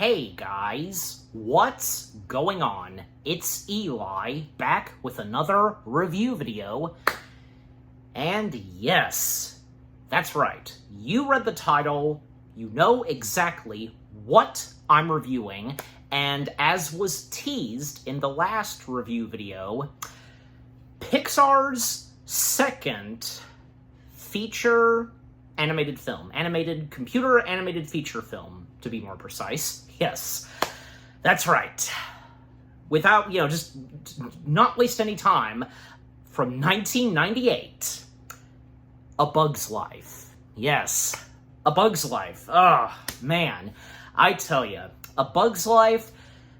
Hey guys, what's going on? It's Eli, back with another review video. And yes, that's right, you read the title, you know exactly what I'm reviewing, and as was teased in the last review video, Pixar's second feature animated film. Computer animated feature film, to be more precise. Yes, that's right. Without, just not waste any time, from 1998, A Bug's Life. Yes, A Bug's Life. Oh, man. I tell you, A Bug's Life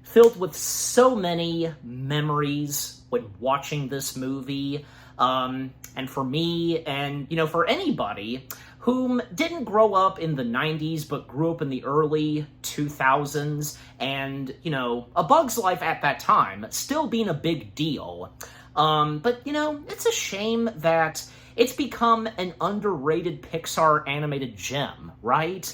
filled with so many memories when watching this movie. And for me, and, for anybody whom didn't grow up in the 90s, but grew up in the early 2000s, and, A Bug's Life at that time still being a big deal. But, it's a shame that it's become an underrated Pixar animated gem, right?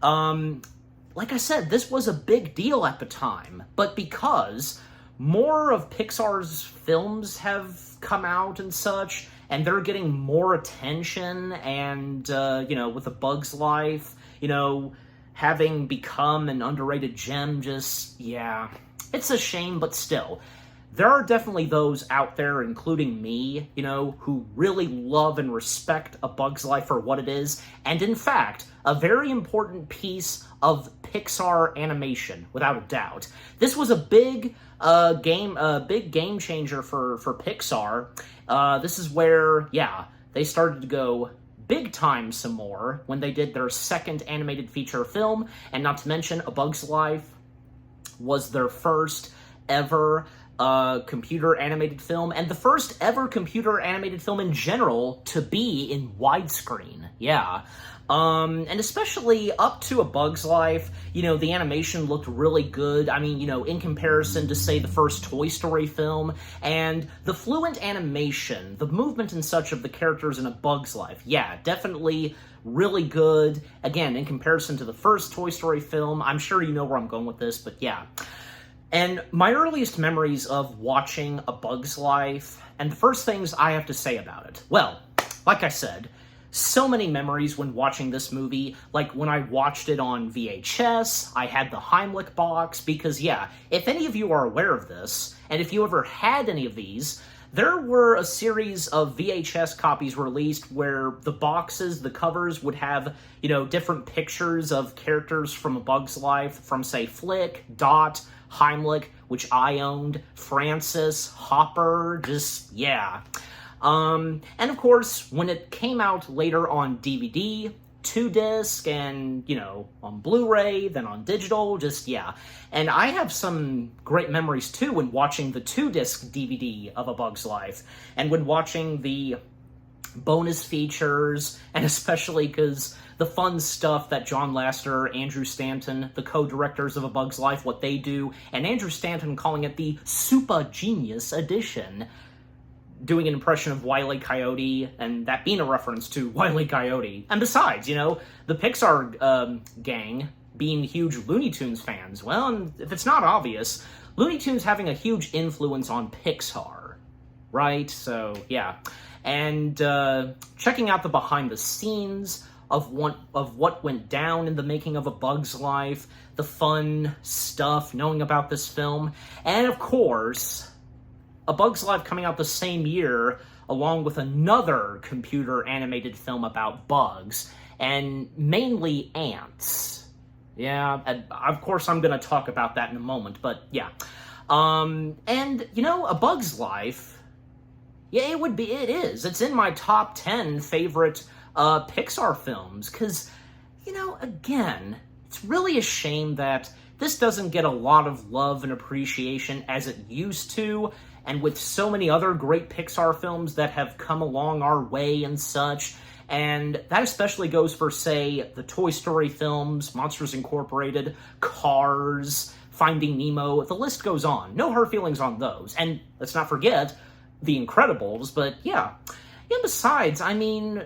Like I said, this was a big deal at the time, but because more of Pixar's films have come out and such, and they're getting more attention, and, with A Bug's Life, having become an underrated gem, it's a shame, but still. There are definitely those out there, including me, who really love and respect A Bug's Life for what it is, and in fact, a very important piece of Pixar animation, without a doubt. This was a big game changer for Pixar. This is where, they started to go big time some more when they did their second animated feature film, and not to mention A Bug's Life was their first ever computer animated film, and the first ever computer animated film in general to be in widescreen. And especially up to A Bug's Life, the animation looked really good. I mean, in comparison to, say, the first Toy Story film, and the fluent animation, the movement and such of the characters in A Bug's Life, definitely really good. Again, in comparison to the first Toy Story film, I'm sure you know where I'm going with this, but yeah. And my earliest memories of watching A Bug's Life, and the first things I have to say about it, well, like I said, so many memories when watching this movie. Like when I watched it on VHS, I had the Heimlich box, because if any of you are aware of this, and if you ever had any of these, there were a series of VHS copies released where the boxes, the covers, would have, different pictures of characters from A Bug's Life, from, say, Flick, Dot, Heimlich, which I owned, Francis, Hopper, and of course, when it came out later on DVD, 2-disc, and, on Blu-ray, then on digital, And I have some great memories, too, when watching the 2-disc DVD of A Bug's Life, and when watching the bonus features, and especially because the fun stuff that John Lasseter, Andrew Stanton, the co-directors of A Bug's Life, what they do, and Andrew Stanton calling it the Super Genius Edition, doing an impression of Wile E. Coyote, and that being a reference to Wile E. Coyote. And besides, the Pixar gang being huge Looney Tunes fans, well, and if it's not obvious, Looney Tunes having a huge influence on Pixar, right? So, And checking out the behind-the-scenes of what went down in the making of A Bug's Life, the fun stuff, knowing about this film, and of course, A Bug's Life coming out the same year, along with another computer animated film about bugs, and mainly ants. And of course I'm going to talk about that in a moment, but and, A Bug's Life, it is. It's in my top 10 favorite Pixar films, because, again, it's really a shame that this doesn't get a lot of love and appreciation as it used to, and with so many other great Pixar films that have come along our way and such, and that especially goes for, say, the Toy Story films, Monsters Incorporated, Cars, Finding Nemo, the list goes on. No hard feelings on those. And let's not forget The Incredibles, but besides, I mean,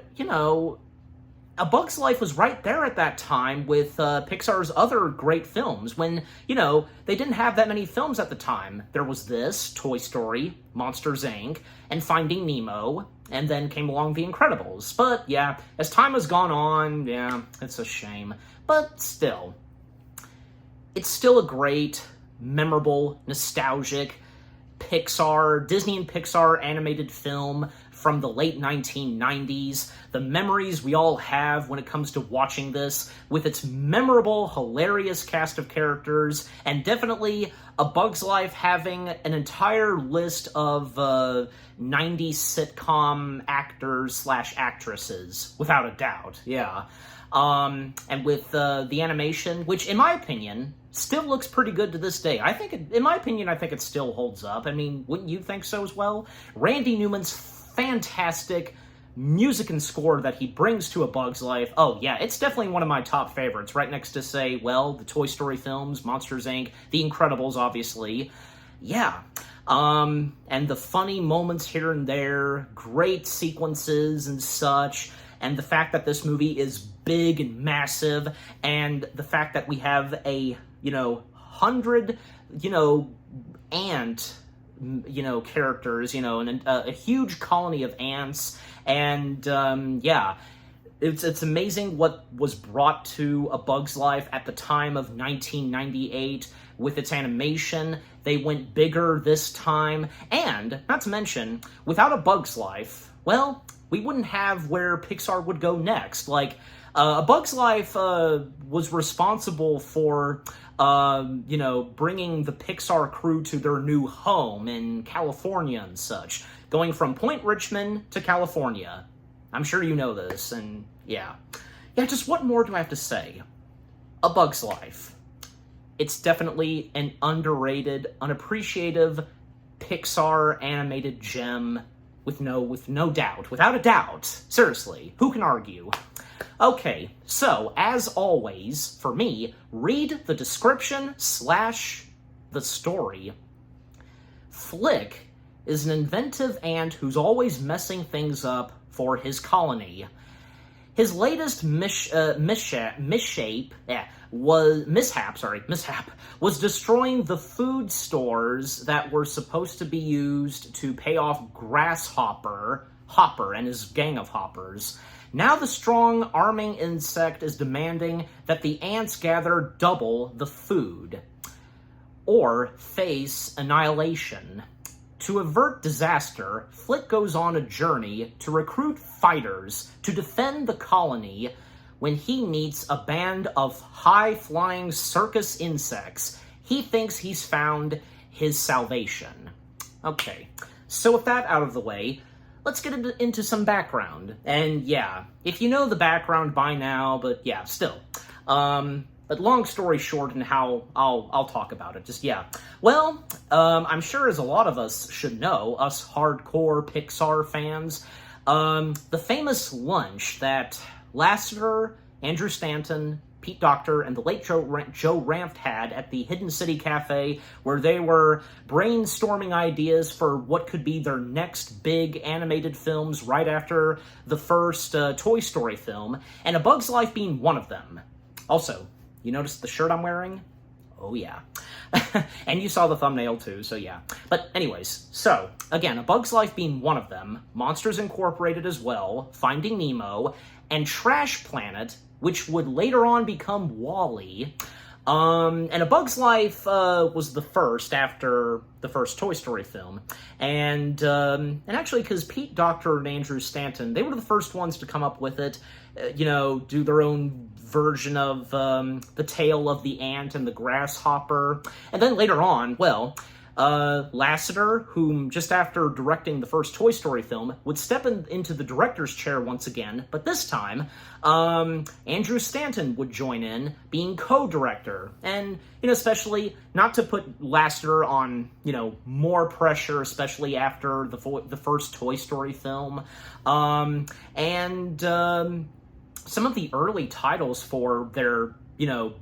A Bug's Life was right there at that time with Pixar's other great films when, they didn't have that many films at the time. There was this, Toy Story, Monsters, Inc., and Finding Nemo, and then came along The Incredibles. But, yeah, as time has gone on, yeah, it's a shame. But still, it's still a great, memorable, nostalgic Disney and Pixar animated film from the late 1990s. The memories we all have when it comes to watching this, with its memorable, hilarious cast of characters, and definitely A Bug's Life having an entire list of 90s sitcom actors/actresses, without a doubt, yeah. And with the animation, which, in my opinion, still looks pretty good to this day. In my opinion, I think it still holds up. I mean, wouldn't you think so as well? Randy Newman's fantastic music and score that he brings to A Bug's Life. Oh, yeah, it's definitely one of my top favorites, right next to, say, well, the Toy Story films, Monsters, Inc., The Incredibles, obviously. Yeah. And the funny moments here and there, great sequences and such, and the fact that this movie is big and massive, and the fact that we have a, 100, ant, characters, and a huge colony of ants, and, yeah, it's amazing what was brought to A Bug's Life at the time of 1998 with its animation. They went bigger this time, and, not to mention, without A Bug's Life, well, we wouldn't have where Pixar would go next. Like, A Bug's Life was responsible for, bringing the Pixar crew to their new home in California and such, going from Point Richmond to California. I'm sure you know this, and yeah. Yeah, just what more do I have to say? A Bug's Life. It's definitely an underrated, unappreciative Pixar animated gem with no doubt. Without a doubt. Seriously, who can argue? Okay, so, as always, for me, read the description / the story. Flick is an inventive ant who's always messing things up for his colony. His latest mishap was destroying the food stores that were supposed to be used to pay off Hopper and his gang of hoppers. Now the strong, arming insect is demanding that the ants gather double the food, or face annihilation. To avert disaster, Flick goes on a journey to recruit fighters to defend the colony when he meets a band of high-flying circus insects. He thinks he's found his salvation. Okay, so with that out of the way, let's get into some background. And yeah, if you know the background by now, but yeah, still. But long story short, and how I'll talk about it. Just, yeah. Well, I'm sure as a lot of us should know, us hardcore Pixar fans, the famous lunch that Lasseter, Andrew Stanton, Pete Docter, and the late Joe Ranft had at the Hidden City Cafe, where they were brainstorming ideas for what could be their next big animated films right after the first Toy Story film, and A Bug's Life being one of them. Also, you noticed the shirt I'm wearing? Oh, yeah. And you saw the thumbnail, too, so yeah. But anyways, so, again, A Bug's Life being one of them, Monsters Incorporated as well, Finding Nemo, and Trash Planet, which would later on become WALL-E. And A Bug's Life was the first after the first Toy Story film. And actually, because Pete Docter and Andrew Stanton, they were the first ones to come up with it, do their own version of the tale of the ant and the grasshopper. And then later on, well, Lasseter, whom just after directing the first Toy Story film, would step into the director's chair once again, but this time, Andrew Stanton would join in, being co-director, and, especially not to put Lasseter on, more pressure, especially after the first Toy Story film, some of the early titles for their,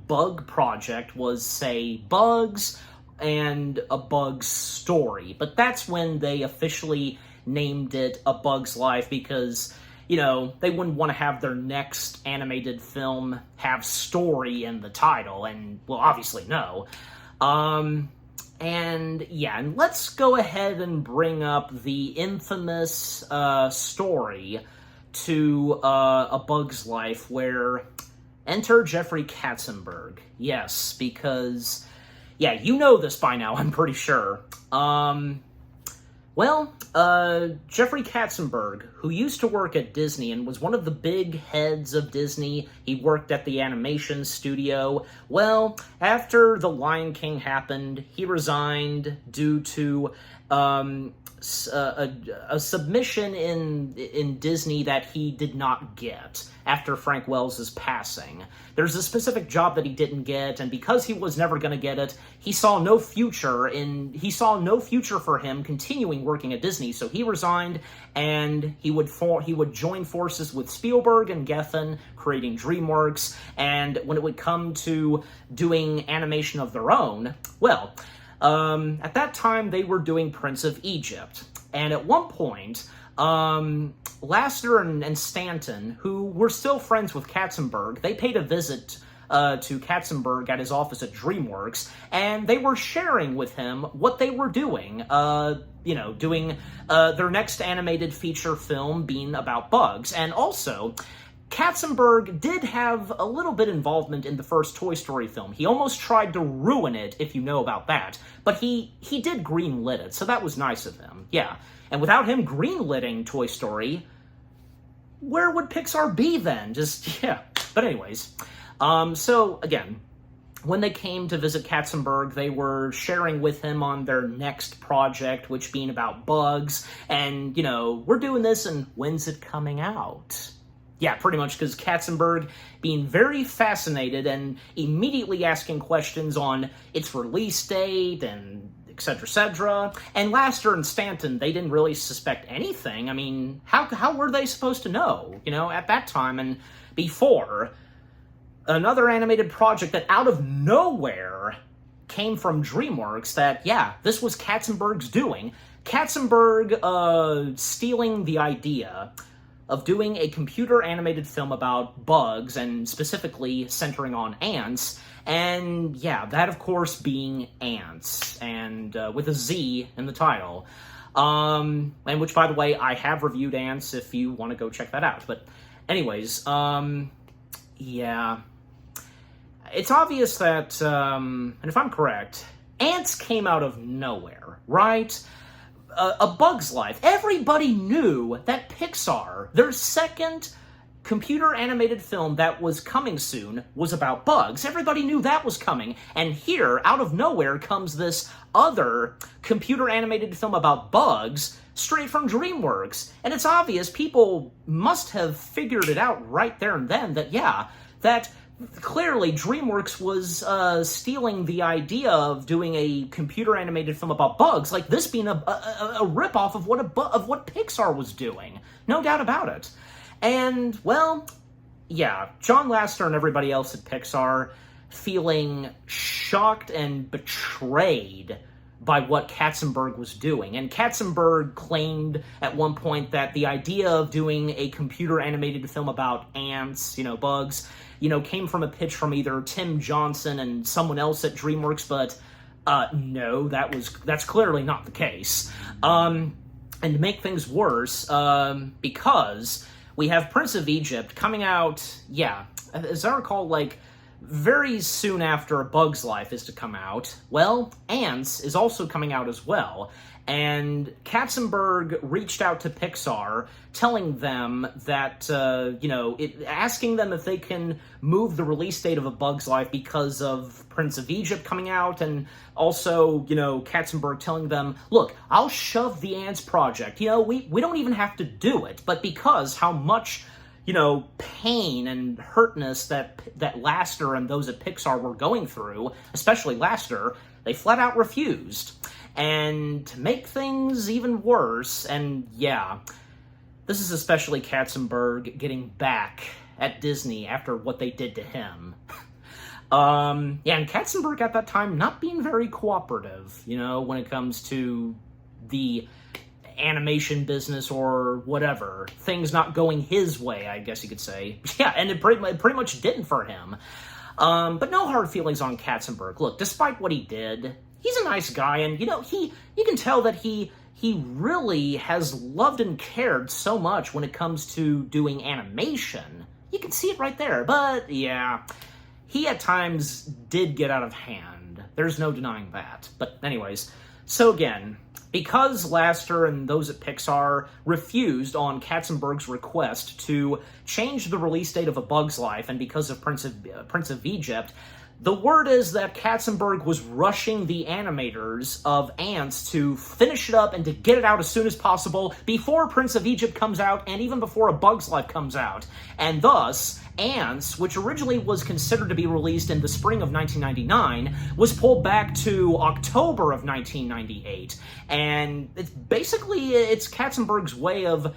Bug project was, say, Bugs, and A Bug's Story. But that's when they officially named it A Bug's Life because, they wouldn't want to have their next animated film have story in the title, and, well, obviously no. And let's go ahead and bring up the infamous story to A Bug's Life, where enter Jeffrey Katzenberg. Yes, because, you know this by now, I'm pretty sure. Jeffrey Katzenberg, who used to work at Disney and was one of the big heads of Disney, he worked at the animation studio. Well, after The Lion King happened, he resigned due to a submission in Disney that he did not get after Frank Wells' passing. There's a specific job that he didn't get, and because he was never going to get it, he saw no future for him continuing working at Disney. So he resigned, and he would join forces with Spielberg and Geffen, creating DreamWorks. And when it would come to doing animation of their own, well, at that time, they were doing Prince of Egypt. And at one point, Lasseter and Stanton, who were still friends with Katzenberg, they paid a visit to Katzenberg at his office at DreamWorks, and they were sharing with him what they were doing, doing their next animated feature film being about bugs. And also, Katzenberg did have a little bit involvement in the first Toy Story film. He almost tried to ruin it, if you know about that. But he did greenlit it, so that was nice of him. Yeah. And without him greenlitting Toy Story, where would Pixar be then? But anyways, so again, when they came to visit Katzenberg, they were sharing with him on their next project, which being about bugs. And, we're doing this, and when's it coming out? Yeah, pretty much, because Katzenberg being very fascinated and immediately asking questions on its release date and etc. And Lasseter and Stanton, they didn't really suspect anything. I mean, how were they supposed to know, at that time and before? Another animated project that out of nowhere came from DreamWorks that, this was Katzenberg's doing. Katzenberg stealing the idea of doing a computer-animated film about bugs, and specifically centering on ants, and that, of course, being Ants, and with a Z in the title. And which, by the way, I have reviewed Ants if you want to go check that out. But anyways, it's obvious that, and if I'm correct, Ants came out of nowhere, right? A Bug's Life. Everybody knew that Pixar, their second computer-animated film that was coming soon, was about bugs. Everybody knew that was coming. And here, out of nowhere, comes this other computer-animated film about bugs straight from DreamWorks. And it's obvious people must have figured it out right there and then that clearly DreamWorks was stealing the idea of doing a computer-animated film about bugs, like this being a ripoff of what Pixar was doing. No doubt about it. And, well, John Lasseter and everybody else at Pixar feeling shocked and betrayed by what Katzenberg was doing. And Katzenberg claimed at one point that the idea of doing a computer-animated film about ants, bugs, came from a pitch from either Tim Johnson and someone else at DreamWorks, but no, that's clearly not the case. And to make things worse, because we have Prince of Egypt coming out, as I recall, very soon after A Bug's Life is to come out. Well, Ants is also coming out as well. And Katzenberg reached out to Pixar, telling them that, asking them if they can move the release date of A Bug's Life because of Prince of Egypt coming out, and also, Katzenberg telling them, look, I'll shove the Ants project. We don't even have to do it, but because how much, pain and hurtness that Lasseter and those at Pixar were going through, especially Lasseter, they flat out refused. And to make things even worse, and this is especially Katzenberg getting back at Disney after what they did to him. And Katzenberg at that time not being very cooperative, when it comes to the animation business or whatever. Things not going his way, I guess you could say. Yeah, and it pretty much didn't for him. But no hard feelings on Katzenberg. Look, despite what he did, he's a nice guy, and, you can tell that he really has loved and cared so much when it comes to doing animation. You can see it right there. But, yeah, he at times did get out of hand. There's no denying that. But anyways, so again, because Lasseter and those at Pixar refused on Katzenberg's request to change the release date of A Bug's Life, and because of Prince of Egypt, the word is that Katzenberg was rushing the animators of Ants to finish it up and to get it out as soon as possible before Prince of Egypt comes out and even before A Bug's Life comes out. And thus, Ants, which originally was considered to be released in the spring of 1999, was pulled back to October of 1998. And it's Katzenberg's way of,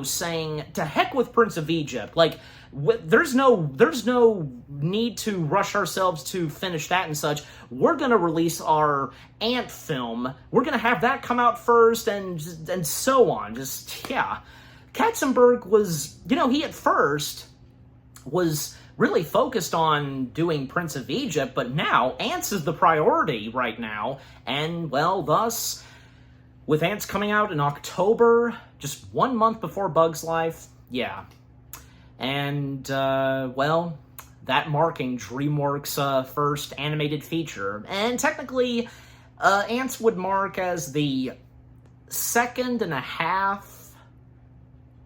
saying, to heck with Prince of Egypt. Like, there's no need to rush ourselves to finish that and such. We're going to release our Ant film. We're going to have that come out first and so on. Katzenberg was, he at first was really focused on doing Prince of Egypt, but now Ants is the priority right now. And, well, thus, with Ants coming out in October, just 1 month before Bug's Life, yeah. And, that marking DreamWorks' first animated feature. And technically, Ants would mark as the second and a half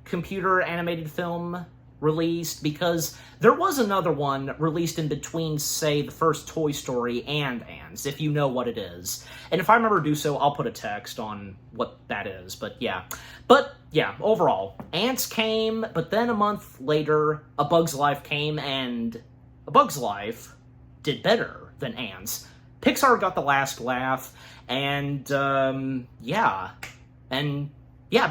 computer animated film released, because there was another one released in between, say, the first Toy Story and Ants, if you know what it is. And if I remember to do so, I'll put a text on what that is, but yeah. Overall, Ants came, but then a month later, A Bug's Life came, and A Bug's Life did better than Ants. Pixar got the last laugh, and,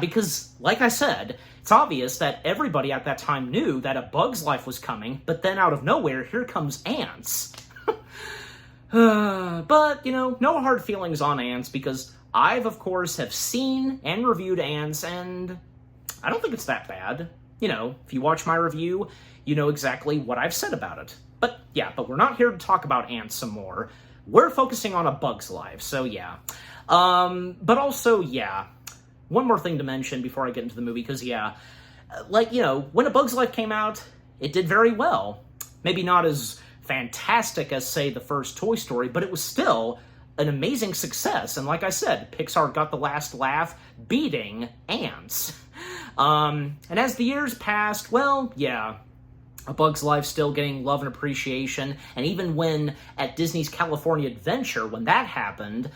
because, like I said, it's obvious that everybody at that time knew that A Bug's Life was coming, but then out of nowhere, here comes Ants. But, no hard feelings on Ants, because I've, of course, have seen and reviewed Ants, and I don't think it's that bad. If you watch my review, you know exactly what I've said about it. But, we're not here to talk about Ants some more. We're focusing on A Bug's Life, so yeah. But also, one more thing to mention before I get into the movie, because, when A Bug's Life came out, it did very well. Maybe not as fantastic as, say, the first Toy Story, but it was still an amazing success. And like I said, Pixar got the last laugh, beating Ants. And as the years passed, A Bug's Life still getting love and appreciation, and even when at Disney's California Adventure, when that happened,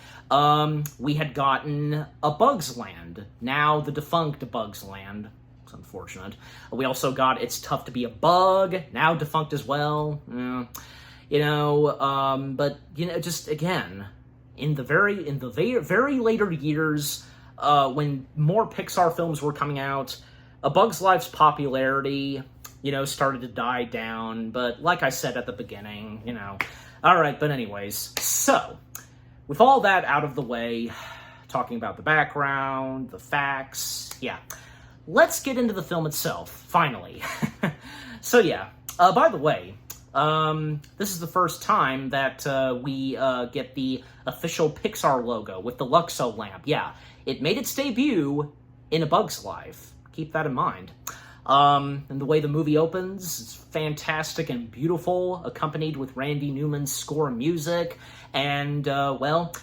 we had gotten A Bug's Land, now the defunct Bug's Land. It's unfortunate. We also got It's Tough to Be a Bug, now defunct as well. Just again, in the very later years, when more Pixar films were coming out, A Bug's Life's popularity, started to die down, but like I said at the beginning, Alright, but anyways, so, with all that out of the way, talking about the background, the facts, let's get into the film itself, finally. So by the way, this is the first time that we get the official Pixar logo with the Luxo lamp. It made its debut in A Bug's Life. Keep that in mind. And the way the movie opens is fantastic and beautiful, accompanied with Randy Newman's score music. And,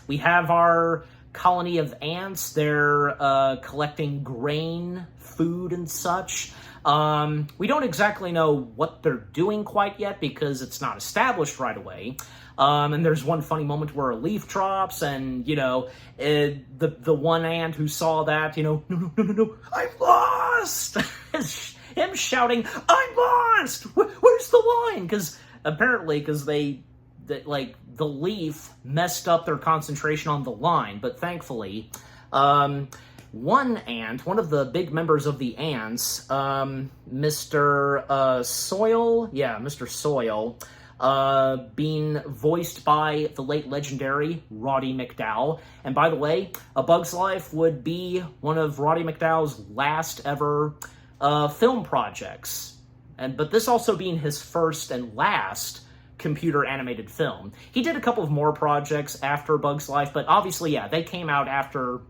we have our colony of ants. They're collecting grain, food, and such. We don't exactly know what they're doing quite yet because it's not established right away. And there's one funny moment where a leaf drops, and, the one ant who saw that, no, I'm lost! Him shouting, I'm lost! Where's the line? Because the leaf messed up their concentration on the line, but thankfully, one ant, one of the big members of the ants, Mr. Soil, being voiced by the late legendary Roddy McDowall. And by the way, A Bug's Life would be one of Roddy McDowall's last ever film projects. But this also being his first and last computer animated film. He did a couple of more projects after A Bug's Life, but obviously, yeah, they came out after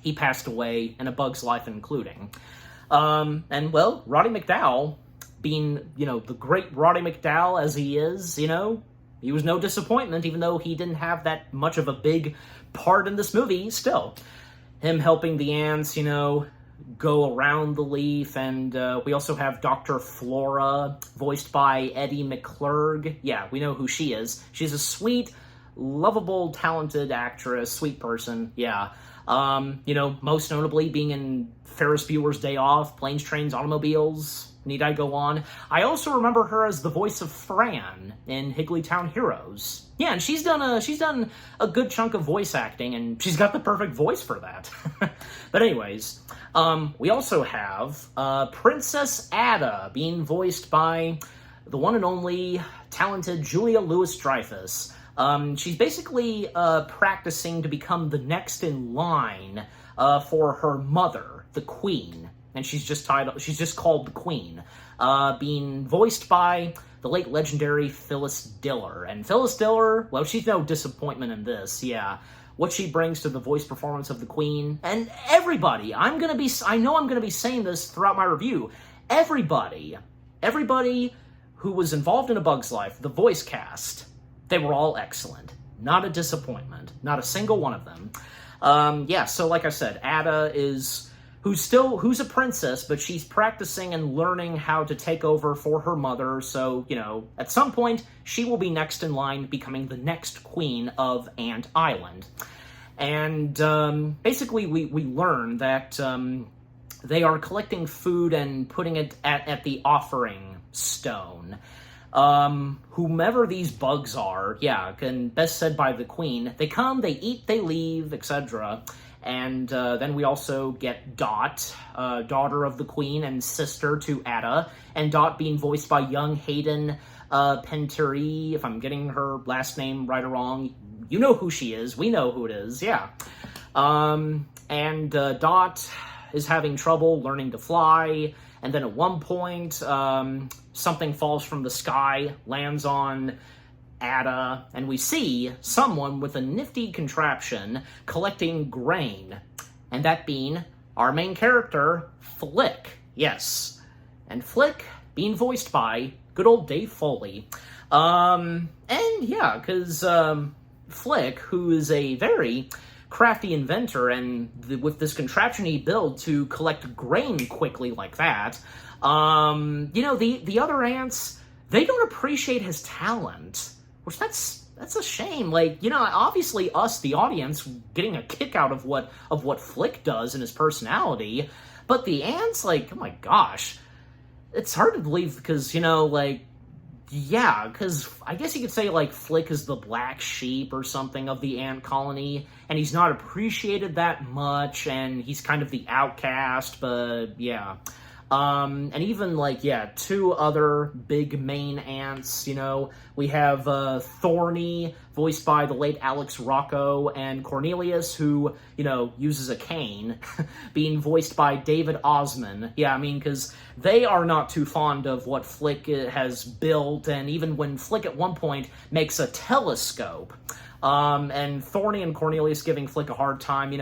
he passed away, and A Bug's Life including. And, well, Roddy McDowall, being, the great Roddy McDowall as he is, he was no disappointment, even though he didn't have that much of a big part in this movie, still. Him helping the ants, go around the leaf, and we also have Dr. Flora, voiced by Eddie McClurg. Yeah, we know who she is. She's a sweet, lovable, talented actress, sweet person, yeah. Most notably being in Ferris Bueller's Day Off, Planes, Trains, Automobiles. Need I go on? I also remember her as the voice of Fran in Higglytown Heroes. Yeah, and she's done a good chunk of voice acting, and she's got the perfect voice for that. But anyways, we also have Princess Ada being voiced by the one and only talented Julia Louis-Dreyfus. She's basically practicing to become the next in line for her mother, the Queen. And she's just called the Queen, being voiced by the late legendary Phyllis Diller. And Phyllis Diller, well, she's no disappointment in this, yeah. What she brings to the voice performance of the Queen, and everybody, I know I'm gonna be saying this throughout my review, everybody who was involved in A Bug's Life, the voice cast, they were all excellent. Not a disappointment. Not a single one of them. Yeah, so like I said, Ada is... who's a princess, but she's practicing and learning how to take over for her mother, so, at some point, she will be next in line, becoming the next queen of Ant Island. And, basically, we learn that, they are collecting food and putting it at the offering stone. Whomever these bugs are, yeah, and best said by the Queen, they come, they eat, they leave, etc., and then we also get Dot, daughter of the Queen and sister to Ada, and Dot being voiced by young Hayden Penteri, if I'm getting her last name right or wrong. You know who she is. We know who it is, yeah. And Dot is having trouble learning to fly, and then at one point, something falls from the sky, lands on Ada, and we see someone with a nifty contraption collecting grain, and that being our main character, Flick. Yes, and Flick being voiced by good old Dave Foley. And yeah, because Flick, who is a very crafty inventor, and with this contraption he built to collect grain quickly like that, the other ants, they don't appreciate his talent. Which that's a shame. Obviously us, the audience, getting a kick out of what Flick does in his personality, but the ants, oh my gosh, it's hard to believe because, because I guess you could say, Flick is the black sheep or something of the ant colony, and he's not appreciated that much, and he's kind of the outcast, but yeah. And even, two other big main ants, we have, Thorny, voiced by the late Alex Rocco, and Cornelius, who, uses a cane, being voiced by David Osman. Yeah, because they are not too fond of what Flick has built, and even when Flick at one point makes a telescope, and Thorny and Cornelius giving Flick a hard time,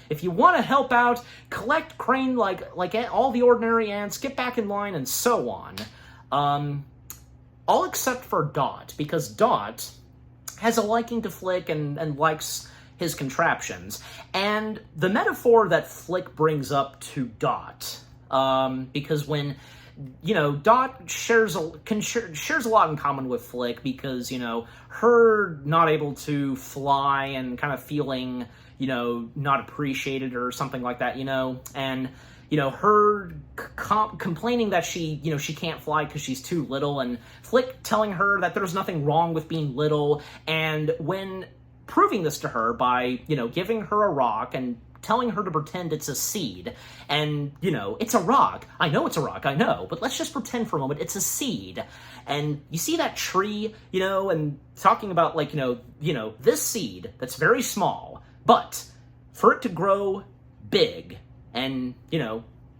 if you want to help out, collect grain like all the ordinary ants, get back in line, and so on. All except for Dot, because Dot has a liking to Flick and likes his contraptions. And the metaphor that Flick brings up to Dot, because when... Dot shares a lot in common with Flick because, her not able to fly and kind of feeling, not appreciated or something like that, and, her complaining that she can't fly because she's too little, and Flick telling her that there's nothing wrong with being little, and when proving this to her by, giving her a rock and telling her to pretend it's a seed. And, it's a rock. I know it's a rock, I know. But let's just pretend for a moment it's a seed. And you see that tree, and talking about, this seed that's very small. But for it to grow big and,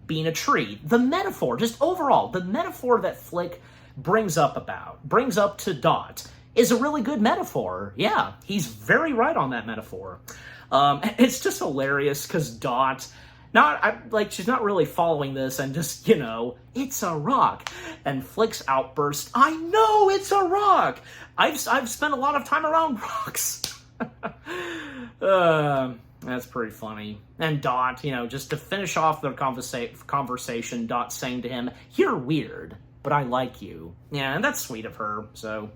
being a tree, the metaphor, just overall, the metaphor that Flick brings up to Dot is a really good metaphor. Yeah, he's very right on that metaphor. It's just hilarious because Dot, she's not really following this and just, it's a rock. And Flick's outburst, I know it's a rock! I've spent a lot of time around rocks. That's pretty funny. And Dot, just to finish off their conversation, Dot saying to him, you're weird, but I like you. Yeah, and that's sweet of her, so.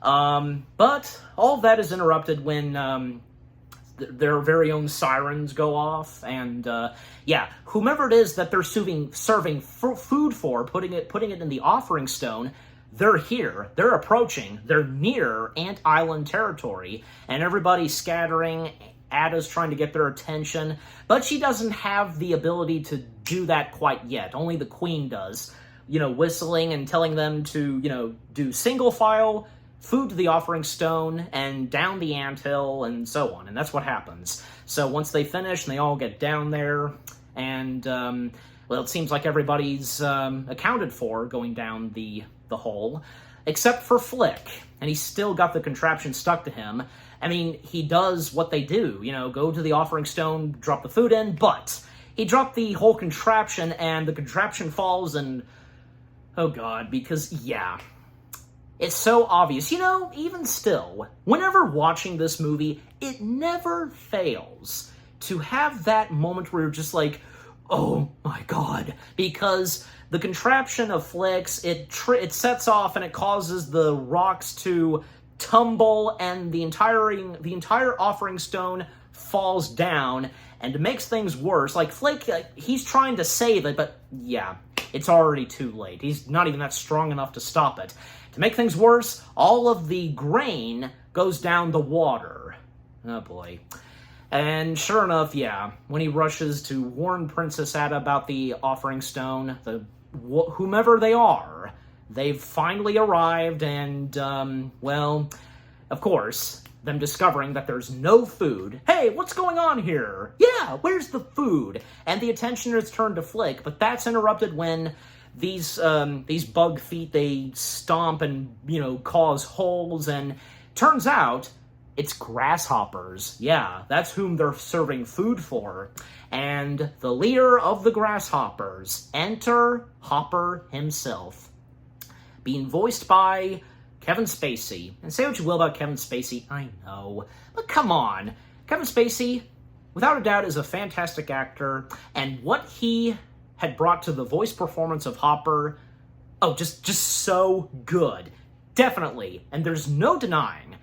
But all of that is interrupted when their very own sirens go off, and whomever it is that they're serving food for, putting it in the offering stone, they're here, they're approaching, they're near Ant Island territory, and everybody's scattering. Ada's trying to get their attention, but she doesn't have the ability to do that quite yet. Only the Queen does, whistling and telling them to, do single file, food to the offering stone, and down the anthill, and so on. And that's what happens. So once they finish, and they all get down there, and, it seems like everybody's accounted for going down the hole, except for Flick. And he's still got the contraption stuck to him. I mean, he does what they do, go to the offering stone, drop the food in, but he dropped the whole contraption, and the contraption falls, and, oh god, because, it's so obvious. Even still, whenever watching this movie, it never fails to have that moment where you're just like, oh my god, because the contraption of Flick's, it sets off and it causes the rocks to tumble, and the entire offering stone falls down, and it makes things worse. Like, Flick, he's trying to save it, but it's already too late. He's not even that strong enough to stop it. To make things worse, all of the grain goes down the water. Oh boy. And sure enough, when he rushes to warn Princess Ada about the offering stone, whomever they are, they've finally arrived, and, of course, them discovering that there's no food. Hey, what's going on here? Yeah, where's the food? And the attention is turned to Flick, but that's interrupted when these bug feet, they stomp and, cause holes, and turns out it's grasshoppers. Yeah, that's whom they're serving food for. And the leader of the grasshoppers, enter Hopper himself, being voiced by Kevin Spacey. And say what you will about Kevin Spacey, I know, but come on. Kevin Spacey, without a doubt, is a fantastic actor, and what he had brought to the voice performance of Hopper, just so good. Definitely. And there's no denying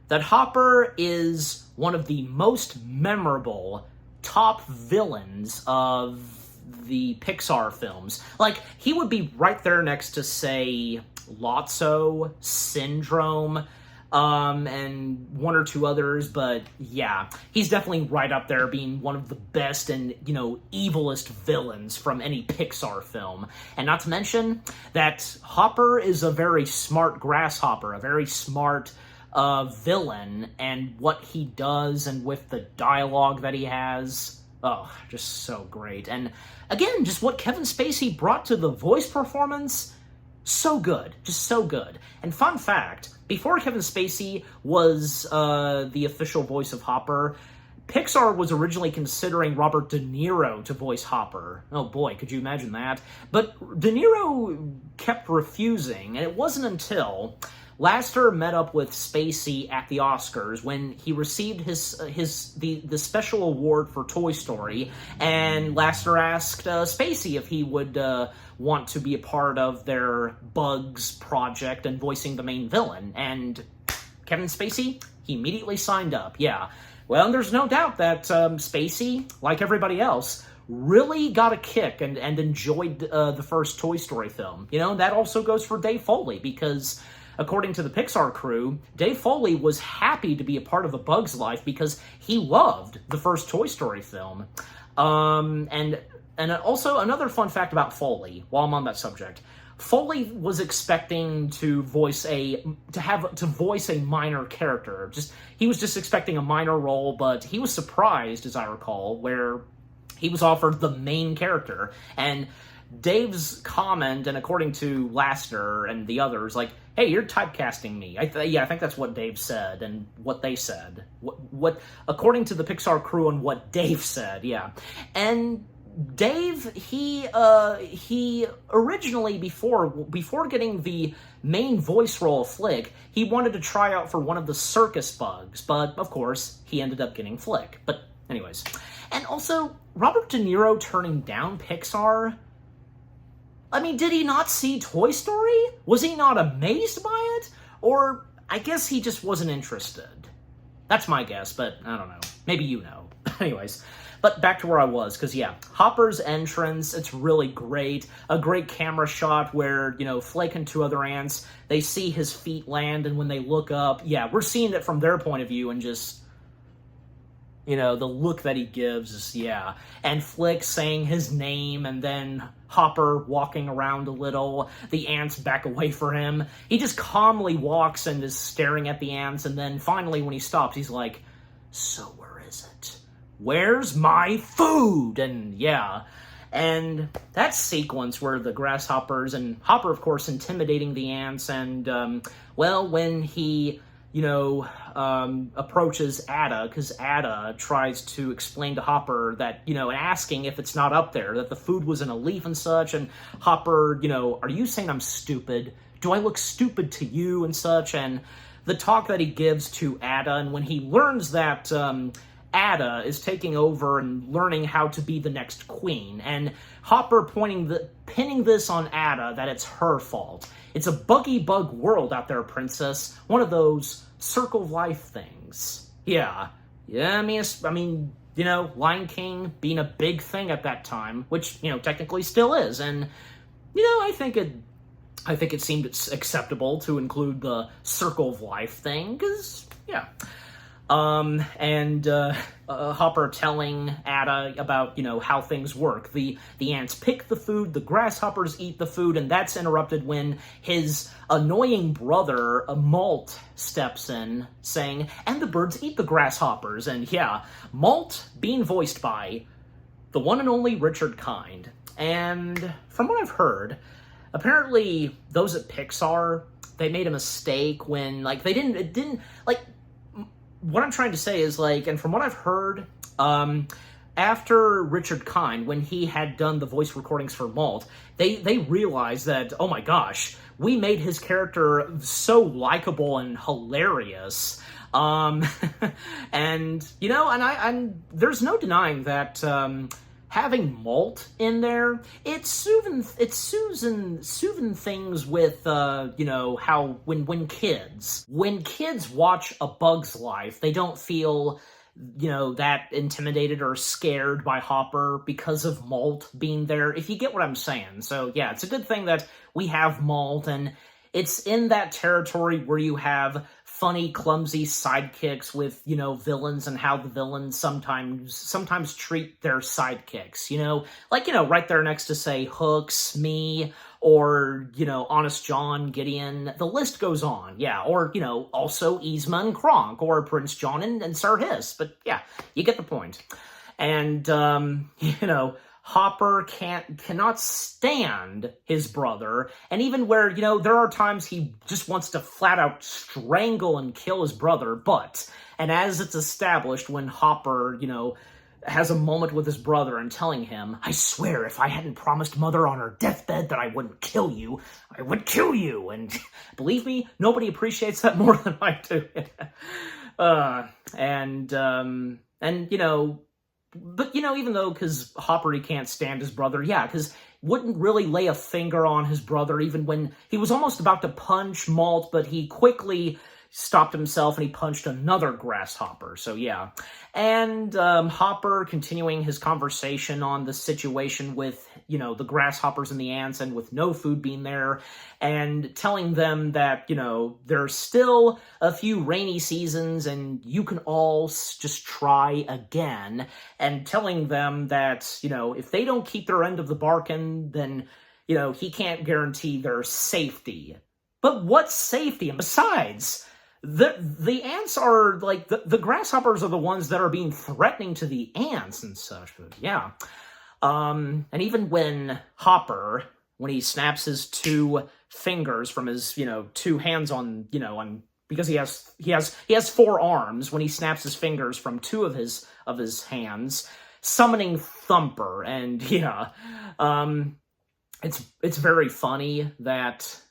that Hopper is one of the most memorable top villains of the Pixar films. Like, he would be right there next to, say, Lotso, Syndrome, and one or two others, but he's definitely right up there being one of the best and, evilest villains from any Pixar film. And not to mention that Hopper is a very smart grasshopper, a very smart villain, and what he does and with the dialogue that he has, just so great. And again, just what Kevin Spacey brought to the voice performance, so good, just so good. And fun fact, before Kevin Spacey was the official voice of Hopper, Pixar was originally considering Robert De Niro to voice Hopper. Oh boy, could you imagine that? But De Niro kept refusing, and it wasn't until Lasseter met up with Spacey at the Oscars when he received the special award for Toy Story, and Lasseter asked Spacey if he would want to be a part of their Bugs project and voicing the main villain, and Kevin Spacey, he immediately signed up, Well, there's no doubt that Spacey, like everybody else, really got a kick and enjoyed the first Toy Story film. That also goes for Dave Foley, because according to the Pixar crew, Dave Foley was happy to be a part of A Bug's Life because he loved the first Toy Story film. And also another fun fact about Foley, while I'm on that subject. Foley was expecting to voice a minor character. He was just expecting a minor role, but he was surprised, as I recall, where he was offered the main character. And Dave's comment, and according to Lasseter and the others, like, "Hey, you're typecasting me." I think that's what Dave said and what they said. What according to the Pixar crew and what Dave said, yeah. And Dave, he originally, before getting the main voice role of Flick, he wanted to try out for one of the circus bugs, but of course, he ended up getting Flick. But anyways. And also, Robert De Niro turning down Pixar? I mean, did he not see Toy Story? Was he not amazed by it? Or, I guess he just wasn't interested. That's my guess, but I don't know. Maybe you know. Anyways. But back to where I was, because yeah, Hopper's entrance, it's really great. A great camera shot where, Flake and two other ants, they see his feet land, and when they look up, yeah, we're seeing it from their point of view, and just, the look that he gives is, yeah. And Flick saying his name, and then Hopper walking around a little, the ants back away from him. He just calmly walks and is staring at the ants, and then finally when he stops, he's like, "So where is it? Where's my food?" And yeah, and that sequence where the grasshoppers and Hopper, of course, intimidating the ants, and when he approaches Ada, because Ada tries to explain to Hopper that, and asking if it's not up there, that the food was in a leaf and such, and Hopper, "Are you saying I'm stupid? Do I look stupid to you?" and such, and the talk that he gives to Ada, and when he learns that, Ada is taking over and learning how to be the next queen, and Hopper pinning this on Ada, that it's her fault. It's a buggy bug world out there, princess. One of those circle of life things. Yeah, I mean, Lion King being a big thing at that time, which, technically still is, and, I think it seemed acceptable to include the circle of life thing, because, yeah. Hopper telling Ada about, how things work. The ants pick the food, the grasshoppers eat the food, and that's interrupted when his annoying brother, Malt, steps in, saying, "And the birds eat the grasshoppers." And yeah, Malt being voiced by the one and only Richard Kind. And from what I've heard, apparently those at Pixar, they made a mistake when, what I'm trying to say is, and from what I've heard, after Richard Kind, when he had done the voice recordings for Malt, they realized that, oh my gosh, we made his character so likable and hilarious. And, and there's no denying that, having Malt in there, it's soothing things with, how when kids watch A Bug's Life, they don't feel, that intimidated or scared by Hopper because of Malt being there, if you get what I'm saying. So yeah, it's a good thing that we have Malt, and it's in that territory where you have funny, clumsy sidekicks with, villains, and how the villains sometimes treat their sidekicks, right there next to, say, Hook, Smee, or, Honest John, Gideon, the list goes on, yeah, or, also Yzma and Kronk, or Prince John and Sir Hiss, but yeah, you get the point. And, Hopper cannot stand his brother, and even where, there are times he just wants to flat out strangle and kill his brother, and as it's established when Hopper, has a moment with his brother and telling him, "I swear if I hadn't promised Mother on her deathbed that I wouldn't kill you, I would kill you," and believe me, nobody appreciates that more than I do. But, even though, because Hopper, he can't stand his brother, yeah, because wouldn't really lay a finger on his brother, even when he was almost about to punch Malt, but he quickly stopped himself and he punched another grasshopper. So yeah. And Hopper continuing his conversation on the situation with, you know, the grasshoppers and the ants, and with no food being there, and telling them that, you know, there's still a few rainy seasons and you can all just try again, and telling them that, you know, if they don't keep their end of the bargain, then, you know, he can't guarantee their safety. But what safety? And besides, the ants are, like, the grasshoppers are the ones that are being threatening to the ants and such, but yeah. And even when Hopper, when he snaps his two fingers from his, you know, two hands on, you know, on, because he has 4 arms, when he snaps his fingers from 2 of his hands, summoning Thumper, and yeah, it's very funny that,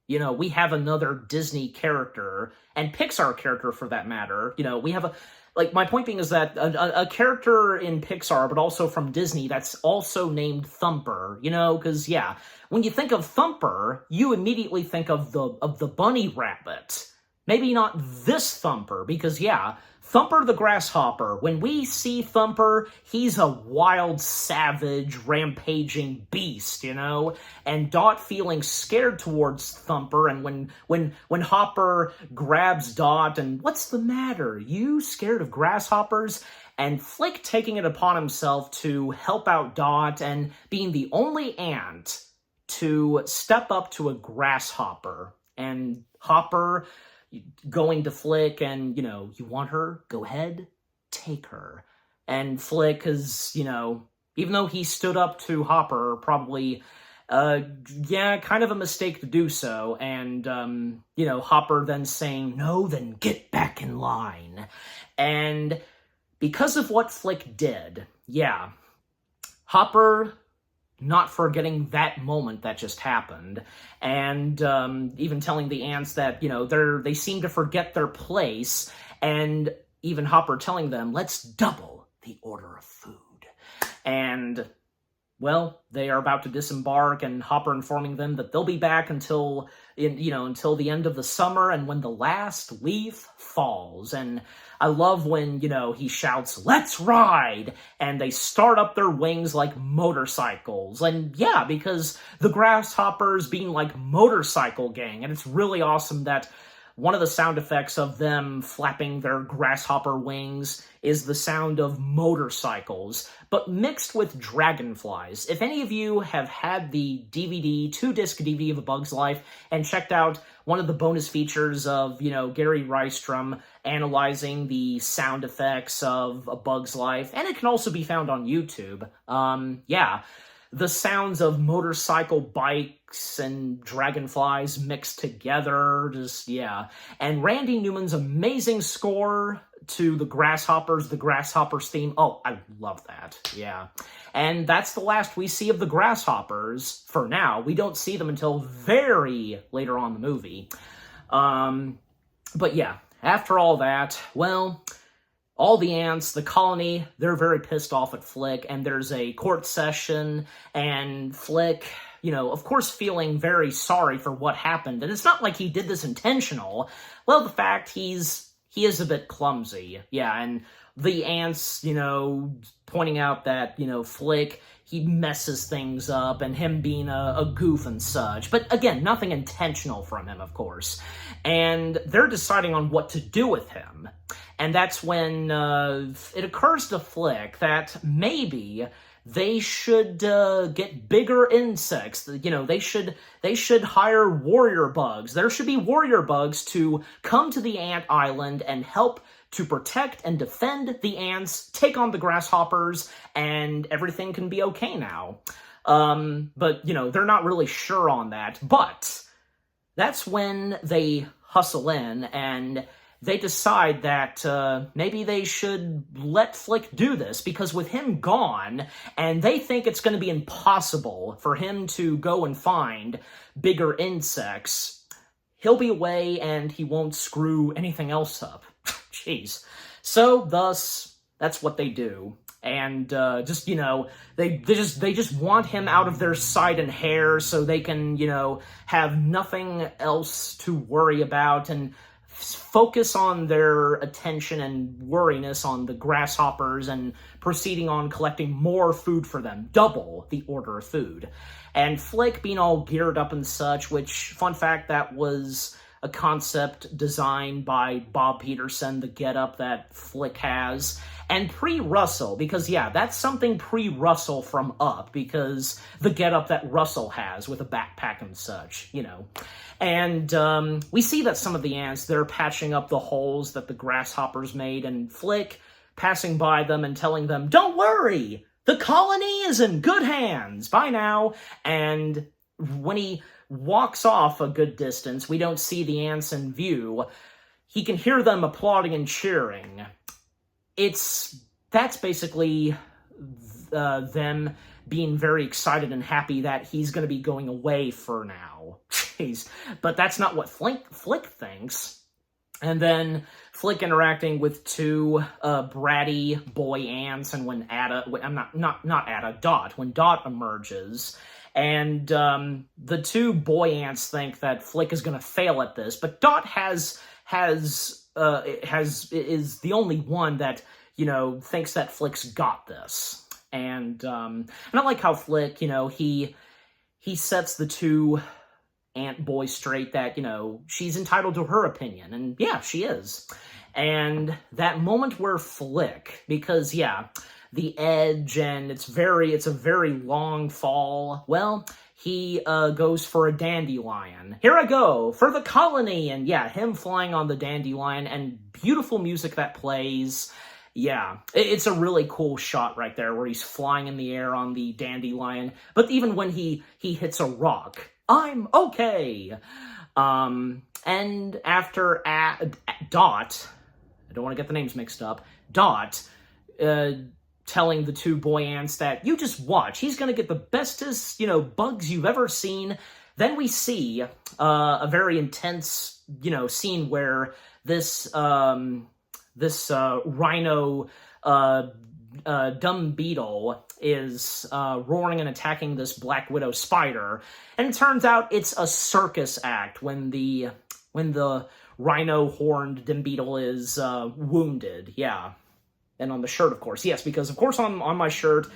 you know, we have another Disney character, and Pixar character for that matter. You know, we have like, my point being is that a character in Pixar, but also from Disney, that's also named Thumper, you know, because, yeah, when you think of Thumper, you immediately think of the bunny rabbit. Maybe not this Thumper, because, yeah, Thumper the grasshopper, when we see Thumper, he's a wild, savage, rampaging beast, you know? And Dot feeling scared towards Thumper, and when Hopper grabs Dot, and what's the matter? You scared of grasshoppers? And Flick taking it upon himself to help out Dot, and being the only ant to step up to a grasshopper. And Hopper going to Flick, and, you know, you want her? Go ahead, take her. And Flick is, you know, even though he stood up to Hopper, probably, yeah, kind of a mistake to do so. And, you know, Hopper then saying, no, then get back in line. And because of what Flick did, yeah, Hopper not forgetting that moment that just happened, and even telling the ants that, you know, they seem to forget their place, and even Hopper telling them, let's double the order of food. And, well, they are about to disembark, and Hopper informing them that they'll be back until the end of the summer, and when the last leaf falls. And I love when, you know, he shouts, let's ride! And they start up their wings like motorcycles. And yeah, because the grasshoppers being like motorcycle gang, and it's really awesome that one of the sound effects of them flapping their grasshopper wings is the sound of motorcycles, but mixed with dragonflies. If any of you have had the DVD, 2-disc DVD of A Bug's Life, and checked out one of the bonus features of, you know, Gary Rystrom analyzing the sound effects of A Bug's Life, and it can also be found on YouTube, yeah, the sounds of motorcycle bikes and dragonflies mixed together, just, yeah. And Randy Newman's amazing score to the Grasshoppers theme. Oh, I love that, yeah. And that's the last we see of the Grasshoppers for now. We don't see them until very later on in the movie. But yeah, after all that, well, all the ants, the colony, they're very pissed off at Flick, and there's a court session, and Flick, you know, of course feeling very sorry for what happened, and it's not like he did this intentional. Well, the fact he is a bit clumsy, yeah, and the ants, you know, pointing out that, you know, Flick, he messes things up, and him being a goof and such. But again, nothing intentional from him, of course. And they're deciding on what to do with him. And that's when it occurs to Flick that maybe they should get bigger insects. You know, they should hire warrior bugs. There should be warrior bugs to come to the ant island and help to protect and defend the ants, take on the grasshoppers, and everything can be okay now. But, you know, they're not really sure on that. But that's when they hustle in, and they decide that maybe they should let Flick do this, because with him gone, and they think it's going to be impossible for him to go and find bigger insects, he'll be away and he won't screw anything else up. Jeez. So, thus, that's what they do. And just, you know, they just want him out of their sight and hair so they can, you know, have nothing else to worry about. And focus on their attention and worriness on the grasshoppers and proceeding on collecting more food for them, double the order of food. And Flick being all geared up and such, which, fun fact, that was a concept designed by Bob Peterson, the getup that Flick has, and pre-Russell, because, yeah, that's something pre-Russell from Up, because the getup that Russell has with a backpack and such, you know. And we see that some of the ants, they're patching up the holes that the grasshoppers made, and Flick passing by them and telling them, "Don't worry, the colony is in good hands, bye now." And when he walks off a good distance, we don't see the ants in view. He can hear them applauding and cheering. That's basically them being very excited and happy that he's going to be going away for now. Jeez. But that's not what Flick thinks. And then Flick interacting with two bratty boy ants, and when when Dot emerges. And the two boy ants think that Flick is going to fail at this, but Dot is the only one that, you know, thinks that Flick's got this. And I like how Flick, you know, he sets the two ant boys straight that, you know, she's entitled to her opinion, and yeah, she is. And that moment where Flick, because yeah, the edge, and it's a very long fall. Well, he goes for a dandelion. Here I go, for the colony! And yeah, him flying on the dandelion, and beautiful music that plays. Yeah, it's a really cool shot right there, where he's flying in the air on the dandelion. But even when he hits a rock, I'm okay! And after Dot, I don't want to get the names mixed up, Dot, telling the two boy ants that, you just watch, he's going to get the bestest, you know, bugs you've ever seen. Then we see a very intense, you know, scene where this rhino dumb beetle is roaring and attacking this black widow spider. And it turns out it's a circus act when the rhino-horned dumb beetle is wounded. Yeah. And on the shirt, of course. Yes, because, of course, on my shirt,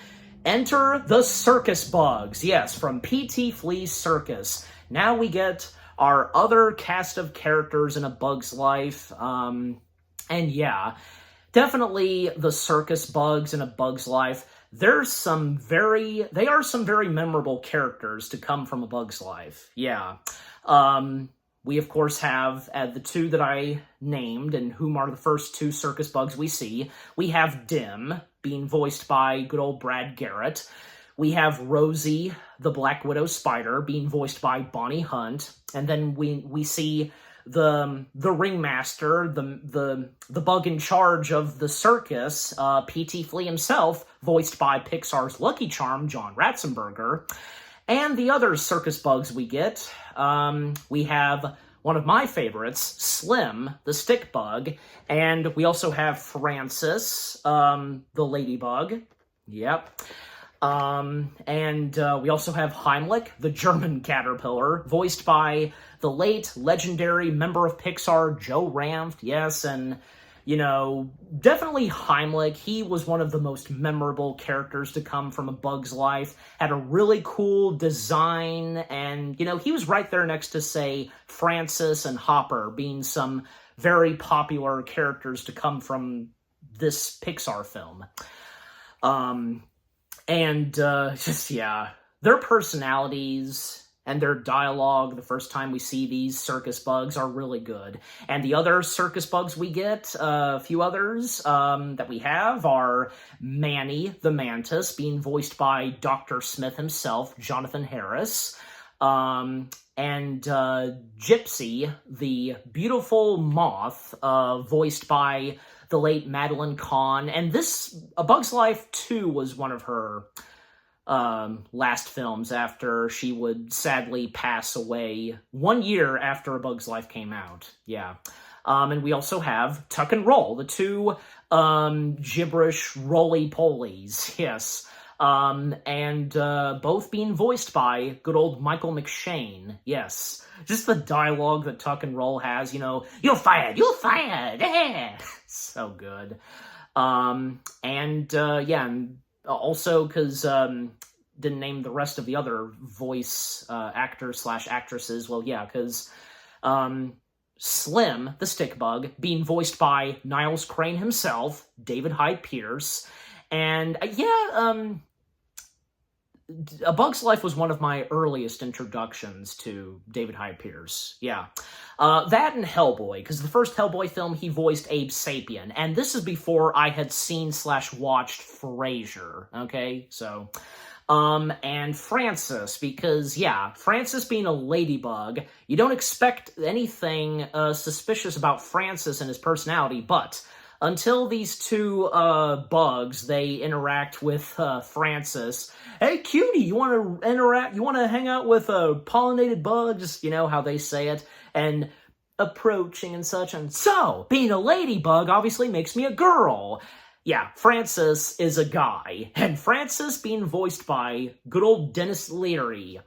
enter the circus bugs. Yes, from P.T. Flea's Circus. Now we get our other cast of characters in A Bug's Life. And yeah, definitely the circus bugs in A Bug's Life. They are some very memorable characters to come from A Bug's Life. Yeah. We, of course, have the two that I named, and whom are the first two circus bugs we see. We have Dim, being voiced by good old Brad Garrett. We have Rosie, the Black Widow Spider, being voiced by Bonnie Hunt. And then we see the ringmaster, the bug in charge of the circus, P.T. Flea himself, voiced by Pixar's Lucky Charm, John Ratzenberger. And the other circus bugs we get, we have one of my favorites, Slim, the stick bug, and we also have Francis, the ladybug. Yep. And we also have Heimlich, the German caterpillar, voiced by the late legendary member of Pixar, Joe Ranft. Yes, and, you know, definitely Heimlich. He was one of the most memorable characters to come from A Bug's Life. Had a really cool design, and, you know, he was right there next to, say, Francis and Hopper, being some very popular characters to come from this Pixar film. Just, yeah, their personalities and their dialogue the first time we see these circus bugs are really good. And the other circus bugs we get, a few others that we have, are Manny the Mantis, being voiced by Dr. Smith himself, Jonathan Harris, and Gypsy, the beautiful moth, voiced by the late Madeline Kahn. And this, A Bug's Life 2 was one of her last films after she would sadly pass away 1 year after A Bug's Life came out. Yeah. And we also have Tuck and Roll, the two gibberish roly-polies. Yes. and both being voiced by good old Michael McShane. Yes. Just the dialogue that Tuck and Roll has, you're fired, yeah! So good. And also because, didn't name the rest of the other voice actors/actresses. Well, yeah, because Slim, the stick bug, being voiced by Niles Crane himself, David Hyde Pierce, and A Bug's Life was one of my earliest introductions to David Hyde Pierce. Yeah. That and Hellboy, because the first Hellboy film, he voiced Abe Sapien, and this is before I had seen/watched Frasier, okay? So, and Francis, because, Francis being a ladybug, you don't expect anything suspicious about Francis and his personality, but until these two bugs, they interact with Francis. Hey, cutie, you want to interact? You want to hang out with pollinated bugs? You know how they say it, and approaching and such. And so, being a ladybug obviously makes me a girl. Yeah, Francis is a guy, and Francis being voiced by good old Dennis Leary.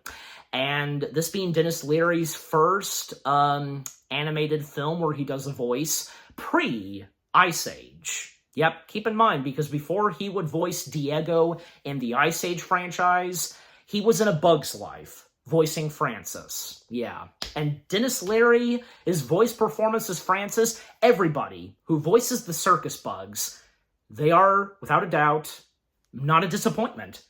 And this being Dennis Leary's first animated film where he does a voice pre-Ice Age. Yep, keep in mind, because before he would voice Diego in the Ice Age franchise, he was in A Bug's Life, voicing Francis. Yeah. And Dennis Leary, his voice performance as Francis, everybody who voices the circus bugs, they are, without a doubt, not a disappointment.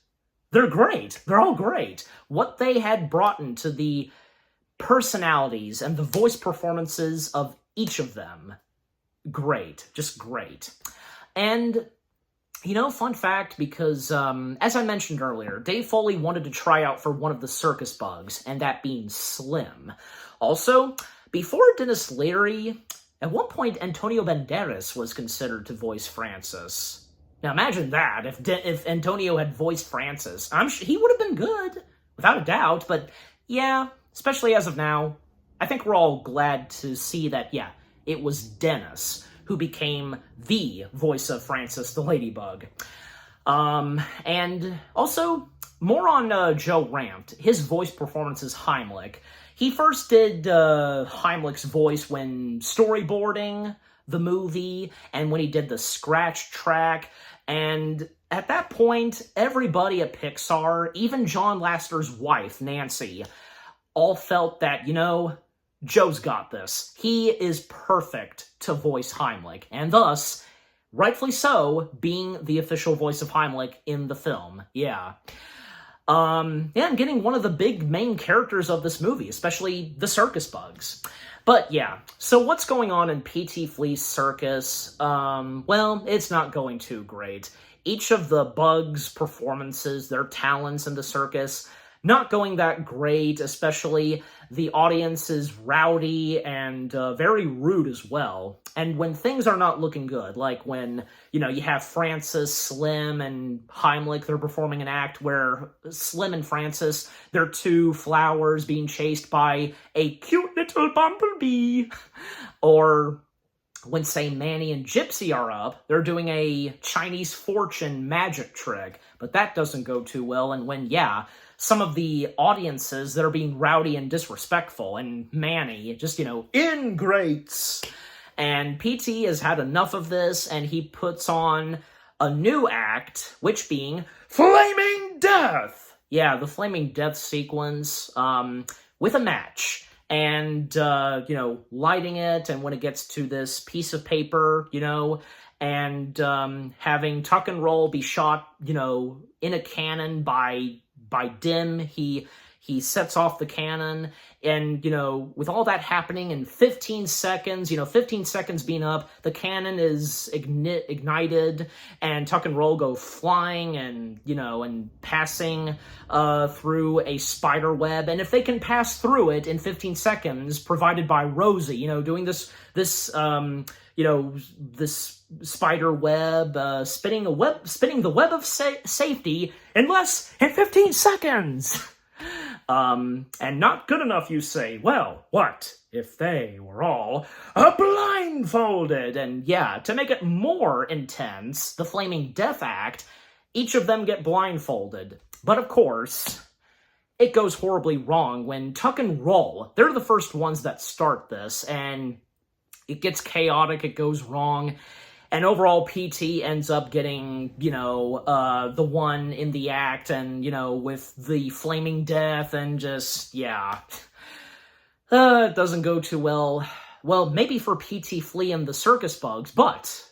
They're great. They're all great. What they had brought into the personalities and the voice performances of each of them, great. Just great. And, fun fact, because, as I mentioned earlier, Dave Foley wanted to try out for one of the circus bugs, and that being Slim. Also, before Dennis Leary, at one point, Antonio Banderas was considered to voice Francis. Now, imagine that, if Antonio had voiced Francis. I'm sure he would have been good, without a doubt, but, yeah, especially as of now, I think we're all glad to see that, it was Dennis who became the voice of Francis the Ladybug. And also, more on Joe Ranft, his voice performance as Heimlich. He first did Heimlich's voice when storyboarding the movie, and when he did the scratch track, and at that point, everybody at Pixar, even John Lasseter's wife, Nancy, all felt that, Joe's got this. He is perfect to voice Heimlich, and thus, rightfully so, being the official voice of Heimlich in the film. Yeah. And getting one of the big main characters of this movie, especially the circus bugs. But yeah, so what's going on in P.T. Flea's circus? Well, it's not going too great. Each of the bugs' performances, their talents in the circus, not going that great, especially the audience is rowdy and very rude as well. And when things are not looking good, like when, you have Francis, Slim, and Heimlich, they're performing an act where Slim and Francis, they're two flowers being chased by a cute little bumblebee. Or when, say, Manny and Gypsy are up, they're doing a Chinese fortune magic trick, but that doesn't go too well. And when, some of the audiences that are being rowdy and disrespectful, and Manny just, ingrates. And PT has had enough of this, and he puts on a new act, which being Flaming Death! Yeah, the Flaming Death sequence, with a match. And, lighting it, and when it gets to this piece of paper, and having Tuck and Roll be shot, in a cannon by Dim, he sets off the cannon, and, with all that happening in 15 seconds, 15 seconds being up, the cannon is ignited, and Tuck and Roll go flying and, and passing through a spider web, and if they can pass through it in 15 seconds, provided by Rosie, doing this spider web, spinning the web of safety in 15 seconds. And not good enough, you say. Well, what if they were all blindfolded? And to make it more intense, the Flaming Death Act Each of them get blindfolded. But of course, it goes horribly wrong when Tuck and Roll, they're the first ones that start this, and it gets chaotic, it goes wrong, and overall PT ends up getting, the one in the act, and, with the flaming death, and just, yeah. It doesn't go too well. Well, maybe for PT Flea and the circus bugs, but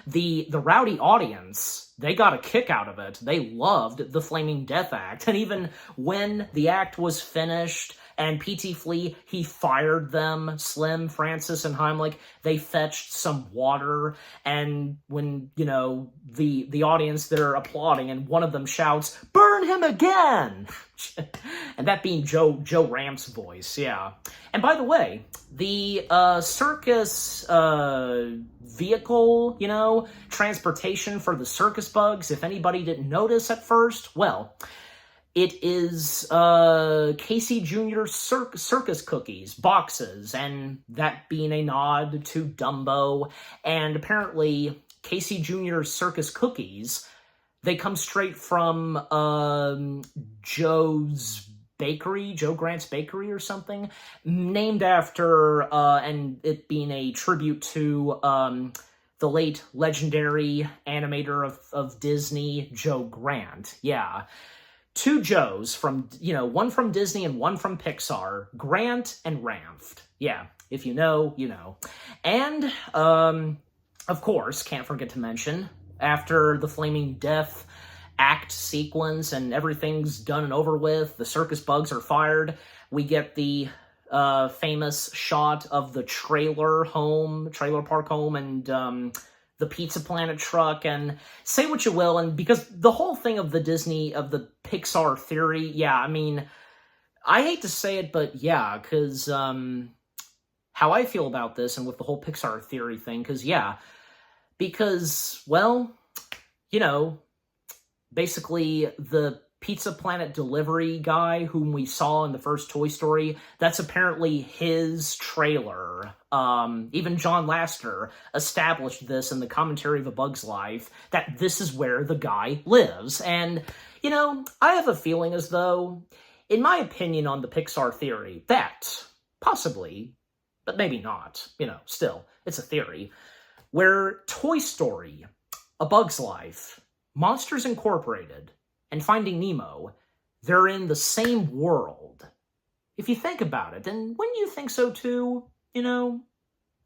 the rowdy audience, they got a kick out of it. They loved the Flaming Death act. And even when the act was finished and PT Flea, he fired them, Slim, Francis, and Heimlich, they fetched some water. And when, the audience, they're applauding, and one of them shouts, "Burn him again!" And that being Joe Ramp's voice, yeah. And by the way, the circus vehicle, transportation for the circus bugs, if anybody didn't notice at first, well, it is Casey Jr. circus cookies, boxes, and that being a nod to Dumbo. And apparently, Casey Jr. circus cookies, they come straight from Joe's bakery, Joe Grant's bakery or something, named after, and it being a tribute to the late legendary animator of Disney, Joe Grant. Yeah. Two Joes from, one from Disney and one from Pixar, Grant and Ramft. Yeah, if you know, you know. And, of course, can't forget to mention, after the Flaming Death act sequence and everything's done and over with, the circus bugs are fired, we get the famous shot of the trailer park home, and the Pizza Planet truck, and say what you will, and because the whole thing of the Pixar theory, yeah, I mean, I hate to say it, but yeah, because how I feel about this and with the whole Pixar theory thing, because, well, basically the Pizza Planet delivery guy whom we saw in the first Toy Story, that's apparently his trailer. Even John Lasseter established this in the commentary of A Bug's Life, that this is where the guy lives. And, I have a feeling as though, in my opinion on the Pixar theory, that, possibly, but maybe not, still, it's a theory, where Toy Story, A Bug's Life, Monsters Incorporated, and Finding Nemo, they're in the same world. If you think about it, and wouldn't you think so too?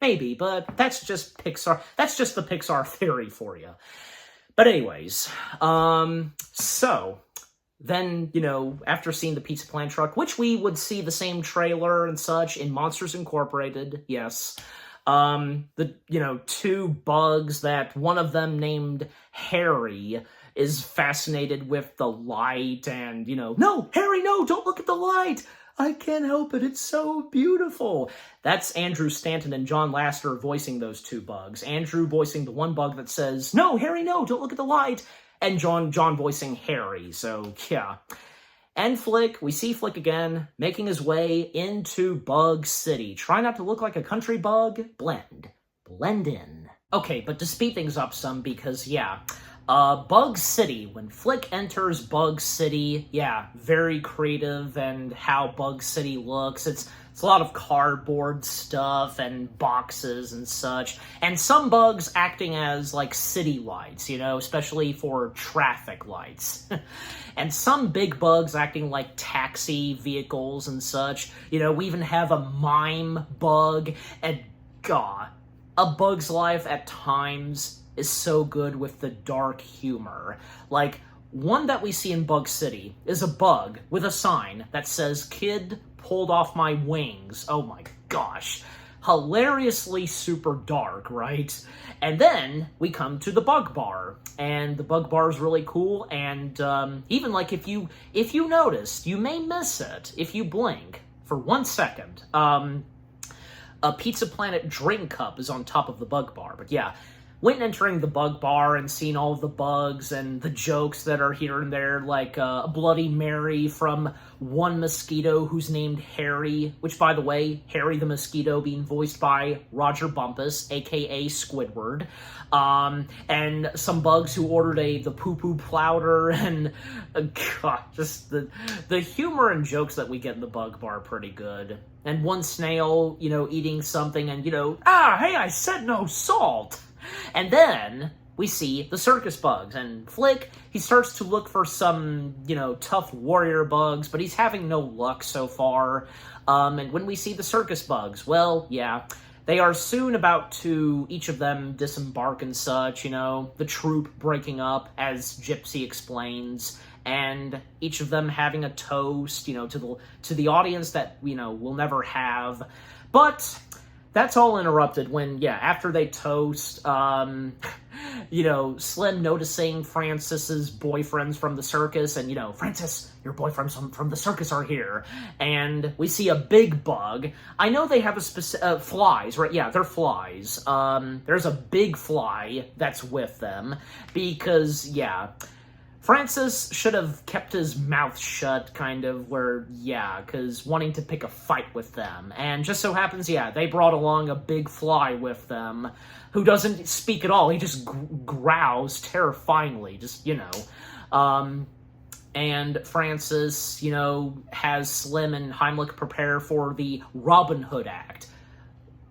Maybe, but that's just Pixar. That's just the Pixar theory for you. But anyways, so then, after seeing the Pizza Planet truck, which we would see the same trailer and such in Monsters Incorporated, yes. The, two bugs that one of them named Harry is fascinated with the light and, "No, Harry, no, don't look at the light. I can't help it. It's so beautiful." That's Andrew Stanton and John Lasseter voicing those two bugs. Andrew voicing the one bug that says, "No, Harry, no, don't look at the light." And John voicing Harry. So, yeah. And Flick, we see Flick again, making his way into Bug City. Try not to look like a country bug. Blend in. Okay, but to speed things up some, because, Bug City, when Flick enters Bug City, very creative, and how Bug City looks. It's a lot of cardboard stuff and boxes and such, and some bugs acting as, like, city lights, especially for traffic lights. And some big bugs acting like taxi vehicles and such. We even have a mime bug, and A Bug's Life at times is so good with the dark humor. Like, one that we see in Bug City is a bug with a sign that says, "Kid pulled off my wings." Oh my gosh. Hilariously super dark, right? And then we come to the Bug Bar, and the Bug Bar is really cool, and even like if you noticed, you may miss it if you blink for 1 second. A Pizza Planet drink cup is on top of the Bug Bar, but yeah, when entering the bug bar and seeing all of the bugs and the jokes that are here and there, like a Bloody Mary from one mosquito who's named Harry, which, by the way, Harry the mosquito being voiced by Roger Bumpus, aka Squidward, and some bugs who ordered the poo-poo plowder, and God, just the humor and jokes that we get in the bug bar are pretty good. And one snail, eating something and, hey, I said no salt! And then we see the circus bugs, and Flick, he starts to look for some, tough warrior bugs, but he's having no luck so far. And when we see the circus bugs, well, yeah, they are soon about to, each of them, disembark and such, the troop breaking up, as Gypsy explains, and each of them having a toast, to the audience that, we'll never have. But that's all interrupted when, after they toast, Slim noticing Francis's boyfriends from the circus, and, Francis, your boyfriends from the circus are here. And we see a big bug. I know they have flies, right? Yeah, they're flies. There's a big fly that's with them because, Francis should have kept his mouth shut, kind of, because wanting to pick a fight with them. And just so happens, they brought along a big fly with them, who doesn't speak at all. He just growls terrifyingly, and Francis, has Slim and Heimlich prepare for the Robin Hood act.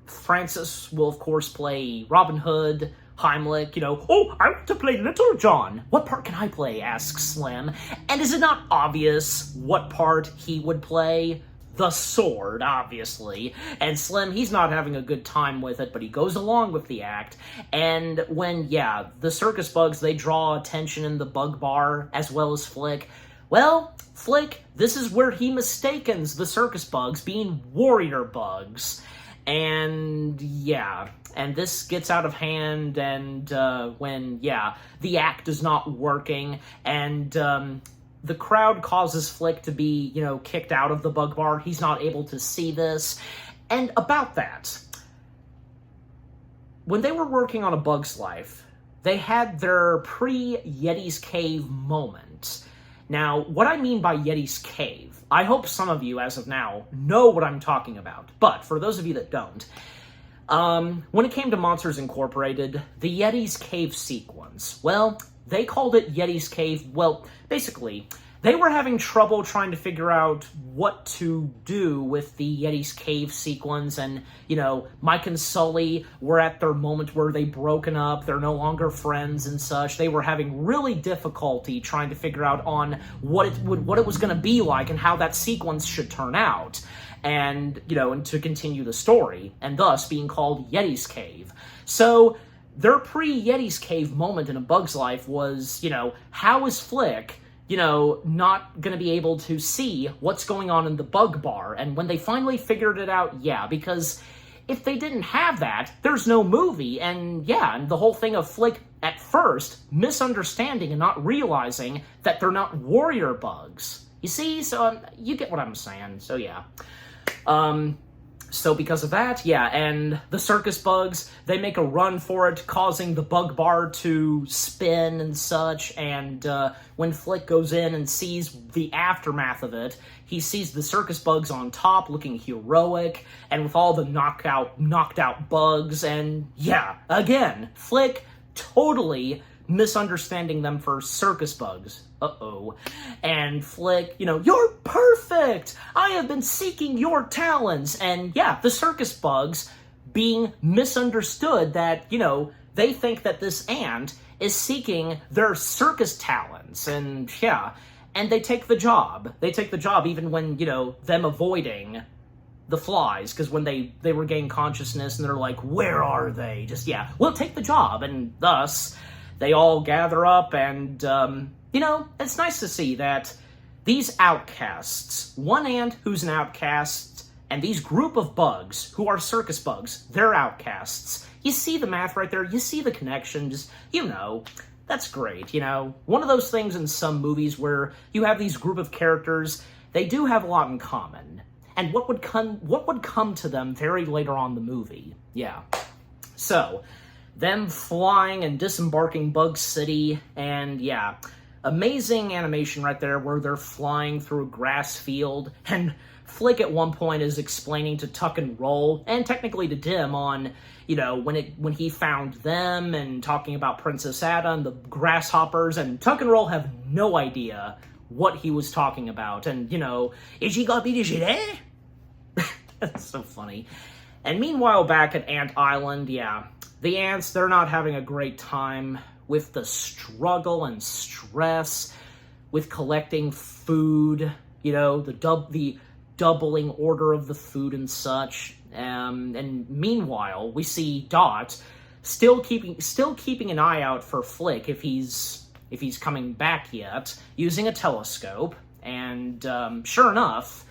Francis will, of course, play Robin Hood. Heimlich, oh, I want to play Little John. What part can I play? Asks Slim. And is it not obvious what part he would play? The sword, obviously. And Slim, he's not having a good time with it, but he goes along with the act. And when, the circus bugs, they draw attention in the bug bar, as well as Flick. Well, Flick, this is where he mistakens the circus bugs being warrior bugs. And, and this gets out of hand, and when, the act is not working, and the crowd causes Flick to be, kicked out of the bug bar. He's not able to see this. And about that, when they were working on A Bug's Life, they had their pre-Yeti's Cave moment. Now, what I mean by Yeti's Cave, I hope some of you, as of now, know what I'm talking about. But for those of you that don't, when it came to Monsters Incorporated, the Yeti's Cave sequence, well, they called it Yeti's Cave. Well, basically, they were having trouble trying to figure out what to do with the Yeti's Cave sequence, and, Mike and Sully were at their moment where they broken up, they're no longer friends and such. They were having really difficulty trying to figure out on what it was going to be like and how that sequence should turn out. And, and to continue the story, and thus being called Yeti's Cave. So, their pre-Yeti's Cave moment in A Bug's Life was, how is Flick, not going to be able to see what's going on in the bug bar? And when they finally figured it out, because if they didn't have that, there's no movie, and and the whole thing of Flick, at first, misunderstanding and not realizing that they're not warrior bugs. You see? So, you get what I'm saying, so So because of that, and the circus bugs, they make a run for it, causing the bug bar to spin and such, and when Flick goes in and sees the aftermath of it, he sees the circus bugs on top looking heroic, and with all the knocked out bugs, and again, Flick totally misunderstanding them for circus bugs. Uh-oh. And Flick, you're perfect! I have been seeking your talents! And the circus bugs being misunderstood that, they think that this ant is seeking their circus talents, and and they take the job. They take the job even when, them avoiding the flies, because when they regain consciousness and they're like, where are they? Just, we'll take the job, and thus they all gather up, and, it's nice to see that these outcasts, one ant who's an outcast, and these group of bugs who are circus bugs, they're outcasts. You see the math right there, you see the connection, just, that's great, One of those things in some movies where you have these group of characters, they do have a lot in common. And what would come to them very later on in the movie. So, them flying and disembarking Bug City, and yeah, amazing animation right there where they're flying through a grass field, and Flick at one point is explaining to Tuck and Roll, and technically to Dim, on, you know, when he found them, and talking about Princess Ada and the grasshoppers, and Tuck and Roll have no idea what he was talking about, and, you know, is he gonna be the shit? That's so funny. And meanwhile, back at Ant Island, yeah, the ants, they're not having a great time with the struggle and stress with collecting food, you know, the doubling order of the food and such. And meanwhile, we see Dot still keeping an eye out for Flick if he's coming back yet, using a telescope. And sure enough,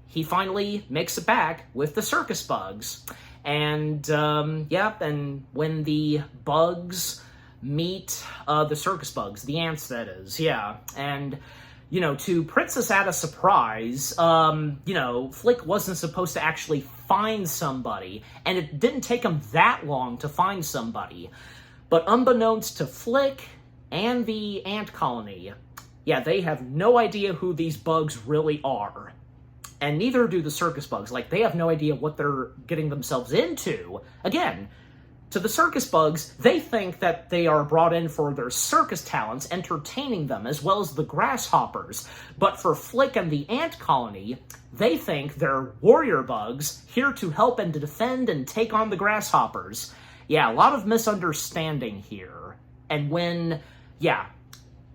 he finally makes it back with the circus bugs. And, and when the bugs meet the circus bugs, the ants, that is, yeah. And, you know, to Princess Ada's surprise, you know, Flick wasn't supposed to actually find somebody, and it didn't take him that long to find somebody. But unbeknownst to Flick and the ant colony, yeah, they have no idea who these bugs really are. And neither do the circus bugs. Like, they have no idea what they're getting themselves into. Again, to the circus bugs, they think that they are brought in for their circus talents, entertaining them, as well as the grasshoppers. But for Flick and the ant colony, they think they're warrior bugs, here to help and to defend and take on the grasshoppers. Yeah, a lot of misunderstanding here. And when, yeah,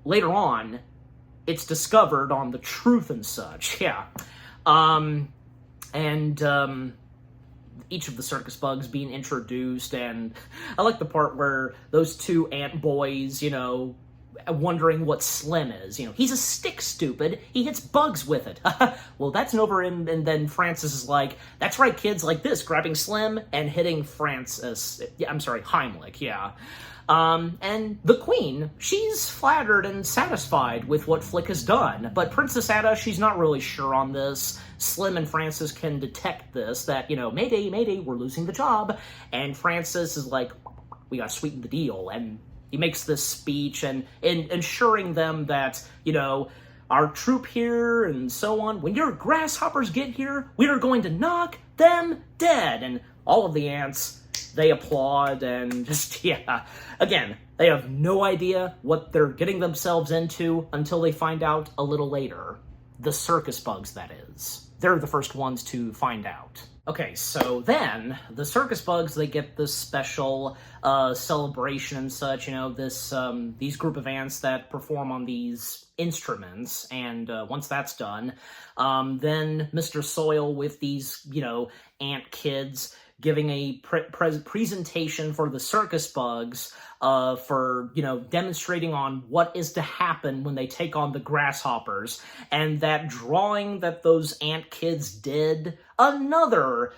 later on, it's discovered on the truth and such, yeah. Each of the circus bugs being introduced, and I like the part where those two ant boys, you know, wondering what Slim is. You know, he's a stick, stupid. He hits bugs with it. Well, that's over, and then Francis is like, that's right, kids, like this, grabbing Slim and hitting Heimlich, yeah. And the Queen, she's flattered and satisfied with what Flick has done, but Princess Ada, she's not really sure on this. Slim and Francis can detect this, that, you know, mayday, mayday, we're losing the job, and Francis is like, we gotta sweeten the deal, and he makes this speech, and ensuring them that, you know, our troop here, and so on, when your grasshoppers get here, we are going to knock them dead, and all of the ants, they applaud, and just, yeah. Again, they have no idea what they're getting themselves into until they find out a little later. The circus bugs, that is. They're the first ones to find out. Okay, so then, the circus bugs, they get this special celebration and such, you know, these group of ants that perform on these instruments, and once that's done, then Mr. Soil with these, you know, ant kids giving a presentation for the circus bugs, for, you know, demonstrating on what is to happen when they take on the grasshoppers. And that drawing that those ant kids did, another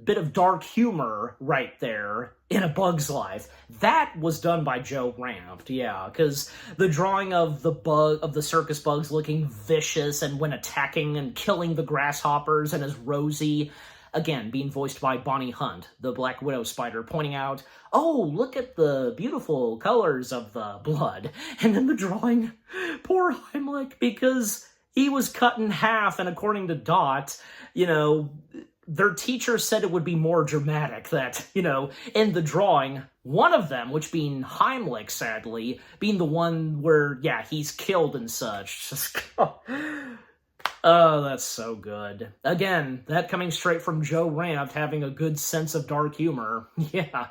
bit of dark humor right there in A Bug's Life. That was done by Joe Ranft, yeah, because the drawing of the circus bugs looking vicious and when attacking and killing the grasshoppers, and as Rosie, again, being voiced by Bonnie Hunt, the Black Widow spider, pointing out, oh, look at the beautiful colors of the blood. And then the drawing, poor Heimlich, because he was cut in half, and according to Dot, you know, their teacher said it would be more dramatic, that, you know, in the drawing, one of them, which being Heimlich, sadly, being the one where, yeah, he's killed and such. Just, oh, that's so good. Again, that coming straight from Joe Ranft, having a good sense of dark humor. Yeah.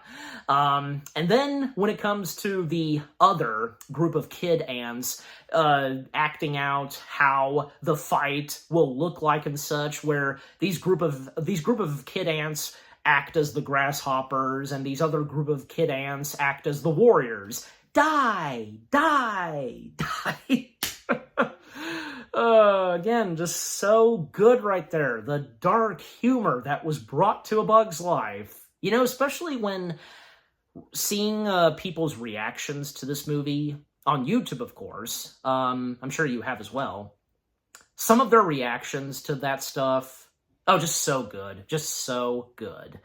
And then, when it comes to the other group of kid ants, acting out how the fight will look like and such, where these group of kid ants act as the grasshoppers, and these other group of kid ants act as the warriors. Die! Die! Die! Again, just so good right there. The dark humor that was brought to A Bug's Life. You know, especially when seeing people's reactions to this movie, on YouTube, of course, I'm sure you have as well, some of their reactions to that stuff, oh, just so good. Just so good.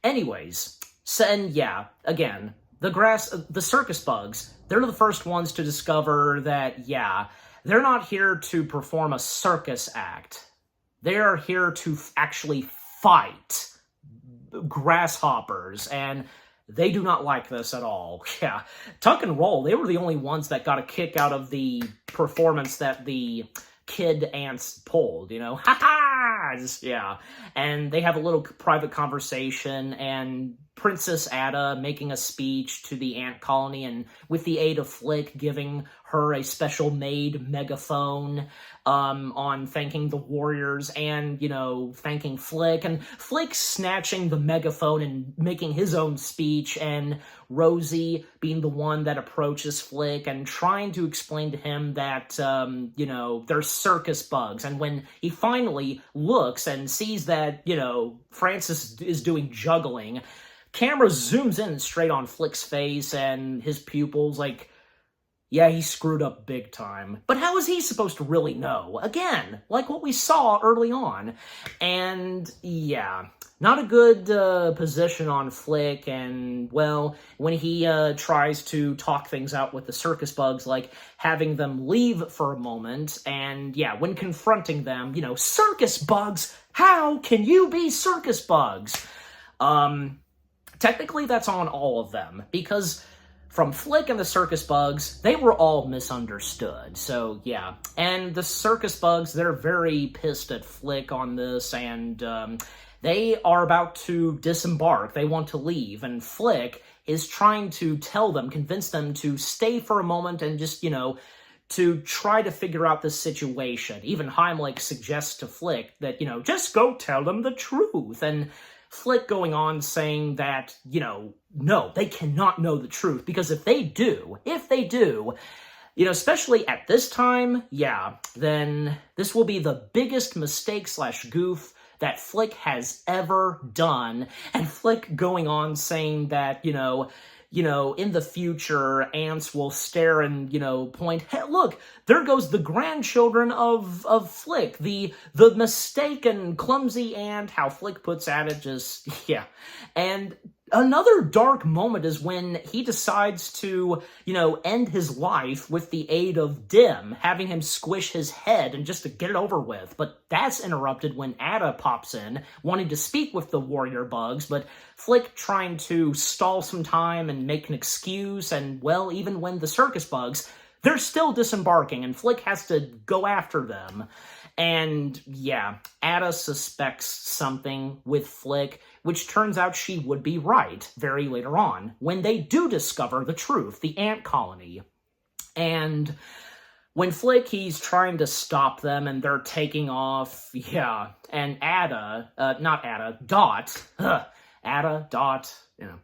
Anyways, So, and yeah, again, the circus bugs, they're the first ones to discover that, yeah, they're not here to perform a circus act. They are here to actually fight grasshoppers, and they do not like this at all. Yeah, Tuck and Roll, they were the only ones that got a kick out of the performance that the kid ants pulled, you know? Ha ha! Yeah. And they have a little private conversation, and Princess Ada making a speech to the ant colony, and with the aid of Flick giving her a special made megaphone on thanking the warriors and, you know, thanking Flick, and Flick snatching the megaphone and making his own speech, and Rosie being the one that approaches Flick and trying to explain to him that, you know, they're circus bugs. And when he finally looks and sees that, you know, Francis is doing juggling, camera zooms in straight on Flick's face and his pupils, like, yeah, he screwed up big time. But how is he supposed to really know? Again, like what we saw early on. And, yeah, not a good position on Flick, and, well, when he tries to talk things out with the circus bugs, like having them leave for a moment, and, yeah, when confronting them, you know, circus bugs, how can you be circus bugs? Technically, that's on all of them, because from Flick and the circus bugs, they were all misunderstood. So, yeah. And the circus bugs, they're very pissed at Flick on this, and they are about to disembark. They want to leave, and Flick is trying to tell them, convince them to stay for a moment and just, you know, to try to figure out this situation. Even Heimlich suggests to Flick that, you know, just go tell them the truth. And Flick going on saying that, you know, no, they cannot know the truth, because if they do, you know, especially at this time, yeah, then this will be the biggest mistake / goof that Flick has ever done. And Flick going on saying that, you know, in the future, ants will stare and, you know, point, hey, look, there goes the grandchildren of Flick, the mistaken, clumsy ant, how Flick puts at it, just, yeah. And another dark moment is when he decides to, you know, end his life with the aid of Dim, having him squish his head and just to get it over with. But that's interrupted when Ada pops in, wanting to speak with the warrior bugs, but Flick trying to stall some time and make an excuse, and, well, even when the circus bugs, they're still disembarking, and Flick has to go after them. And, yeah, Ada suspects something with Flick, which turns out she would be right very later on, when they do discover the truth, the ant colony. And when Flick, he's trying to stop them, and they're taking off, yeah, and Ada, not Ada, Dot, Ada, Dot, you know,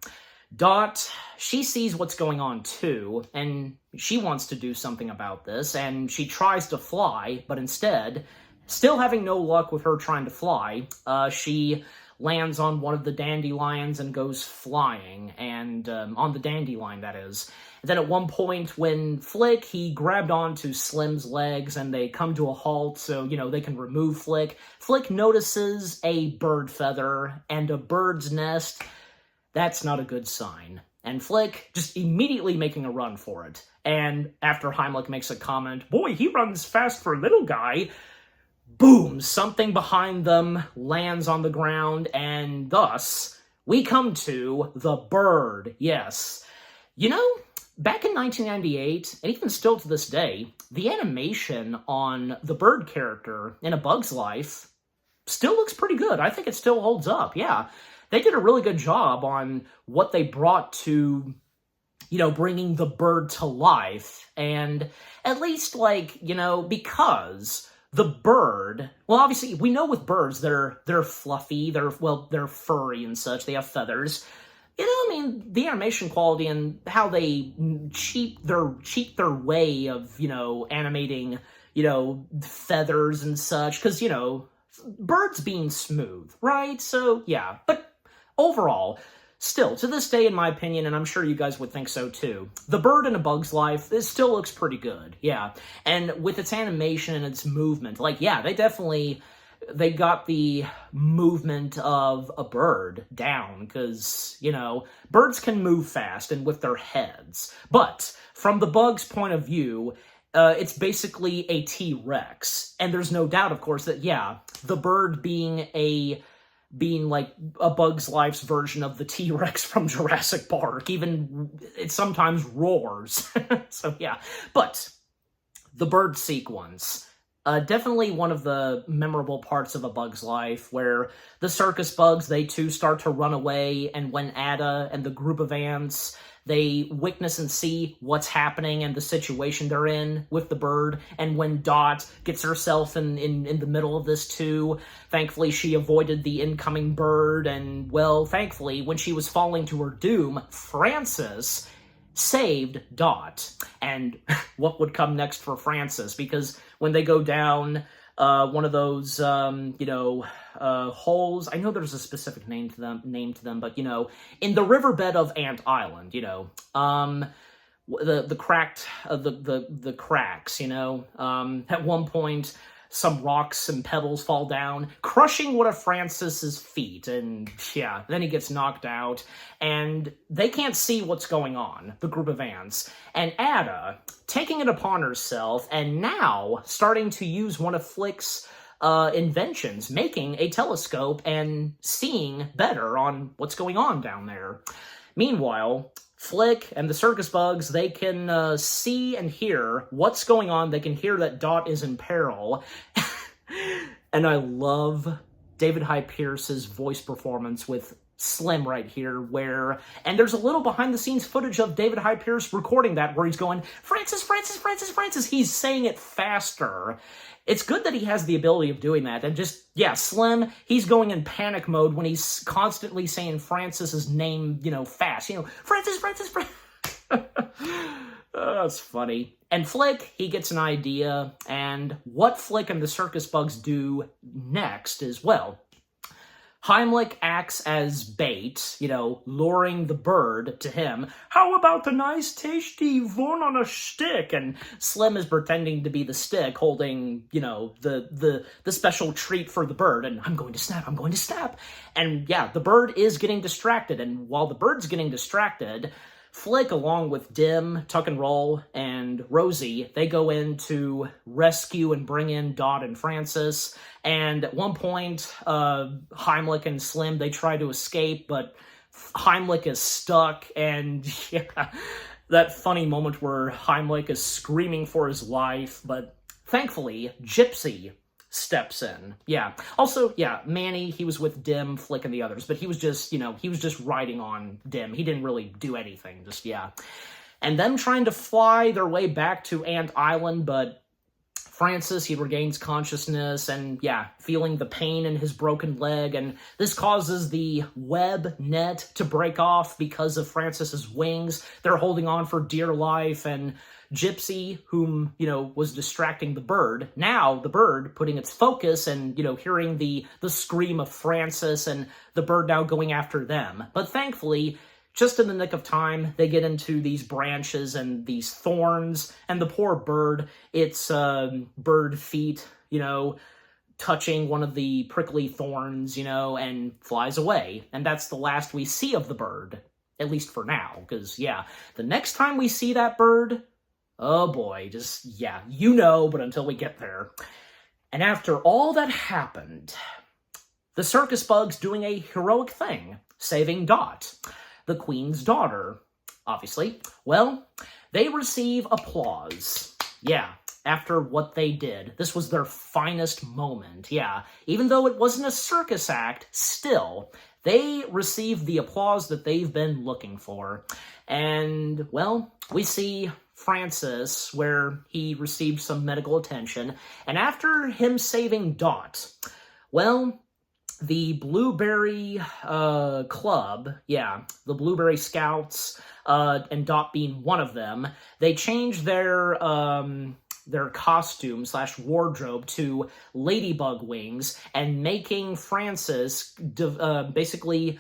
Dot, she sees what's going on too, and she wants to do something about this, and she tries to fly, but instead, still having no luck with her trying to fly, she lands on one of the dandelions and goes flying, and on the dandelion, that is. And then at one point, when Flick, he grabbed onto Slim's legs, and they come to a halt, so, you know, they can remove Flick. Flick notices a bird feather and a bird's nest. That's not a good sign. And Flick just immediately making a run for it. And after Heimlich makes a comment, boy, he runs fast for a little guy, boom, something behind them lands on the ground, and thus, we come to the bird, yes. You know, back in 1998, and even still to this day, the animation on the bird character in A Bug's Life still looks pretty good. I think it still holds up, yeah. They did a really good job on what they brought to, you know, bringing the bird to life. And at least, like, you know, because the bird, well, obviously, we know with birds, they're fluffy, they're furry and such, they have feathers. You know, I mean, the animation quality and how they cheat their way of, you know, animating, you know, feathers and such, because, you know, birds being smooth, right? So, yeah, but overall, still, to this day, in my opinion, and I'm sure you guys would think so too, the bird in A Bug's Life, it still looks pretty good, yeah. And with its animation and its movement, like, yeah, they definitely they got the movement of a bird down, because, you know, birds can move fast and with their heads. But from the bug's point of view, it's basically a T-Rex. And there's no doubt, of course, that, yeah, the bird being like a Bug's Life's version of the T-Rex from Jurassic Park. Even it sometimes roars. So, yeah. But the bird sequence, definitely one of the memorable parts of A Bug's Life, where the circus bugs, they too start to run away, and when Ada and the group of ants, they witness and see what's happening and the situation they're in with the bird, and when Dot gets herself in the middle of this too, thankfully she avoided the incoming bird, and, well, thankfully, when she was falling to her doom, Francis saved Dot. And what would come next for Francis? Because when they go down one of those, holes, I know there's a specific name to them, but, you know, in the riverbed of Ant Island, you know, the cracks, you know, at one point, some rocks and pebbles fall down, crushing one of Francis's feet, and yeah, then he gets knocked out, and they can't see what's going on, the group of ants, and Ada, taking it upon herself, and now starting to use one of Flick's inventions, making a telescope and seeing better on what's going on down there. Meanwhile, Flick and the circus bugs, they can see and hear what's going on. They can hear that Dot is in peril. And I love David Hyde Pierce's voice performance with Slim right here, and there's a little behind-the-scenes footage of David Hyde Pierce recording that, where he's going, Francis, Francis, Francis, Francis. He's saying it faster. It's good that he has the ability of doing that, and just, yeah, Slim, he's going in panic mode when he's constantly saying Francis's name, you know, fast. You know, Francis, Francis, Francis. Oh, that's funny. And Flick, he gets an idea, and what Flick and the circus bugs do next is, well, Heimlich acts as bait, you know, luring the bird to him. How about the nice, tasty one on a stick? And Slim is pretending to be the stick, holding, you know, the special treat for the bird. And I'm going to snap, I'm going to snap. And yeah, the bird is getting distracted. And while the bird's getting distracted, Flick, along with Dim, Tuck and Roll, and Rosie, they go in to rescue and bring in Dot and Francis. And at one point, Heimlich and Slim, they try to escape, but Heimlich is stuck. And yeah, that funny moment where Heimlich is screaming for his life. But thankfully, Gypsy steps in. Yeah. Also, yeah, Manny, he was with Dim, Flick, and the others, but he was just, you know, he was just riding on Dim. He didn't really do anything, just, yeah. And them trying to fly their way back to Ant Island, but Francis, he regains consciousness and, yeah, feeling the pain in his broken leg, and this causes the web net to break off because of Francis's wings. They're holding on for dear life, and Gypsy, whom, you know, was distracting the bird, now the bird putting its focus and, you know, hearing the scream of Francis, and the bird now going after them. But thankfully, just in the nick of time, they get into these branches and these thorns, and the poor bird, its bird feet, you know, touching one of the prickly thorns, you know, and flies away. And that's the last we see of the bird, at least for now, because, yeah, the next time we see that bird, oh boy, just, yeah, you know, but until we get there. And after all that happened, the circus bugs doing a heroic thing, saving Dot, the Queen's daughter, obviously. Well, they receive applause. Yeah, after what they did. This was their finest moment, yeah. Even though it wasn't a circus act, still, they received the applause that they've been looking for. And, well, we see Francis, where he received some medical attention, and after him saving Dot, well, the Blueberry Club, yeah, the Blueberry Scouts, and Dot being one of them, they changed their costume / wardrobe to ladybug wings, and making Francis basically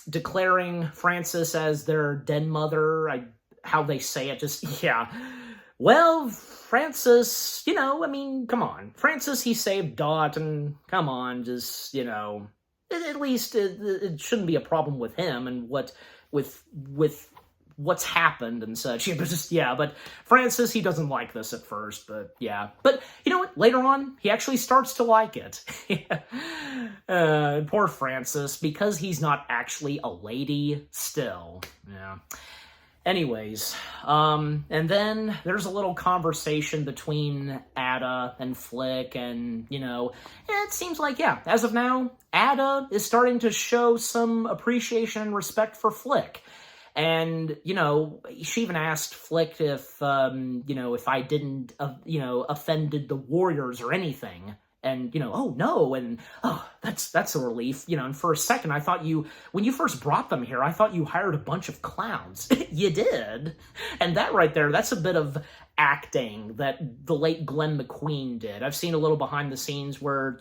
declaring Francis as their den mother. How they say it, just, yeah. Well, Francis, come on. Francis, he saved Dot, and come on, just, at least it shouldn't be a problem with him and with what's happened and such. But Francis, he doesn't like this at first, but yeah. But you know what? Later on, he actually starts to like it. Poor Francis, because he's not actually a lady still. Yeah. Anyways, and then there's a little conversation between Ada and Flick, and, it seems like, as of now, Ada is starting to show some appreciation and respect for Flick. And, she even asked Flick if I didn't, offended the warriors or anything. And, oh, no, and, that's a relief, and for a second, I thought when you first brought them here, I thought you hired a bunch of clowns. You did. And that right there, that's a bit of acting that the late Glenn McQueen did. I've seen a little behind the scenes where,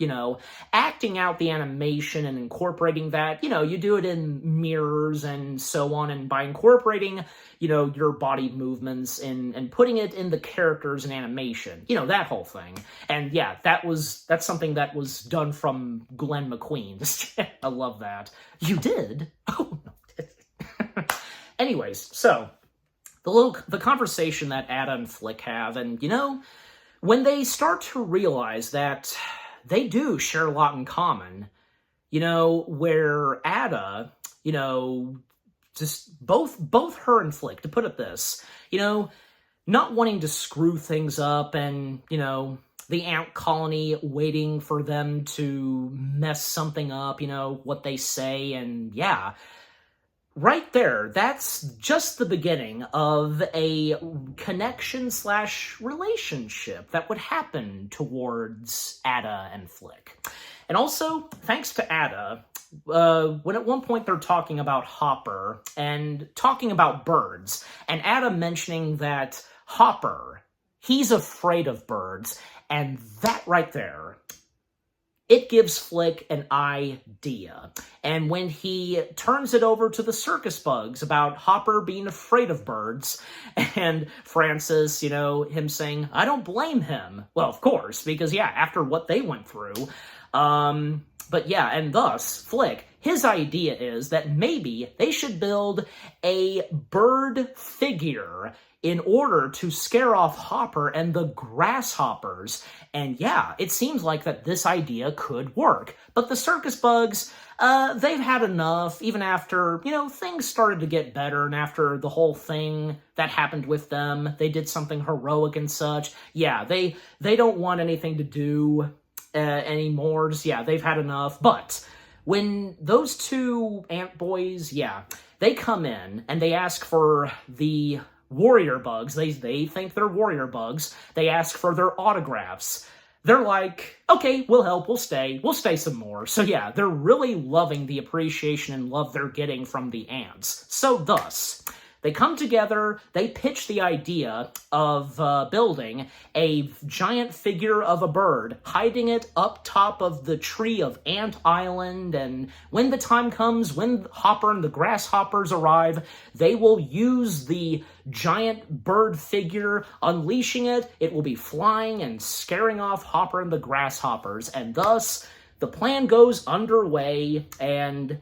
acting out the animation and incorporating that, you do it in mirrors and so on, and by incorporating, your body movements and putting it in the characters and animation, that whole thing. And yeah, that's something that was done from Glenn McQueen. I love that. You did? Oh, no. Anyways, so the conversation that Ada and Flick have, and, when they start to realize that they do share a lot in common, where Ada, just both her and Flick, to put it this, not wanting to screw things up, and, the ant colony waiting for them to mess something up, what they say, and yeah. Right there, that's just the beginning of a connection/relationship that would happen towards Ada and Flick. And also, thanks to Ada, when at one point they're talking about Hopper and talking about birds, and Ada mentioning that Hopper, he's afraid of birds, and that right there, it gives Flick an idea. And when he turns it over to the circus bugs about Hopper being afraid of birds, and Francis, him saying, I don't blame him. Well, of course, because, after what they went through. But yeah, and thus, Flick, his idea is that maybe they should build a bird figure in order to scare off Hopper and the grasshoppers. And yeah, it seems like that this idea could work. But the circus bugs, they've had enough, even after, things started to get better, and after the whole thing that happened with them, they did something heroic and such. Yeah, they don't want anything to do anymore. Just, they've had enough. But when those two ant boys, they come in and they ask for the warrior bugs. They think they're warrior bugs. They ask for their autographs. They're like, okay, we'll help, we'll stay some more. So yeah, they're really loving the appreciation and love they're getting from the ants. So thus, they come together, they pitch the idea of building a giant figure of a bird, hiding it up top of the tree of Ant Island, and when the time comes, when Hopper and the grasshoppers arrive, they will use the giant bird figure, unleashing it, it will be flying and scaring off Hopper and the grasshoppers, and thus, the plan goes underway, and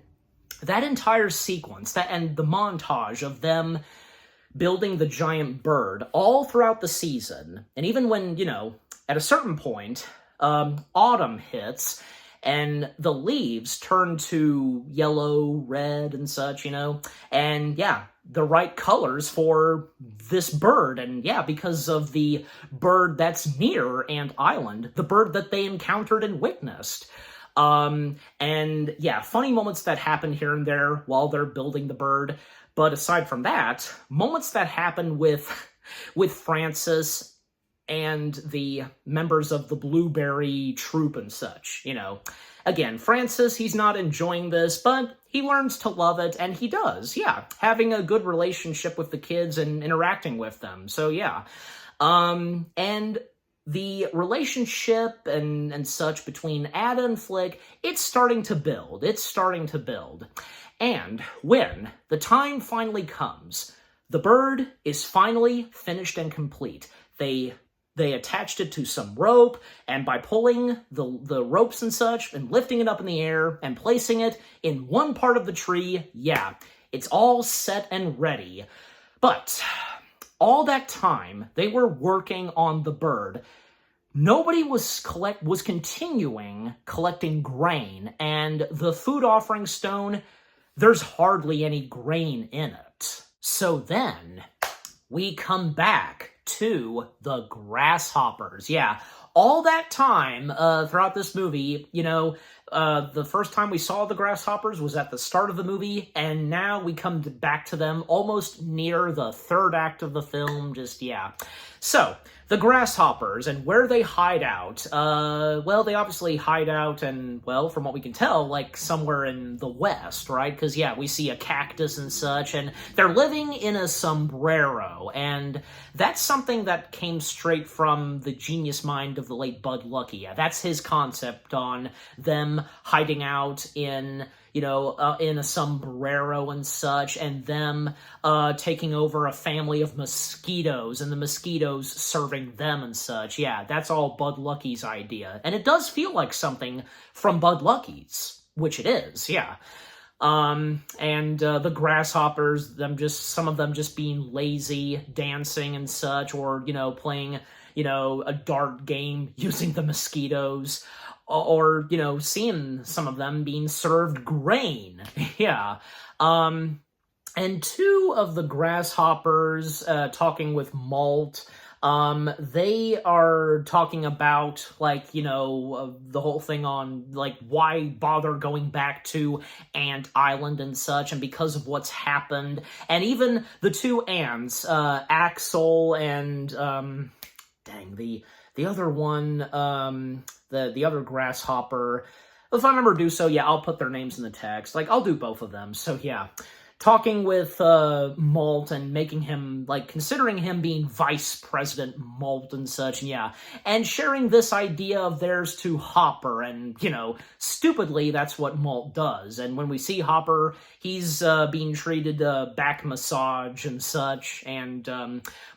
that entire sequence, and the montage of them building the giant bird all throughout the season, and even when, at a certain point, autumn hits, and the leaves turn to yellow, red, and such, and the right colors for this bird, and because of the bird that's near Ant Island, the bird that they encountered and witnessed. Funny moments that happen here and there while they're building the bird. But aside from that, moments that happen with Francis and the members of the Blueberry Troop and such, Again, Francis, he's not enjoying this, but he learns to love it, and he does, having a good relationship with the kids and interacting with them. So and the relationship and such between Ada and Flick, it's starting to build. And when the time finally comes The bird is finally finished and complete. They attached it to some rope, and by pulling the ropes and such, and lifting it up in the air, and placing it in one part of the tree, yeah, it's all set and ready. But all that time, they were working on the bird. Nobody was continuing collecting grain, and the food offering stone, there's hardly any grain in it. So then, we come back to the grasshoppers. Yeah, all that time throughout this movie, the first time we saw the grasshoppers was at the start of the movie, and now we come back to them almost near the third act of the film, So, the grasshoppers and where they hide out. They obviously hide out and, from what we can tell, like somewhere in the West, right? Because, we see a cactus and such, and they're living in a sombrero, and that's something that came straight from the genius mind of the late Bud Luckey. Yeah, that's his concept on them hiding out in a sombrero and such, and them taking over a family of mosquitoes, and the mosquitoes serving them and such. Yeah, that's all Bud Luckey's idea. And it does feel like something from Bud Luckey's, which it is, yeah. The grasshoppers, some of them just being lazy, dancing and such, or, playing, a dart game using the mosquitoes. Or, seeing some of them being served grain. Yeah. And two of the grasshoppers talking with Malt, they are talking about, the whole thing on, why bother going back to Ant Island and such, and because of what's happened. And even the two ants, Axel and, the other one, the other grasshopper. If I remember to do so, I'll put their names in the text. I'll do both of them. So, talking with Malt and making him, considering him being Vice President Malt and such, and sharing this idea of theirs to Hopper, and, stupidly, that's what Malt does. And when we see Hopper, he's being treated back massage and such, and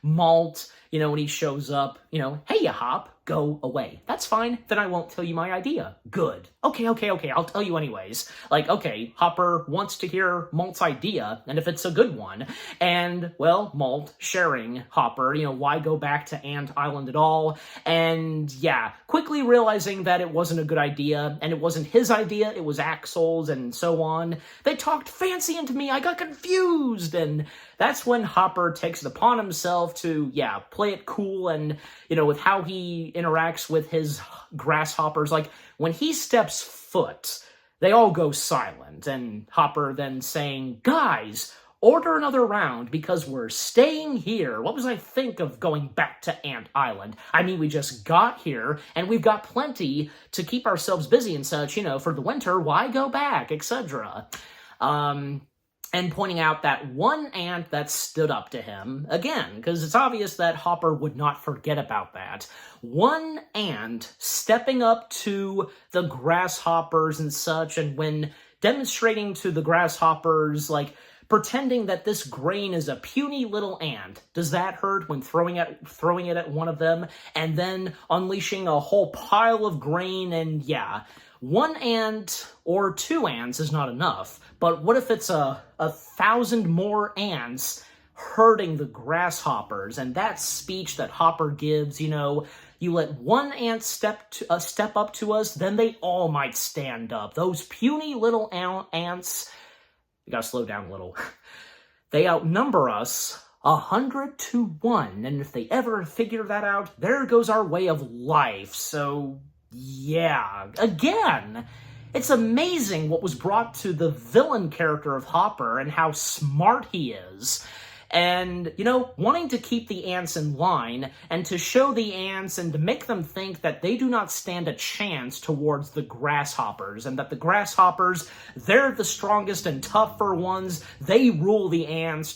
Malt, when he shows up, hey, ya Hop, go away. That's fine, then I won't tell you my idea. Good. Okay, I'll tell you anyways. Okay, Hopper wants to hear Malt's idea, and if it's a good one. And, Malt sharing Hopper, why go back to Ant Island at all? And, quickly realizing that it wasn't a good idea, and it wasn't his idea, it was Axel's, and so on. They talked fancy into me, I got confused, and that's when Hopper takes it upon himself to, play it cool, and, with how he interacts with his grasshoppers. When he steps foot, they all go silent, and Hopper then saying, guys, order another round, because we're staying here. What was I think of going back to Ant Island? I mean, we just got here, and we've got plenty to keep ourselves busy and such, for the winter, why go back, etc. And pointing out that one ant that stood up to him, again, because it's obvious that Hopper would not forget about that. One ant stepping up to the grasshoppers and such, and when demonstrating to the grasshoppers, pretending that this grain is a puny little ant. Does that hurt when throwing it at one of them, and then unleashing a whole pile of grain? And one ant or two ants is not enough, but what if it's a 1,000 more ants hurting the grasshoppers? And that speech that Hopper gives, you let one ant step up to us, then they all might stand up. Those puny little ants, you gotta slow down a little. They outnumber us 100 to 1, and if they ever figure that out, there goes our way of life. So, again, it's amazing what was brought to the villain character of Hopper and how smart he is. And, wanting to keep the ants in line and to show the ants and to make them think that they do not stand a chance towards the grasshoppers, and that the grasshoppers, they're the strongest and tougher ones. They rule the ants,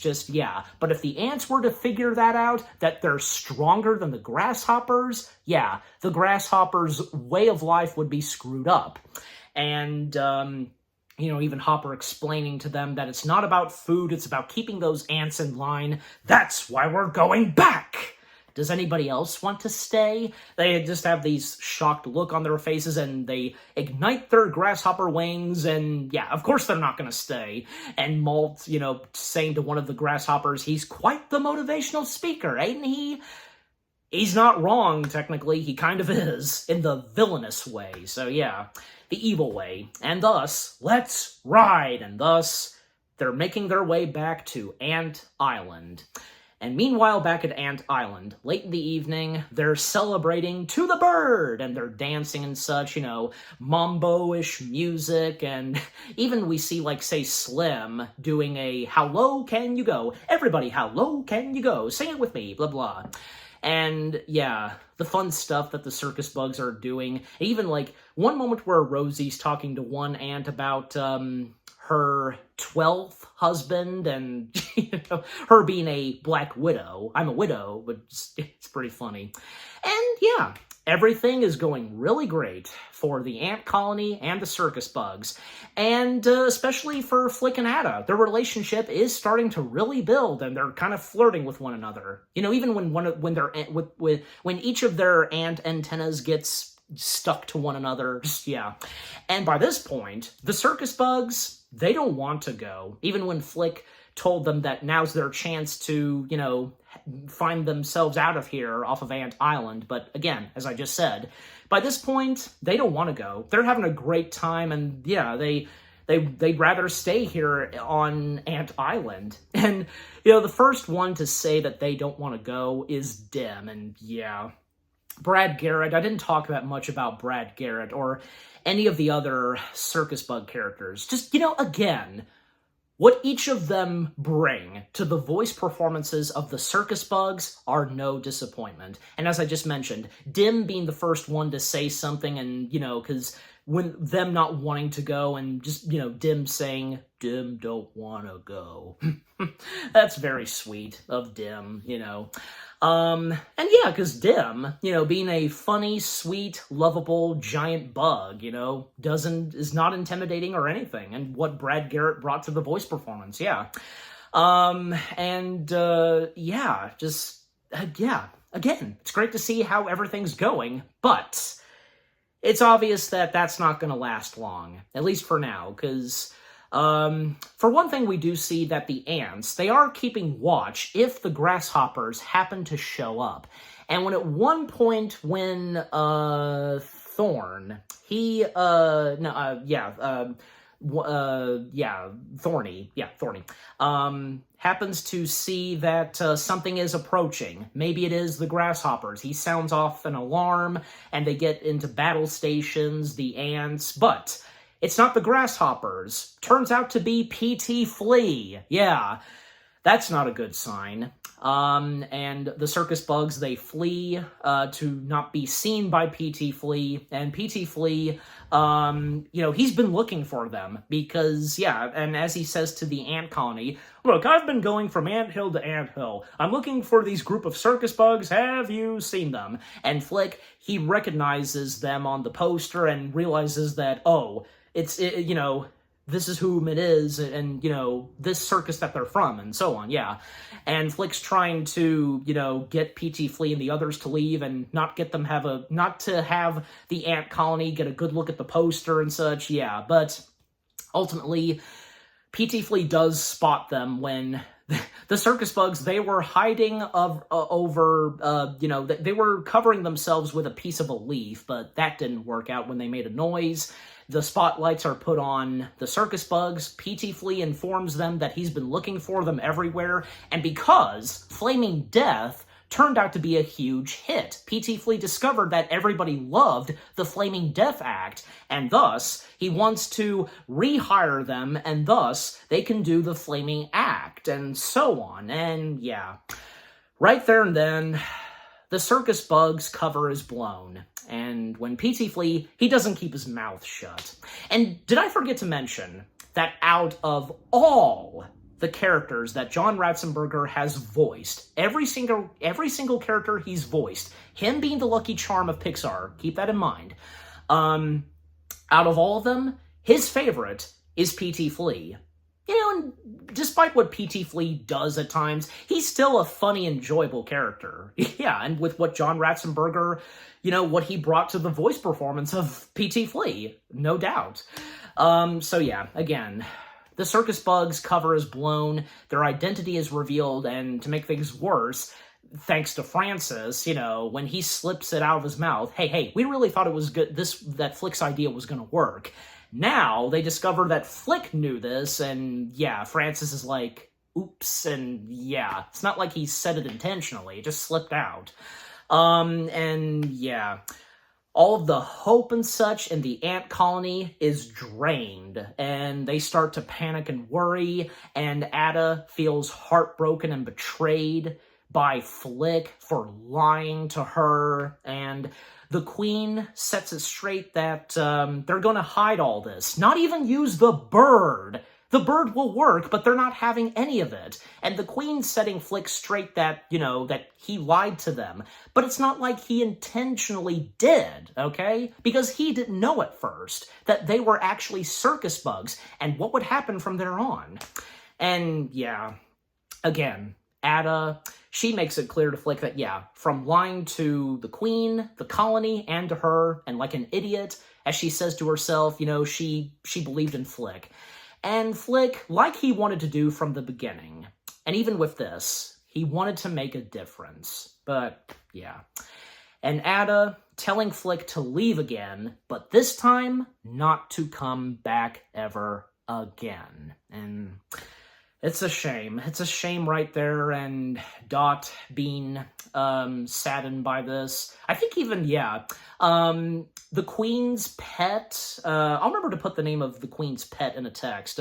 But if the ants were to figure that out, that they're stronger than the grasshoppers, the grasshoppers' way of life would be screwed up. And, Even Hopper explaining to them that it's not about food, it's about keeping those ants in line. That's why we're going back! Does anybody else want to stay? They just have these shocked look on their faces, and they ignite their grasshopper wings, and yeah, of course they're not going to stay. And Malt, saying to one of the grasshoppers, he's quite the motivational speaker, ain't he? He's not wrong, technically. He kind of is, in the villainous way. So yeah, the evil way. And thus, let's ride. And thus, they're making their way back to Ant Island. And meanwhile, back at Ant Island, late in the evening, they're celebrating To the Bird, and they're dancing and such, mambo-ish music, and even we see, say, Slim doing a How Low Can You Go? Everybody, how low can you go? Sing it with me, blah, blah. And, yeah, the fun stuff that the circus bugs are doing. Even, one moment where Rosie's talking to one ant about, her 12th husband and, her being a black widow. I'm a widow, but it's pretty funny. And, yeah, everything is going really great for the ant colony and the circus bugs. And especially for Flick and Ada. Their relationship is starting to really build, and they're kind of flirting with one another. Even when each of their ant antennas gets stuck to one another, yeah. And by this point, the circus bugs, they don't want to go. Even when Flick told them that now's their chance to, find themselves out of here off of Ant Island. But again, as I just said, by this point, they don't want to go. They're having a great time, and yeah, they'd rather stay here on Ant Island. And, the first one to say that they don't want to go is Dim, and yeah. Brad Garrett, I didn't talk that much about Brad Garrett or any of the other circus bug characters. Just, again, what each of them bring to the voice performances of the circus bugs are no disappointment. And as I just mentioned, Dim being the first one to say something, and, because when them not wanting to go and just, Dim saying, Dim don't want to go. That's very sweet of Dim, And yeah, because Dim, being a funny, sweet, lovable, giant bug, is not intimidating or anything. And what Brad Garrett brought to the voice performance, yeah. Yeah, again, it's great to see how everything's going, but it's obvious that that's not going to last long, at least for now, because for one thing, we do see that the ants, they are keeping watch if the grasshoppers happen to show up. And when at one point when Thorny, happens to see that something is approaching. Maybe it is the grasshoppers. He sounds off an alarm, and they get into battle stations, the ants, but it's not the grasshoppers. Turns out to be P.T. Flea. Yeah, that's not a good sign. And the circus bugs, they flee to not be seen by P.T. Flea. And P.T. Flea, he's been looking for them because, yeah, and as he says to the ant colony, look, I've been going from anthill to anthill. I'm looking for these group of circus bugs. Have you seen them? And Flick, he recognizes them on the poster and realizes that, oh, this is whom it is, and, this circus that they're from, and so on, yeah. And Flick's trying to, get P.T. Flea and the others to leave and not to have the ant colony get a good look at the poster and such, yeah. But ultimately, P.T. Flea does spot them when the circus bugs, they were hiding they were covering themselves with a piece of a leaf, but that didn't work out when they made a noise. The spotlights are put on the circus bugs. P.T. Flea informs them that he's been looking for them everywhere, and because Flaming Death turned out to be a huge hit, P.T. Flea discovered that everybody loved the Flaming Death act, and thus he wants to rehire them, and thus they can do the Flaming Act, and so on. And yeah, right there and then, the circus bug's cover is blown. And when P.T. Flea, he doesn't keep his mouth shut. And did I forget to mention that out of all the characters that John Ratzenberger has voiced, every single character he's voiced, him being the Lucky Charm of Pixar, keep that in mind, out of all of them, his favorite is P.T. Flea. And despite what P.T. Flea does at times, he's still a funny, enjoyable character. Yeah, and with what John Ratzenberger, what he brought to the voice performance of P.T. Flea, no doubt. So yeah, again, the circus bugs' cover is blown, their identity is revealed, and to make things worse, thanks to Francis, when he slips it out of his mouth, hey, we really thought it was good, that Flick's idea was gonna work. Now, they discover that Flick knew this, and yeah, Francis is like, oops, and yeah, it's not like he said it intentionally, it just slipped out. And yeah, all of the hope and such in the ant colony is drained, and they start to panic and worry, and Ada feels heartbroken and betrayed by Flick for lying to her, and the Queen sets it straight that they're going to hide all this. Not even use the bird. The bird will work, but they're not having any of it. And the Queen's setting Flick straight that, that he lied to them. But it's not like he intentionally did, okay? Because he didn't know at first that they were actually circus bugs and what would happen from there on. And yeah, again, Ada, she makes it clear to Flick that, yeah, from lying to the Queen, the colony, and to her, and like an idiot, as she says to herself, she believed in Flick. And Flick, like he wanted to do from the beginning, and even with this, he wanted to make a difference. But, yeah. And Ada telling Flick to leave again, but this time, not to come back ever again. And it's a shame. It's a shame right there, and Dot being saddened by this. I think even, yeah, the Queen's pet, I'll remember to put the name of the Queen's pet in a text,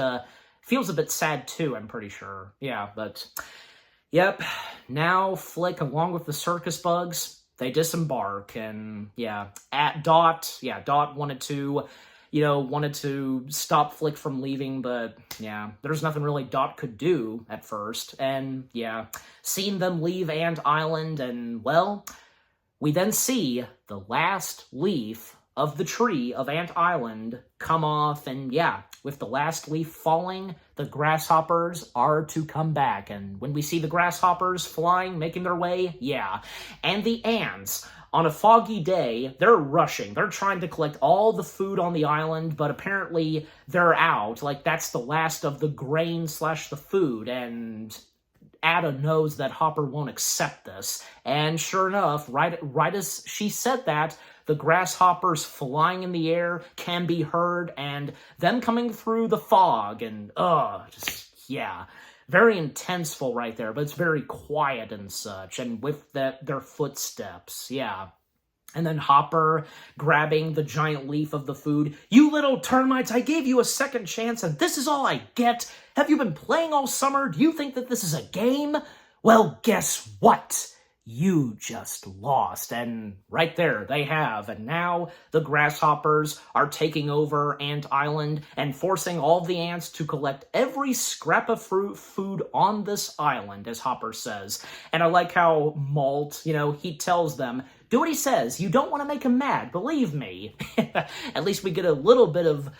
feels a bit sad too, I'm pretty sure. Yeah, but, yep, now Flick, along with the circus bugs, they disembark, and, yeah, Dot wanted to stop Flick from leaving, but yeah, there's nothing really Dot could do at first. And yeah, seeing them leave Ant Island, and well, we then see the last leaf of the tree of Ant Island come off, and yeah, with the last leaf falling, the grasshoppers are to come back. And when we see the grasshoppers flying, making their way, yeah, and the ants, on a foggy day, they're rushing. They're trying to collect all the food on the island, but apparently they're out. Like, that's the last of the grain / the food, and Ada knows that Hopper won't accept this. And sure enough, right as she said that, the grasshoppers flying in the air can be heard, and them coming through the fog, and yeah. Very intenseful right there, but it's very quiet and such, and with their footsteps, yeah. And then Hopper grabbing the giant leaf of the food. You little termites, I gave you a second chance, and this is all I get? Have you been playing all summer? Do you think that this is a game? Well, guess what? You just lost. And right there, they have. And now the grasshoppers are taking over Ant Island and forcing all the ants to collect every scrap of food on this island, as Hopper says. And I like how Malt, he tells them, do what he says. You don't want to make him mad, believe me. At least we get a little bit of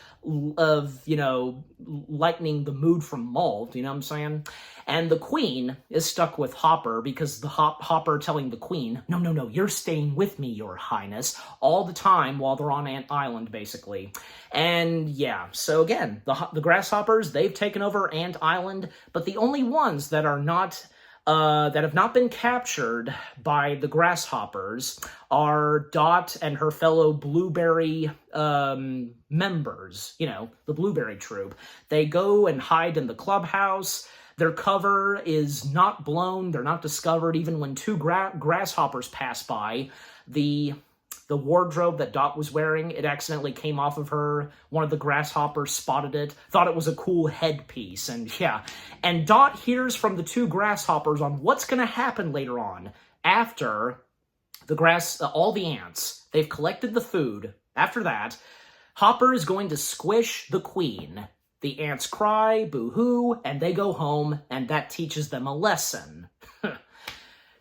lightening the mood from Malt, you know what I'm saying? And the Queen is stuck with Hopper because the Hopper telling the Queen, no, you're staying with me, Your Highness, all the time while they're on Ant Island, basically. And yeah, so again, the grasshoppers, they've taken over Ant Island, but the only ones that are not that have not been captured by the grasshoppers are Dot and her fellow Blueberry members, the Blueberry Troop. They go and hide in the clubhouse. Their cover is not blown. They're not discovered. Even when two grasshoppers pass by, the wardrobe that Dot was wearing, it accidentally came off of her. One of the grasshoppers spotted it, thought it was a cool headpiece, and yeah. And Dot hears from the two grasshoppers on what's going to happen later on. After all the ants, they've collected the food. After that, Hopper is going to squish the Queen. The ants cry, boo-hoo, and they go home, and that teaches them a lesson.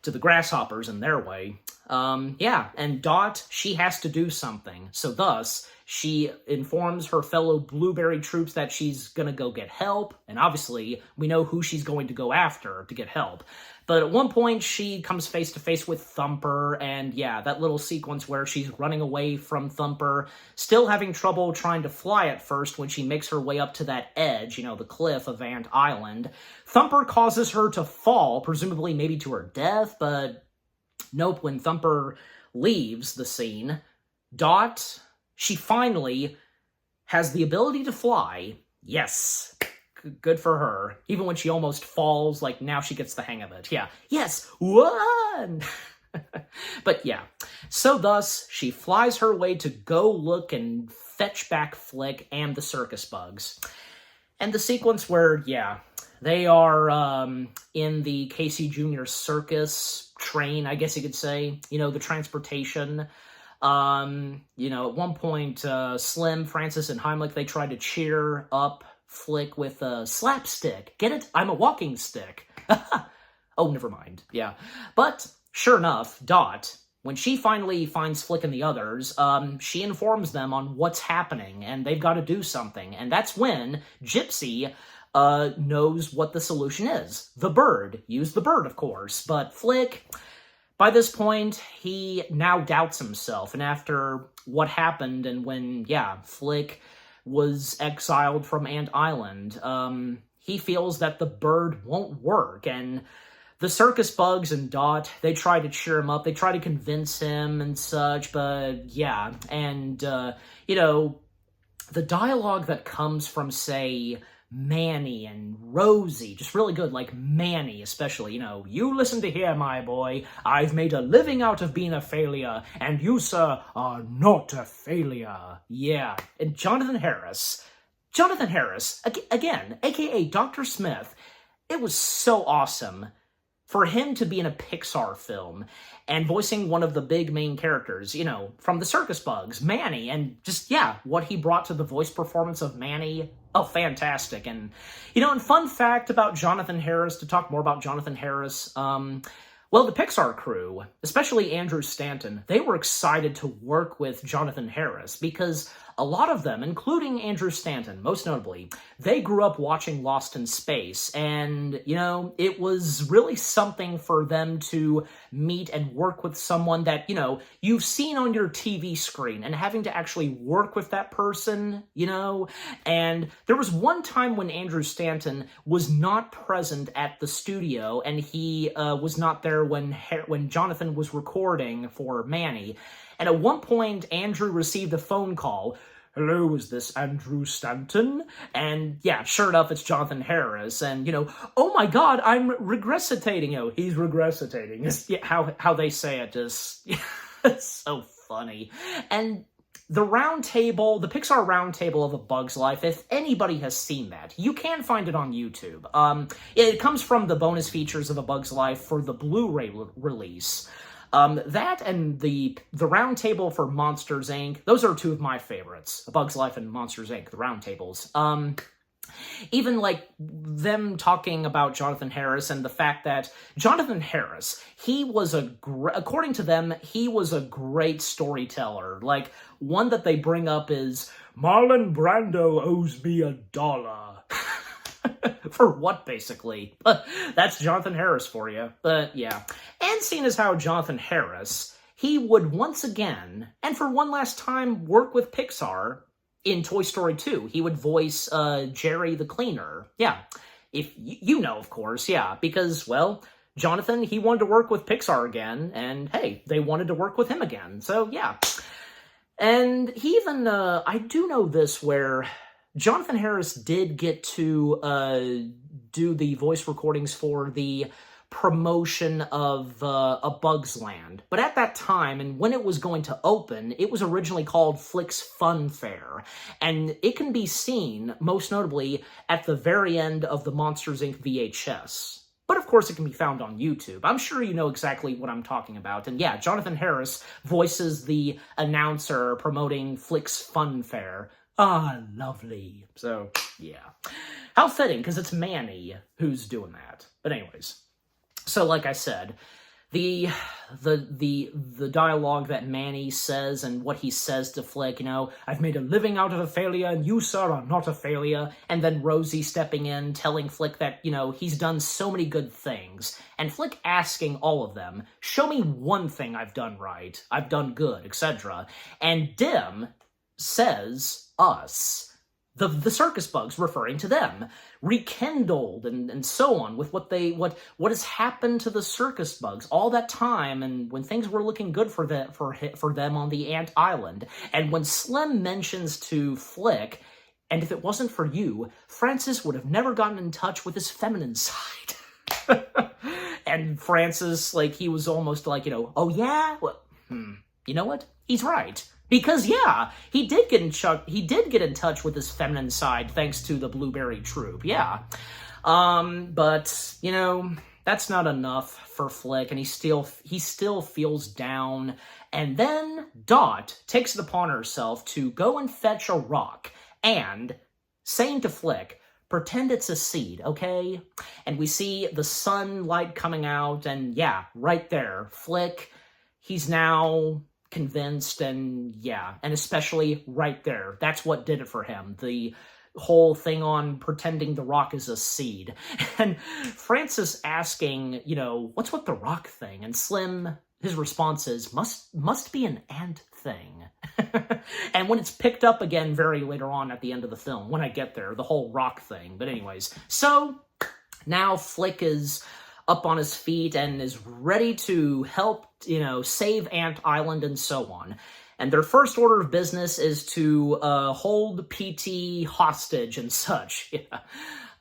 to the grasshoppers in their way. Yeah, and Dot, she has to do something. So thus, she informs her fellow Blueberry troops that she's gonna go get help, and obviously, we know who she's going to go after to get help. But at one point, she comes face to face with Thumper, and yeah, that little sequence where she's running away from Thumper, still having trouble trying to fly at first when she makes her way up to that edge, you know, the cliff of Ant Island. Thumper causes her to fall, presumably maybe to her death, but nope, when Thumper leaves the scene, Dot, she finally has the ability to fly. Yes. Good for her. Even when she almost falls, like, now she gets the hang of it. Yeah. Yes! One! But yeah. So thus, she flies her way to go look and fetch back Flick and the circus bugs. And the sequence where, yeah, they are in the Casey Jr. circus train, I guess you could say. You know, the transportation. You know, at one point, Slim, Francis, and Heimlich, they tried to cheer up Flick with a slapstick. Get it? I'm a walking stick. Oh, never mind. Yeah. But, sure enough, Dot, when she finally finds Flick and the others, she informs them on what's happening, and they've got to do something. And that's when Gypsy knows what the solution is. The bird. Use the bird, of course. But Flick, by this point, he now doubts himself. And after what happened and when, yeah, Flick was exiled from Ant Island, he feels that the bird won't work, and the circus bugs and Dot, they try to cheer him up, they try to convince him and such, but yeah, and, you know, the dialogue that comes from, say, Manny and Rosie, just really good, like Manny especially, you know, you listen to here, my boy, I've made a living out of being a failure, and you, sir, are not a failure. Yeah, and Jonathan Harris, again, aka Dr. Smith, it was so awesome for him to be in a Pixar film and voicing one of the big main characters, you know, from the circus bugs, Manny, and just, yeah, what he brought to the voice performance of Manny, oh, fantastic. And, you know, and fun fact about Jonathan Harris, to talk more about Jonathan Harris, well, the Pixar crew, especially Andrew Stanton, they were excited to work with Jonathan Harris because a lot of them, including Andrew Stanton, most notably, they grew up watching Lost in Space, and, you know, it was really something for them to meet and work with someone that, you know, you've seen on your TV screen, and having to actually work with that person, you know, and there was one time when Andrew Stanton was not present at the studio, and he was not there when Jonathan was recording for Manny, and at one point, Andrew received a phone call. Hello, is this Andrew Stanton? And yeah, sure enough, it's Jonathan Harris. And, you know, oh my God, I'm regressitating. You know, he's regressitating. It's, yeah, how they say it is, it's so funny. And the round table, the Pixar round table of A Bug's Life, if anybody has seen that, you can find it on YouTube. It comes from the bonus features of A Bug's Life for the Blu-ray release. That and the round table for Monsters, Inc., those are two of my favorites. A Bug's Life and Monsters, Inc., the round tables. Even, like, them talking about Jonathan Harris and the fact that Jonathan Harris, he was according to them, he was a great storyteller. Like, one that they bring up is, Marlon Brando owes me $1. For what, basically? But that's Jonathan Harris for you. But, yeah. And seeing as how Jonathan Harris, he would once again, and for one last time, work with Pixar in Toy Story 2. He would voice Jerry the Cleaner. Yeah. If you know, of course, yeah. Because, well, Jonathan, he wanted to work with Pixar again, and hey, they wanted to work with him again. So, yeah. And he even, I do know this, where Jonathan Harris did get to do the voice recordings for the promotion of A Bug's Land. But at that time, and when it was going to open, it was originally called Flick's Fun Fair. And it can be seen, most notably, at the very end of the Monsters, Inc. VHS. But of course it can be found on YouTube. I'm sure you know exactly what I'm talking about. And yeah, Jonathan Harris voices the announcer promoting Flick's Fun Fair. Ah, lovely. So, yeah. How fitting, because it's Manny who's doing that. But anyways, so like I said, the dialogue that Manny says and what he says to Flick, I've made a living out of a failure, and you, sir, are not a failure. And then Rosie stepping in, telling Flick that, he's done so many good things. And Flick asking all of them, show me one thing I've done right, I've done good, etc. And Dim says, us. The circus bugs, referring to them, rekindled and so on with what has happened to the circus bugs all that time, and when things were looking good for them on the Ant Island. And when Slim mentions to Flick, and if it wasn't for you, Francis would have never gotten in touch with his feminine side. And Francis, he was almost like, oh yeah? Well, you know what? He's right. Because, yeah, he did get in touch with his feminine side thanks to the Blueberry Troop, yeah. But, that's not enough for Flick, and he still feels down. And then Dot takes it upon herself to go and fetch a rock, and, saying to Flick, pretend it's a seed, okay? And we see the sunlight coming out, and yeah, right there, Flick, he's now convinced, and yeah, and especially right there, that's what did it for him. The whole thing on pretending the rock is a seed. And Francis asking, what's with the rock thing? And Slim, his response is, must be an ant thing. And when it's picked up again very later on at the end of the film, when I get there, the whole rock thing. But anyways, so now Flick is up on his feet and is ready to help, save Ant Island and so on. And their first order of business is to hold PT hostage and such. Yeah.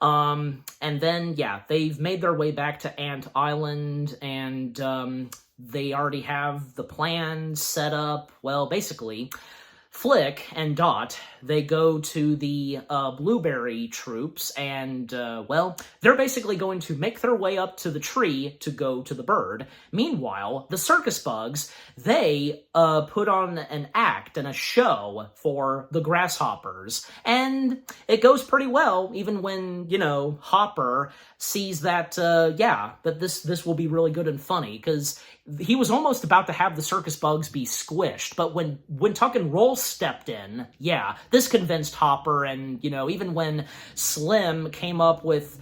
And then, yeah, they've made their way back to Ant Island, and they already have the plan set up. Well, basically, Flick and Dot, they go to the Blueberry Troops, and, well, they're basically going to make their way up to the tree to go to the bird. Meanwhile, the circus bugs, they put on an act and a show for the grasshoppers, and it goes pretty well, even when, Hopper sees that, that this will be really good and funny, because he was almost about to have the circus bugs be squished, but when Tuck and Roll stepped in, yeah, this convinced Hopper, and, even when Slim came up with,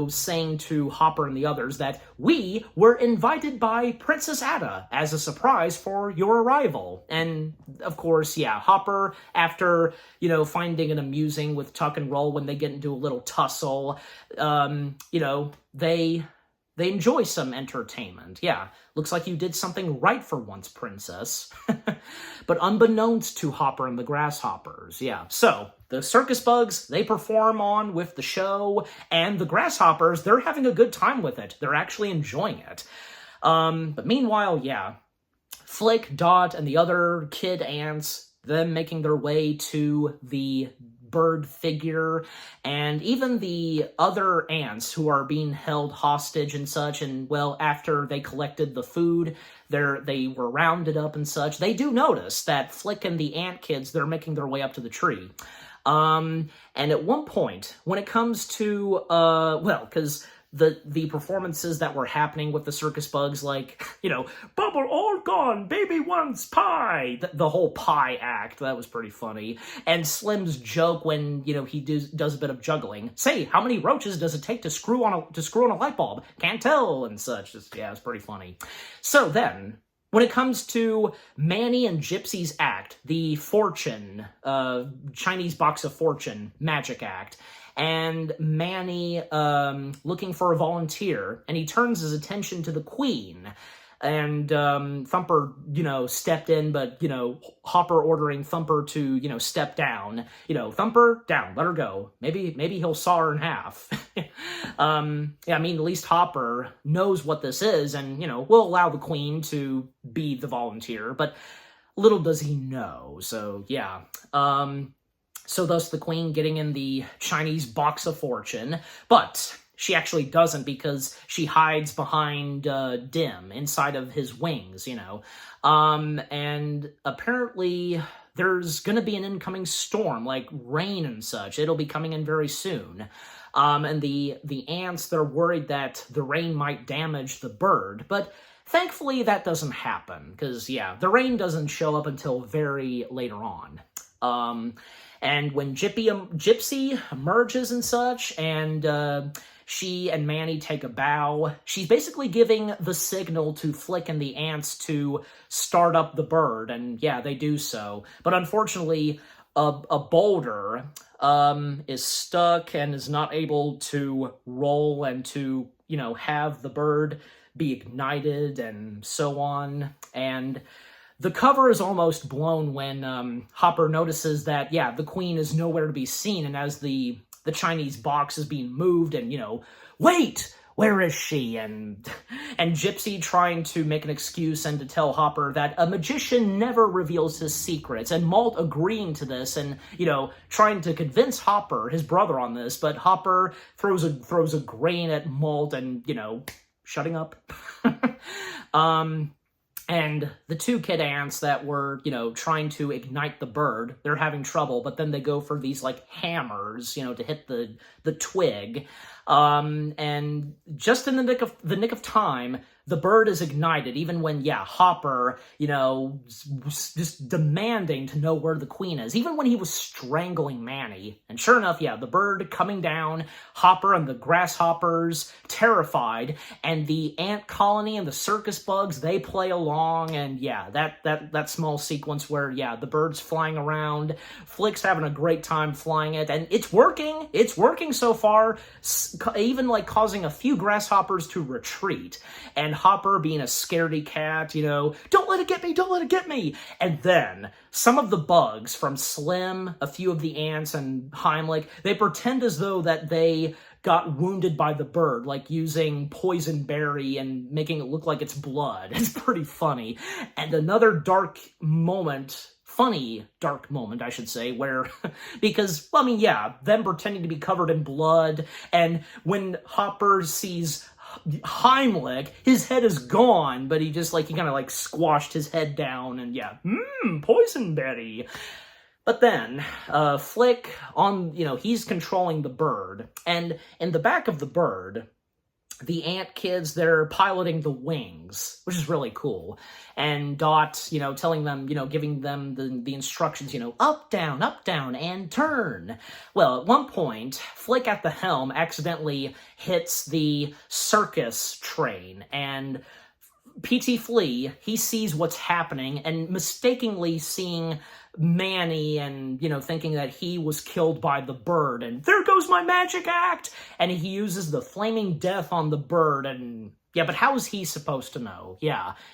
saying to Hopper and the others that we were invited by Princess Ada as a surprise for your arrival. And, of course, yeah, Hopper, after, finding it amusing with Tuck and Roll when they get into a little tussle, they enjoy some entertainment. Yeah, looks like you did something right for once, princess. But unbeknownst to Hopper and the grasshoppers, yeah. So, the circus bugs, they perform on with the show, and the grasshoppers, they're having a good time with it. They're actually enjoying it. But meanwhile, yeah, Flick, Dot, and the other kid ants, them making their way to the bird figure, and even the other ants who are being held hostage and such, and, well, after they collected the food, they were rounded up and such, they do notice that Flick and the ant kids, they're making their way up to the tree. And at one point, when it comes to, because the performances that were happening with the circus bugs, like, bubble all gone, baby wants pie, the whole pie act, that was pretty funny. And Slim's joke when, he does a bit of juggling, say, how many roaches does it take to screw on a light bulb? Can't tell, and such. Yeah, it's pretty funny. So then, when it comes to Manny and Gypsy's act, the fortune, Chinese box of fortune magic act, and Manny looking for a volunteer, and he turns his attention to the Queen, and Thumper, stepped in, but, Hopper ordering Thumper to, step down. Thumper, down, let her go. Maybe he'll saw her in half. At least Hopper knows what this is, and, will allow the Queen to be the volunteer, but little does he know, so, yeah. So thus the Queen getting in the Chinese box of fortune, but she actually doesn't, because she hides behind Dim, inside of his wings, and apparently there's gonna be an incoming storm, like rain and such. It'll be coming in very soon. And the ants, they're worried that the rain might damage the bird, but Thankfully, that doesn't happen, because, yeah, the rain doesn't show up until very later on. And when Gypsy emerges and such, and she and Manny take a bow, she's basically giving the signal to Flick and the ants to start up the bird, and yeah, they do so. But unfortunately, a boulder is stuck and is not able to roll and to, have the bird be ignited and so on. And the cover is almost blown when Hopper notices that, yeah, the queen is nowhere to be seen, and as the Chinese box is being moved, and, wait, where is she? And Gypsy trying to make an excuse and to tell Hopper that a magician never reveals his secrets, and Malt agreeing to this and, trying to convince Hopper, his brother, on this, but Hopper throws a grain at Malt and, shutting up. And the two kid ants that were, trying to ignite the bird, they're having trouble, but then they go for these, hammers, to hit the twig. And just in the nick of time, the bird is ignited, even when, Hopper, just demanding to know where the queen is, even when he was strangling Manny. And sure enough, the bird coming down, Hopper and the grasshoppers terrified, and the ant colony and the circus bugs, they play along, and that small sequence where, the bird's flying around, Flick's having a great time flying it, and it's working so far, even, causing a few grasshoppers to retreat, and Hopper being a scaredy cat, don't let it get me. And then some of the bugs from Slim, a few of the ants, and Heimlich, they pretend as though that they got wounded by the bird, using poison berry and making it look like it's blood. It's pretty funny. And another funny dark moment, I should say, where, because, them pretending to be covered in blood, and when Hopper sees Heimlich, his head is gone, but he just, he kind of, squashed his head down, and poison berry. But then, Flick, he's controlling the bird, and in the back of the bird, the ant kids, they're piloting the wings, which is really cool. And Dot, telling them, giving them the instructions, up, down, and turn. Well, at one point, Flick at the helm accidentally hits the circus train, and P.T. Flea, he sees what's happening, and mistakenly seeing Manny and, thinking that he was killed by the bird, and there goes my magic act! And he uses the flaming death on the bird, and, but how is he supposed to know?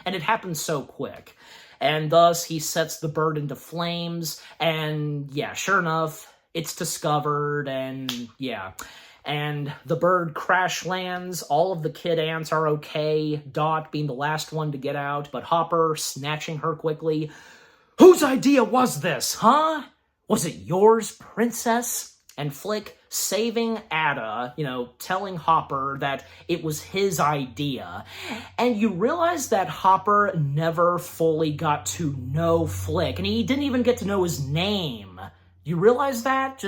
And it happens so quick. And thus, he sets the bird into flames, and, sure enough, it's discovered, and, and the bird crash lands. All of the kid ants are okay, Dot being the last one to get out, but Hopper snatching her quickly. Whose idea was this, huh? Was it yours, princess? And Flick saving Ada, telling Hopper that it was his idea. And you realize that Hopper never fully got to know Flick, and he didn't even get to know his name. You realize that?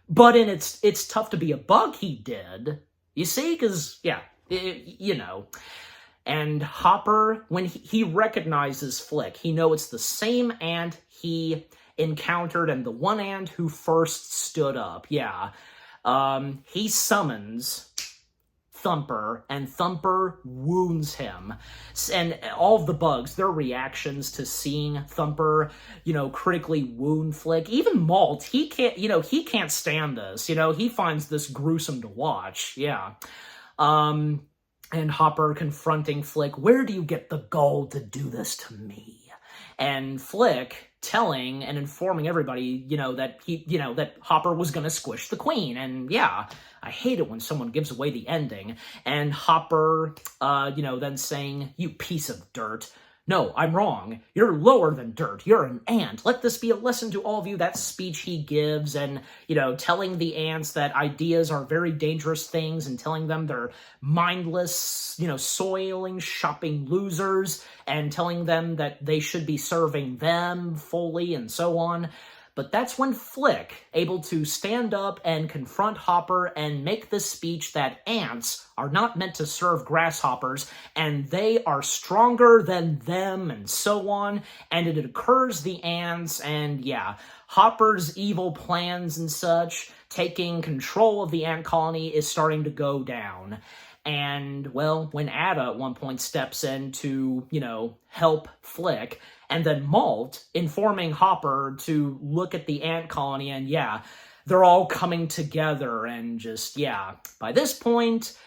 But it's tough to be a bug, he did. You see? Because, And Hopper, when he recognizes Flick, he knows it's the same ant he encountered and the one ant who first stood up. He summons Thumper, and Thumper wounds him. And all of the bugs, their reactions to seeing Thumper, critically wound Flick. Even Malt, he can't stand this. He finds this gruesome to watch. And Hopper confronting Flick, where do you get the gall to do this to me? And Flick telling and informing everybody, that Hopper was gonna squish the queen. And I hate it when someone gives away the ending. And Hopper, then saying, you piece of dirt. No, I'm wrong. You're lower than dirt. You're an ant. Let this be a lesson to all of you. That speech he gives, and, telling the ants that ideas are very dangerous things, and telling them they're mindless, soiling, shopping losers, and telling them that they should be serving them fully, and so on. But that's when Flick, able to stand up and confront Hopper and make this speech that ants are not meant to serve grasshoppers, and they are stronger than them, and so on, and it occurs the ants, and yeah, Hopper's evil plans and such, taking control of the ant colony, is starting to go down. And, well, when Ada at one point steps in to, help Flick, and then Malt informing Hopper to look at the ant colony, and yeah, they're all coming together, and just, yeah, by this point,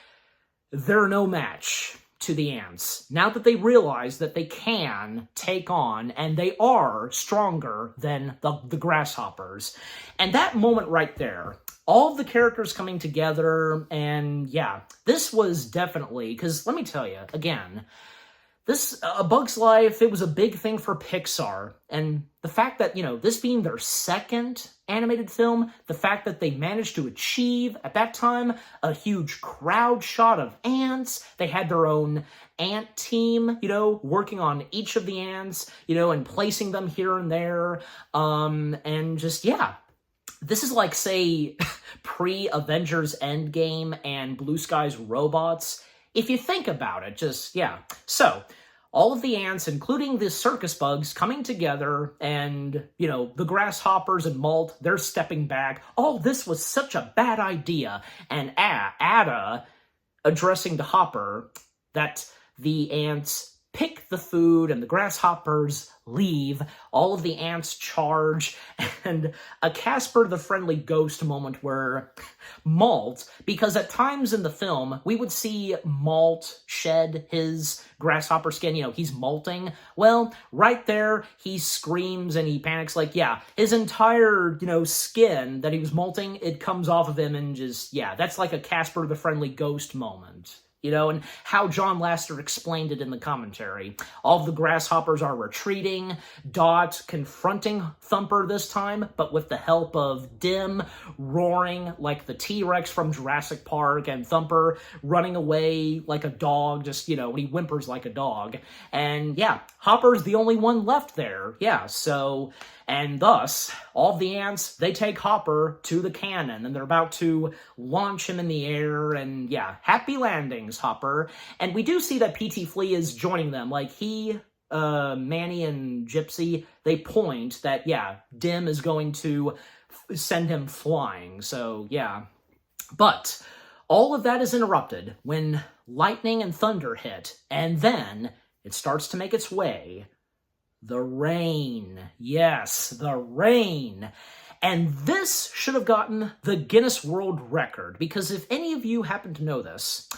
they're no match to the ants. Now that they realize that they can take on, and they are stronger than the grasshoppers. And that moment right there, all of the characters coming together, and yeah, this was definitely, because let me tell you, again, this, A Bug's Life, it was a big thing for Pixar, and the fact that, this being their second animated film, the fact that they managed to achieve, at that time, a huge crowd shot of ants, they had their own ant team, working on each of the ants, and placing them here and there, and just, yeah. This is like, say, pre-Avengers Endgame and Blue Sky's Robots. If you think about it, just, yeah. So, all of the ants, including the circus bugs, coming together, and, the grasshoppers and Malt, they're stepping back. All this was such a bad idea. And Ada addressing to Hopper that the ants pick the food and the grasshoppers leave, all of the ants charge, and a Casper the Friendly Ghost moment where Malt, because at times in the film, we would see Malt shed his grasshopper skin, he's molting. Well, right there, he screams and he panics like, yeah, his entire, skin that he was molting, it comes off of him and just, yeah, that's like a Casper the Friendly Ghost moment. And how John Lasseter explained it in the commentary. All of the grasshoppers are retreating, Dot confronting Thumper this time, but with the help of Dim roaring like the T-Rex from Jurassic Park, and Thumper running away like a dog, just, when he whimpers like a dog. And yeah, Hopper's the only one left there. Yeah, so... And thus, all of the ants, they take Hopper to the cannon, and they're about to launch him in the air, and yeah, happy landings, Hopper. And we do see that P.T. Flea is joining them. Like, Manny and Gypsy, they point that, yeah, Dim is going to send him flying, so yeah. But all of that is interrupted when lightning and thunder hit, and then it starts to make its way. The rain. Yes, the rain. And this should have gotten the Guinness World Record, because if any of you happen to know this,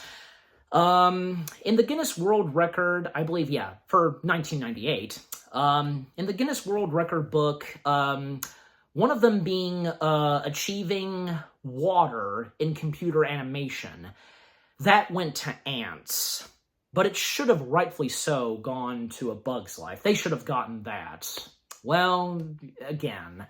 in the Guinness World Record, I believe, yeah, for 1998, in the Guinness World Record book, one of them being achieving water in computer animation, that went to ants. But it should have rightfully so gone to A Bug's Life. They should have gotten that. Well, again,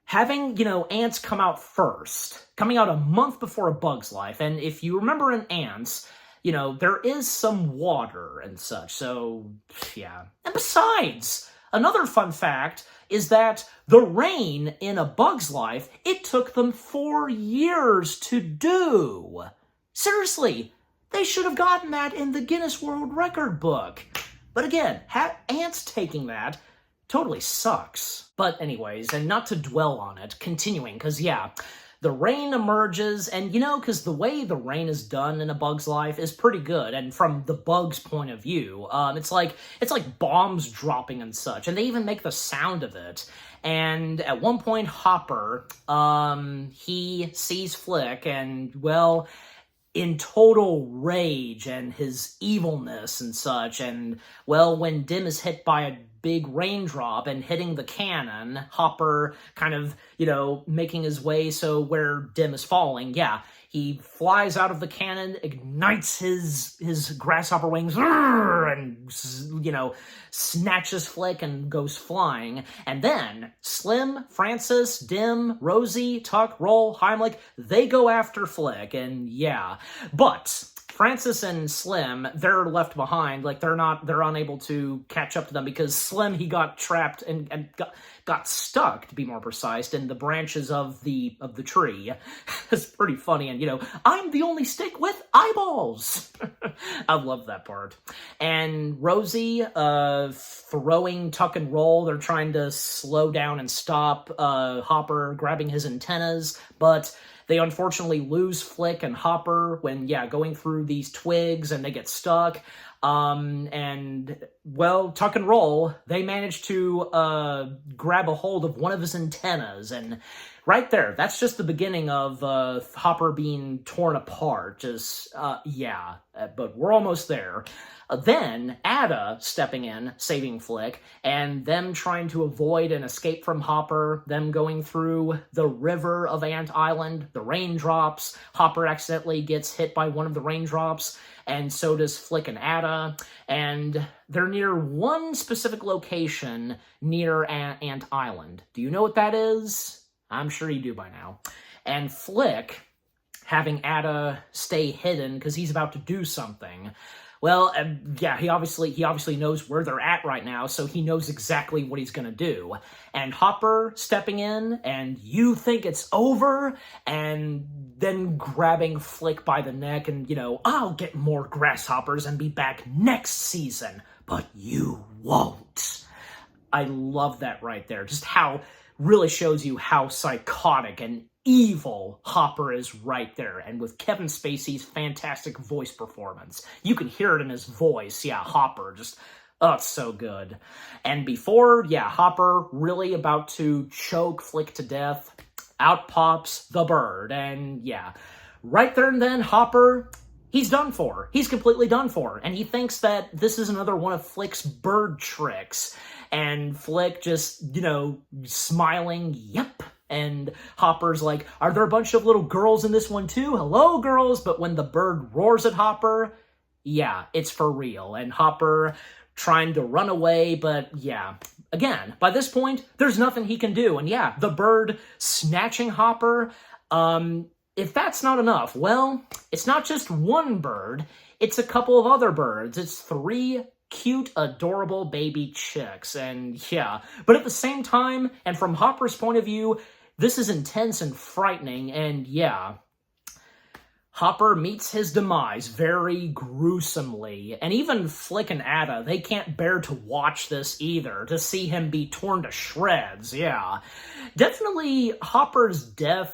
having, ants come out first, coming out a month before A Bug's Life, and if you remember in Ants, there is some water and such, so, yeah. And besides, another fun fact is that the rain in A Bug's Life, it took them 4 years to do. Seriously. They should have gotten that in the Guinness World Record book. But again, ants taking that totally sucks. But anyways, and not to dwell on it, continuing, because yeah, the rain emerges, and because the way the rain is done in A Bug's Life is pretty good, and from the bug's point of view, it's like bombs dropping and such, and they even make the sound of it. And at one point, Hopper, he sees Flick, and, well, in total rage and his evilness and such, and, well, when Dim is hit by a big raindrop and hitting the cannon, Hopper kind of, making his way so where Dim is falling, yeah, he flies out of the cannon, ignites his grasshopper wings, and, snatches Flick and goes flying. And then Slim, Francis, Dim, Rosie, Tuck, Roll, Heimlich, they go after Flick, and yeah. But Francis and Slim, they're left behind. Like, they're unable to catch up to them because Slim, he got trapped and got stuck, to be more precise, in the branches of the tree. It's pretty funny, and, I'm the only stick with eyeballs. I love that part. And Rosie, throwing tuck and roll, they're trying to slow down and stop Hopper grabbing his antennas, but they unfortunately lose Flick and Hopper when, going through these twigs, and they get stuck. And, well, tuck and roll, they manage to grab a hold of one of his antennas, and right there, that's just the beginning of Hopper being torn apart. But we're almost there. Then Ada stepping in, saving Flick, and them trying to avoid an escape from Hopper, them going through the river of Ant Island, the raindrops. Hopper accidentally gets hit by one of the raindrops, and so does Flick and Ada, and they're near one specific location near Ant Island. Do you know what that is? I'm sure you do by now. And Flick, having Ada stay hidden because he's about to do something. Well, he obviously knows where they're at right now, so he knows exactly what he's gonna do. And Hopper stepping in, and you think it's over, and then grabbing Flick by the neck, and, I'll get more grasshoppers and be back next season, but you won't. I love that right there. Just how, really shows you how psychotic and evil Hopper is right there. And with Kevin Spacey's fantastic voice performance, you can hear it in his voice. Yeah, Hopper, just, oh, it's so good. And before, Hopper really about to choke Flick to death, out pops the bird. And right there and then, Hopper, he's done for. He's completely done for. And he thinks that this is another one of Flick's bird tricks. And Flick just, smiling, yep. And Hopper's like, are there a bunch of little girls in this one too? Hello, girls. But when the bird roars at Hopper, it's for real. And Hopper trying to run away, but again, by this point, there's nothing he can do. And the bird snatching Hopper, if that's not enough, well, it's not just one bird, it's a couple of other birds. It's 3 cute, adorable baby chicks, and but at the same time, and from Hopper's point of view, this is intense and frightening, and Hopper meets his demise very gruesomely, and even Flick and Ada, they can't bear to watch this either, to see him be torn to shreds, Definitely, Hopper's death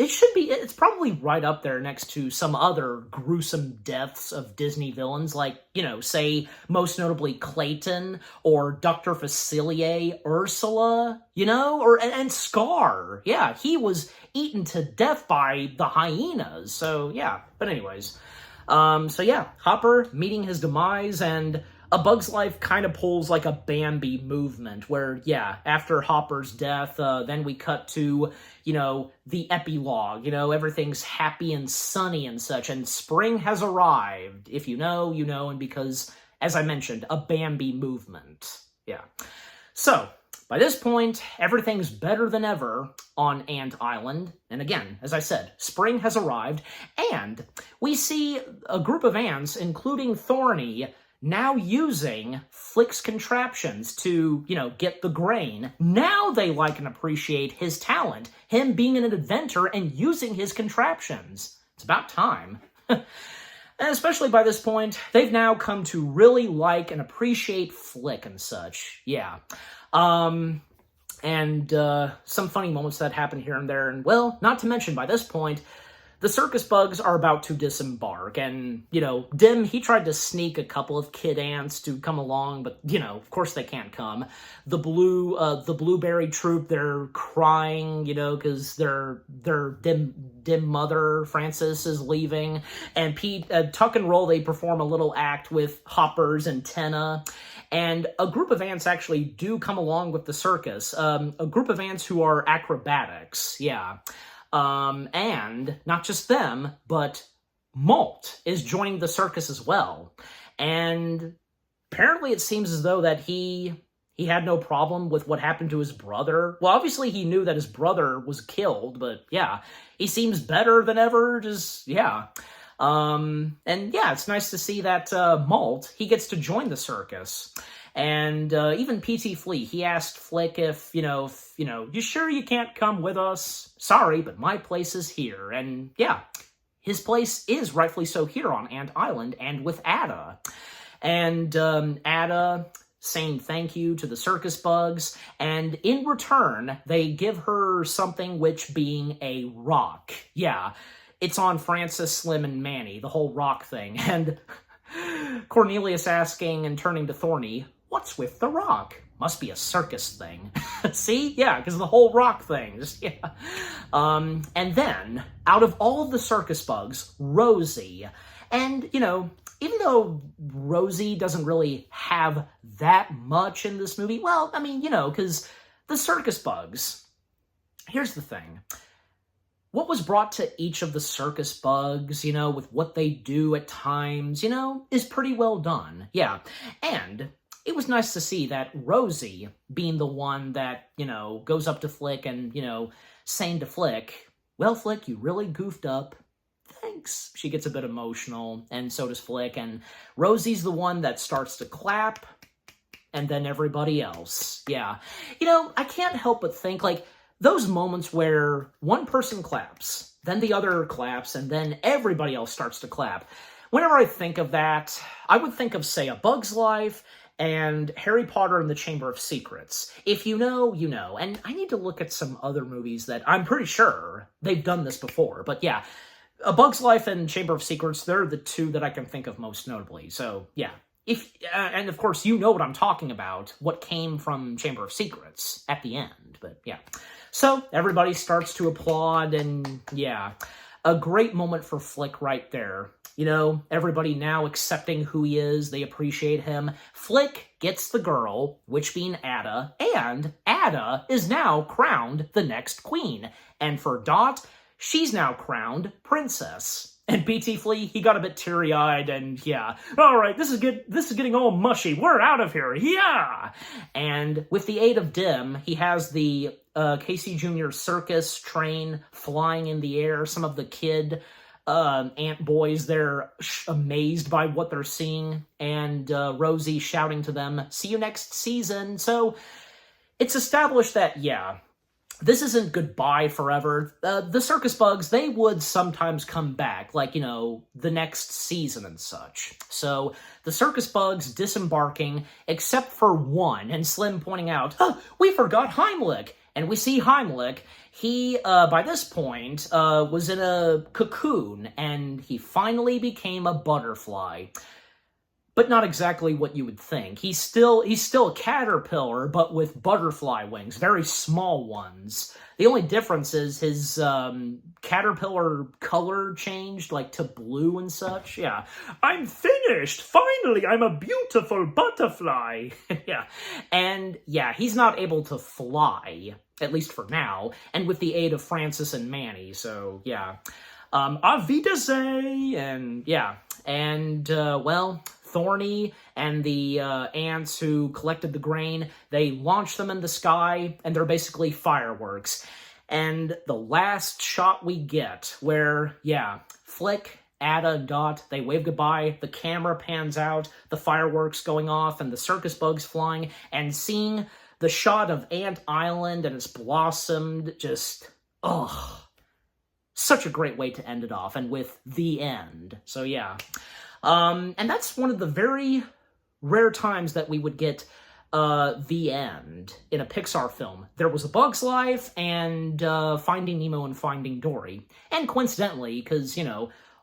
it's probably right up there next to some other gruesome deaths of Disney villains, like, say, most notably Clayton, or Dr. Facilier, Ursula, and Scar. He was eaten to death by the hyenas, so, but anyways. Hopper meeting his demise, and A Bug's Life kind of pulls like a Bambi movement, where, after Hopper's death, then we cut to, the epilogue, everything's happy and sunny and such, and spring has arrived. If you know, and because, as I mentioned, a Bambi movement. So, by this point, everything's better than ever on Ant Island, and again, as I said, spring has arrived, and we see a group of ants, including Thorny, now using Flick's contraptions to, get the grain. Now they like and appreciate his talent, him being an inventor and using his contraptions. It's about time. And especially by this point, they've now come to really like and appreciate Flick and such. Some funny moments that happen here and there, and, well, not to mention by this point, the circus bugs are about to disembark, and, Dim, he tried to sneak a couple of kid ants to come along, but, of course they can't come. The blueberry troop, they're crying, because their dim mother, Frances, is leaving, and Tuck and Roll, they perform a little act with Hopper's antenna, and a group of ants actually do come along with the circus, a group of ants who are acrobatics, and not just them, but Malt is joining the circus as well. And apparently it seems as though that he had no problem with what happened to his brother. Well, obviously he knew that his brother was killed, but he seems better than ever, And yeah, it's nice to see that Malt, he gets to join the circus. And even P.T. Flea, he asked Flick if, you sure you can't come with us? Sorry, but my place is here. And yeah, his place is rightfully so here on Ant Island and with Ada. And Ada saying thank you to the circus bugs, and in return, they give her something, which being a rock. Yeah, it's on Francis, Slim, and Manny, the whole rock thing. And Cornelius asking and turning to Thorny, what's with the rock? Must be a circus thing. See? Yeah, because the whole rock thing. Just, yeah. And then, out of all of the circus bugs, Rosie. And, even though Rosie doesn't really have that much in this movie, well, I mean, because the circus bugs, here's the thing. What was brought to each of the circus bugs, with what they do at times, is pretty well done. Yeah. And it was nice to see that Rosie being the one that, goes up to Flick and, saying to Flick, well, Flick, you really goofed up. Thanks. She gets a bit emotional, and so does Flick, and Rosie's the one that starts to clap, and then everybody else. Yeah. I can't help but think, those moments where one person claps, then the other claps, and then everybody else starts to clap. Whenever I think of that, I would think of, say, A Bug's Life and Harry Potter and the Chamber of Secrets. If you know, you know. And I need to look at some other movies that I'm pretty sure they've done this before, but yeah. A Bug's Life and Chamber of Secrets, they're the two that I can think of most notably. So, yeah. And of course, you know what I'm talking about, what came from Chamber of Secrets at the end, but yeah. So, everybody starts to applaud, and yeah, a great moment for Flick right there. Everybody now accepting who he is, they appreciate him. Flick gets the girl, which being Ada, and Ada is now crowned the next queen. And for Dot, she's now crowned princess. And P.T. Flea, he got a bit teary-eyed, and yeah, all right, this is getting all mushy. We're out of here, yeah! And with the aid of Dim, he has the Casey Jr. circus train flying in the air. Some of the kid ant boys, they're amazed by what they're seeing, and Rosie shouting to them, see you next season. So it's established that, yeah, this isn't goodbye forever. The circus bugs, they would sometimes come back, the next season and such. So, the circus bugs disembarking, except for one, and Slim pointing out, oh, we forgot Heimlich! And we see Heimlich, he, by this point, was in a cocoon, and he finally became a butterfly. But not exactly what you would think. He's still a caterpillar, but with butterfly wings, very small ones. The only difference is his caterpillar color changed, to blue and such. Yeah. I'm finished! Finally, I'm a beautiful butterfly! Yeah. And, yeah, he's not able to fly, at least for now, and with the aid of Francis and Manny, so, yeah. Auf Wiedersehen! And, yeah. And, well, Thorny and the ants who collected the grain, they launch them in the sky, and they're basically fireworks. And the last shot we get, where, yeah, Flick, Ada, and Dot, they wave goodbye, the camera pans out, the fireworks going off, and the circus bugs flying, and seeing the shot of Ant Island and it's blossomed, just, such a great way to end it off, and with the end. So, yeah. And that's one of the very rare times that we would get the end in a Pixar film. There was A Bug's Life and Finding Nemo and Finding Dory. And coincidentally, because,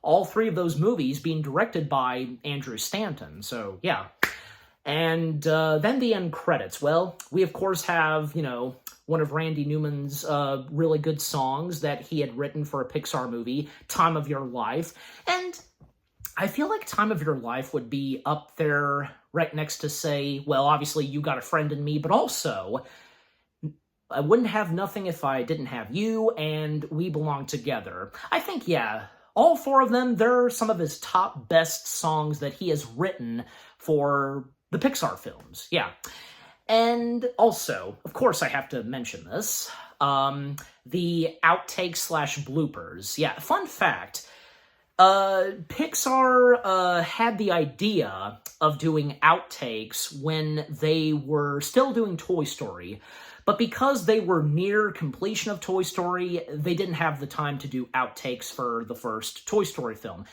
all three of those movies being directed by Andrew Stanton. So, yeah. And then the end credits. Well, we of course have, one of Randy Newman's really good songs that he had written for a Pixar movie, Time of Your Life. And I feel like Time of Your Life would be up there right next to, say, well, obviously You Got a Friend in Me, but also I wouldn't have nothing if I didn't have you, and We Belong Together. I think, yeah, all four of them, they're some of his top best songs that he has written for the Pixar films. Yeah. And also, of course I have to mention this, the outtakes / bloopers. Yeah, fun fact, Pixar had the idea of doing outtakes when they were still doing Toy Story, but because they were near completion of Toy Story, they didn't have the time to do outtakes for the first Toy Story film.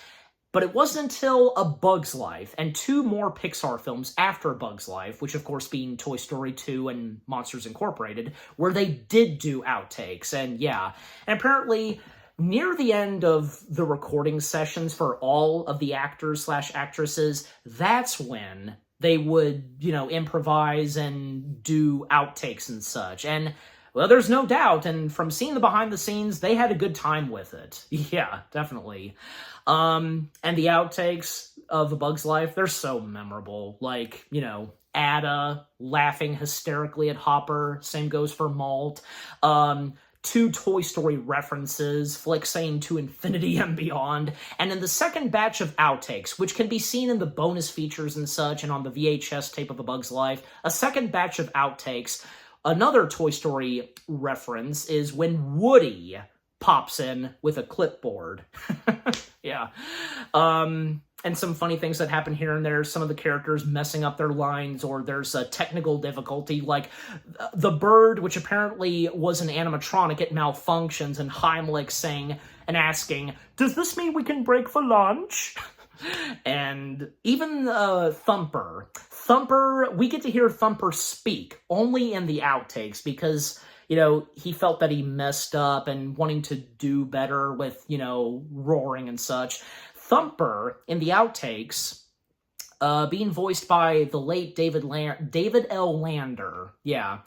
But it wasn't until A Bug's Life and 2 more Pixar films after A Bug's Life, which of course being Toy Story 2 and Monsters Incorporated, where they did do outtakes. And yeah, and apparently near the end of the recording sessions for all of the actors/actresses, that's when they would, improvise and do outtakes and such. And, well, there's no doubt, and from seeing the behind the scenes, they had a good time with it. Yeah, definitely. And the outtakes of A Bug's Life, they're so memorable. Like, Ada laughing hysterically at Hopper. Same goes for Malt. 2 Toy Story references, Flick saying to infinity and beyond, and in the second batch of outtakes, which can be seen in the bonus features and such, and on the VHS tape of A Bug's Life, a second batch of outtakes, another Toy Story reference is when Woody pops in with a clipboard. Yeah. And some funny things that happen here and there, some of the characters messing up their lines, or there's a technical difficulty, like the bird, which apparently was an animatronic, it malfunctions, and Heimlich saying and asking, "Does this mean we can break for lunch?" And even Thumper, we get to hear Thumper speak only in the outtakes because, he felt that he messed up and wanting to do better with, roaring and such. Thumper, in the outtakes, being voiced by the late David L. Lander, yeah,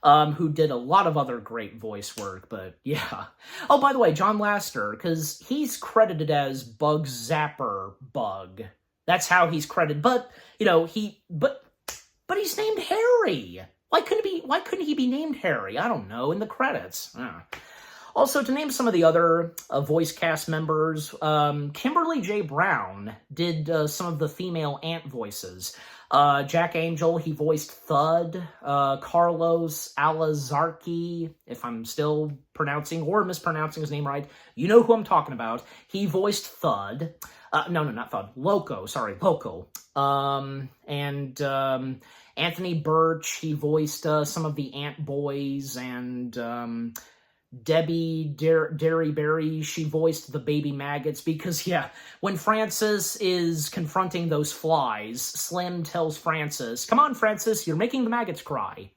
who did a lot of other great voice work, but yeah. Oh, by the way, John Lasseter, because he's credited as Bug Zapper Bug. That's how he's credited, but, but he's named Harry. Why couldn't he be named Harry? I don't know, in the credits. Also, to name some of the other voice cast members, Kimberly J. Brown did some of the female ant voices. Jack Angel, he voiced Thud. Carlos Alazarki, if I'm still pronouncing or mispronouncing his name right, you know who I'm talking about. He voiced Thud. No, not Thud. Loco. Anthony Birch, he voiced some of the Ant Boys, and Debbie Derryberry, she voiced the baby maggots, because, yeah, when Francis is confronting those flies, Slim tells Francis, "Come on, Francis, you're making the maggots cry."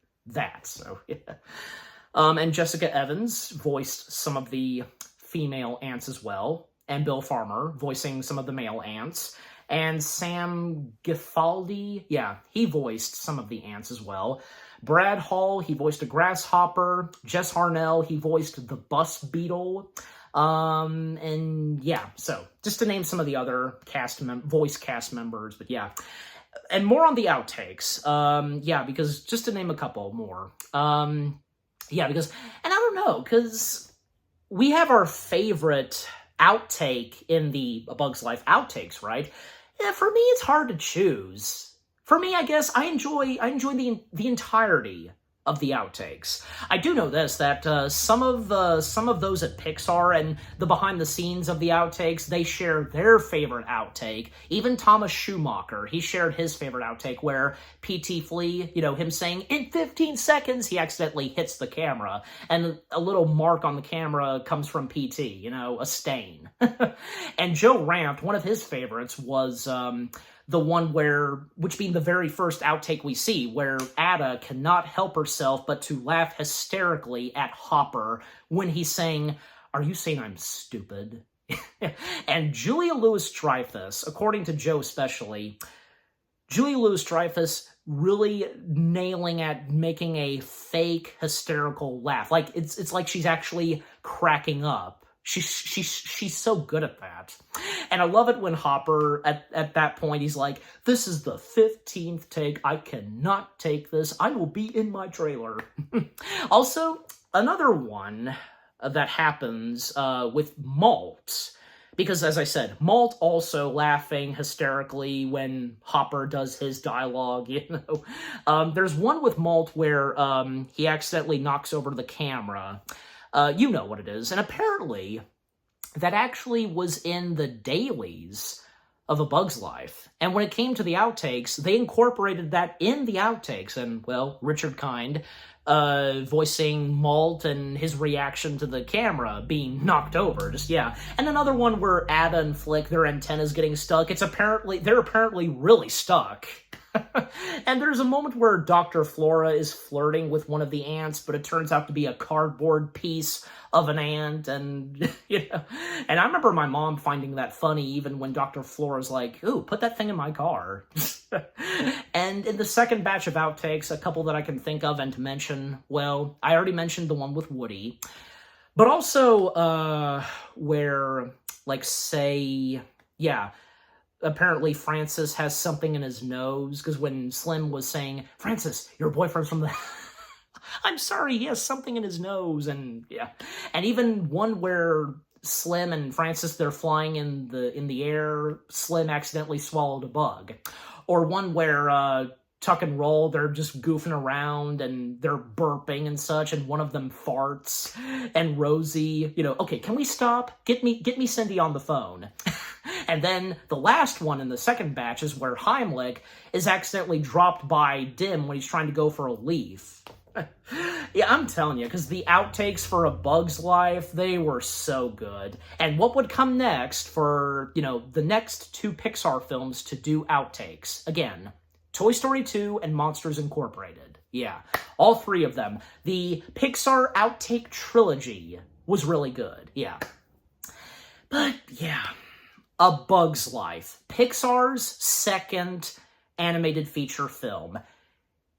So, yeah. And Jessica Evans voiced some of the female ants as well, and Bill Farmer voicing some of the male ants. And Sam Gifaldi, yeah, he voiced some of the ants as well. Brad Hall, he voiced a grasshopper. Jess Harnell, he voiced the bus beetle. And yeah, so just to name some of the other voice cast members, but yeah. And more on the outtakes. Yeah, because just to name a couple more. Yeah, because, and I don't know, because we have our favorite outtake in the A Bug's Life outtakes, right? Yeah, for me, it's hard to choose. For me, I guess I enjoy the entirety of the outtakes. I do know this, that some of those at Pixar and the behind the scenes of the outtakes, they share their favorite outtake. Even Thomas Schumacher, he shared his favorite outtake where P.T. Flea, him saying, "In 15 seconds, he accidentally hits the camera. And a little mark on the camera comes from P.T., a stain. And Joe Ranft, one of his favorites was the one which being the very first outtake we see, where Ada cannot help herself but to laugh hysterically at Hopper when he's saying, "Are you saying I'm stupid?" And Julia Louis-Dreyfus, according to Joe especially, Julia Louis-Dreyfus really nailing at making a fake hysterical laugh. Like, it's like she's actually cracking up. She's so good at that. And I love it when Hopper, at that point, he's like, "This is the 15th take. I cannot take this. I will be in my trailer." Also, another one that happens with Malt, because, as I said, Malt also laughing hysterically when Hopper does his dialogue, There's one with Malt where he accidentally knocks over the camera. You know what it is. And apparently, that actually was in the dailies of A Bug's Life. And when it came to the outtakes, they incorporated that in the outtakes. And, well, Richard Kind voicing Malt and his reaction to the camera being knocked over. Just, yeah. And another one where Ada and Flick, their antennas getting stuck. They're apparently really stuck. And there's a moment where Dr. Flora is flirting with one of the ants, but it turns out to be a cardboard piece of an ant, and, and I remember my mom finding that funny even when Dr. Flora's like, ooh, put that thing in my car. And in the second batch of outtakes, a couple that I can think of and to mention, well, I already mentioned the one with Woody, but also, where, like, say, yeah, apparently Francis has something in his nose, because when Slim was saying, Francis, your boyfriend's from the... I'm sorry, he has something in his nose, and yeah. And even one where Slim and Francis, they're flying in the air, Slim accidentally swallowed a bug. Or one where Tuck and Roll, they're just goofing around and they're burping and such, and one of them farts, and Rosie, okay, can we stop? Get me Cindy on the phone. And then the last one in the second batch is where Heimlich is accidentally dropped by Dim when he's trying to go for a leaf. Yeah, I'm telling you, because the outtakes for A Bug's Life, they were so good. And what would come next for, the next two Pixar films to do outtakes? Again, Toy Story 2 and Monsters Incorporated. Yeah, all three of them. The Pixar outtake trilogy was really good, yeah. But, yeah, A Bug's Life, Pixar's second animated feature film.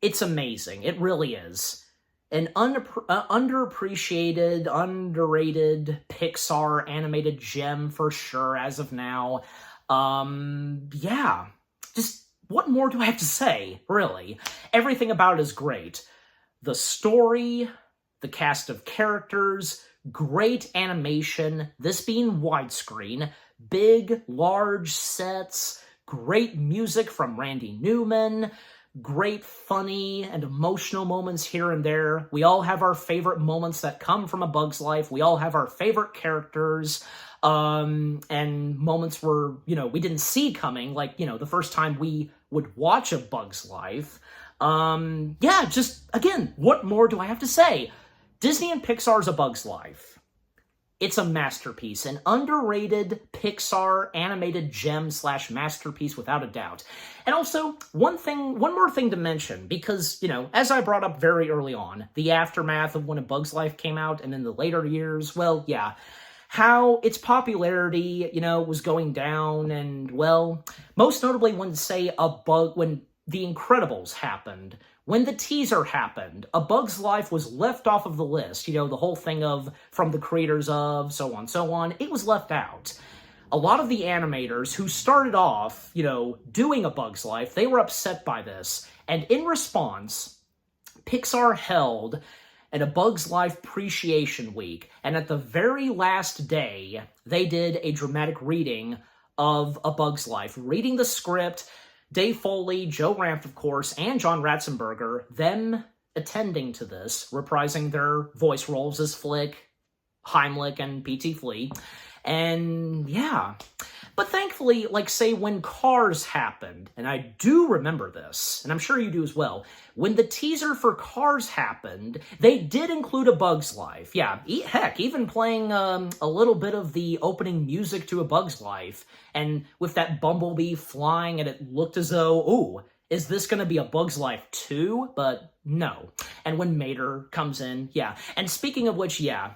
It's amazing. It really is. An underappreciated, underrated Pixar animated gem for sure as of now. Yeah. Just, what more do I have to say, really? Everything about it is great. The story, the cast of characters, great animation, this being widescreen, big, large sets, great music from Randy Newman, great funny and emotional moments here and there. We all have our favorite moments that come from A Bug's Life. We all have our favorite characters, and moments where, we didn't see coming, like, the first time we would watch A Bug's Life. Yeah, just, again, what more do I have to say? Disney and Pixar's A Bug's Life. It's a masterpiece, an underrated Pixar animated gem / masterpiece without a doubt. And also, one more thing to mention, because, as I brought up very early on, the aftermath of when A Bug's Life came out and in the later years, well, yeah, how its popularity, was going down, and, well, most notably when, say, when The Incredibles happened, when the teaser happened, A Bug's Life was left off of the list. The whole thing of, from the creators of, so on, it was left out. A lot of the animators who started off, doing A Bug's Life, they were upset by this. And in response, Pixar held an A Bug's Life Appreciation Week. And at the very last day, they did a dramatic reading of A Bug's Life, reading the script. Dave Foley, Joe Ranft, of course, and John Ratzenberger, them attending to this, reprising their voice roles as Flick, Heimlich, and P.T. Flea. And, yeah. But thankfully, like, say, when Cars happened, and I do remember this, and I'm sure you do as well, when the teaser for Cars happened, they did include A Bug's Life. Yeah, heck, even playing a little bit of the opening music to A Bug's Life, and with that bumblebee flying, and it looked as though, ooh, is this going to be A Bug's Life 2? But no. And when Mater comes in, yeah. And speaking of which, yeah,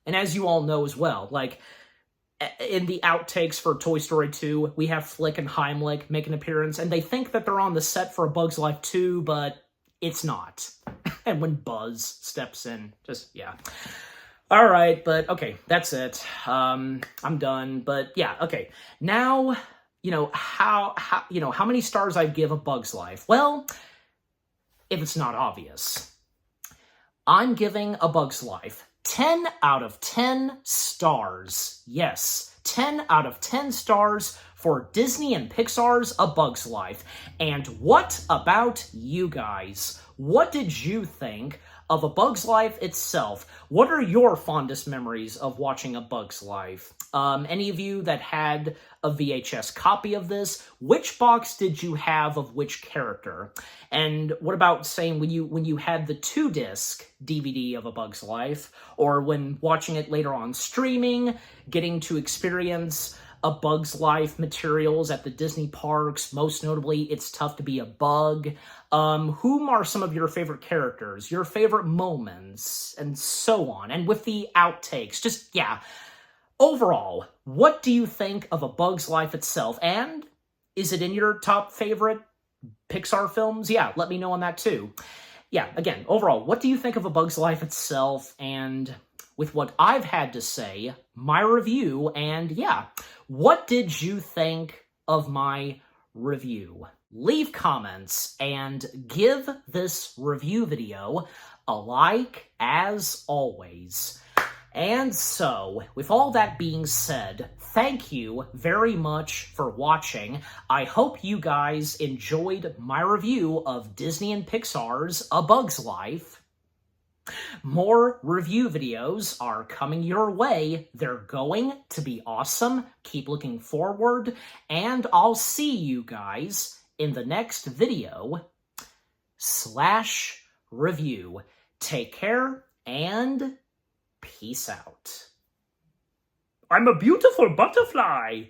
and as you all know as well, like, in the outtakes for Toy Story 2, we have Flick and Heimlich make an appearance, and they think that they're on the set for A Bug's Life 2, but it's not. And when Buzz steps in, just, yeah. All right, but, okay, that's it. I'm done, but, yeah, okay. Now, how many stars I give A Bug's Life? Well, if it's not obvious, I'm giving A Bug's Life 10 out of 10 stars. Yes, 10 out of 10 stars for Disney and Pixar's A Bug's Life. And what about you guys? What did you think of A Bug's Life itself? What are your fondest memories of watching A Bug's Life? Any of you that had a VHS copy of this, which box did you have of which character? And what about saying when you had the 2-disc DVD of A Bug's Life, or when watching it later on streaming, getting to experience A Bug's Life materials at the Disney parks, most notably It's Tough to Be a Bug? Whom are some of your favorite characters, your favorite moments, and so on? And with the outtakes, just, yeah. Overall, what do you think of A Bug's Life itself? And is it in your top favorite Pixar films? Yeah, let me know on that too. Yeah, again, overall, what do you think of A Bug's Life itself? And with what I've had to say, my review, and yeah, what did you think of my review? Leave comments and give this review video a like as always. And so, with all that being said, thank you very much for watching. I hope you guys enjoyed my review of Disney and Pixar's A Bug's Life. More review videos are coming your way. They're going to be awesome. Keep looking forward, and I'll see you guys in the next video / review. Take care, and peace out. I'm a beautiful butterfly.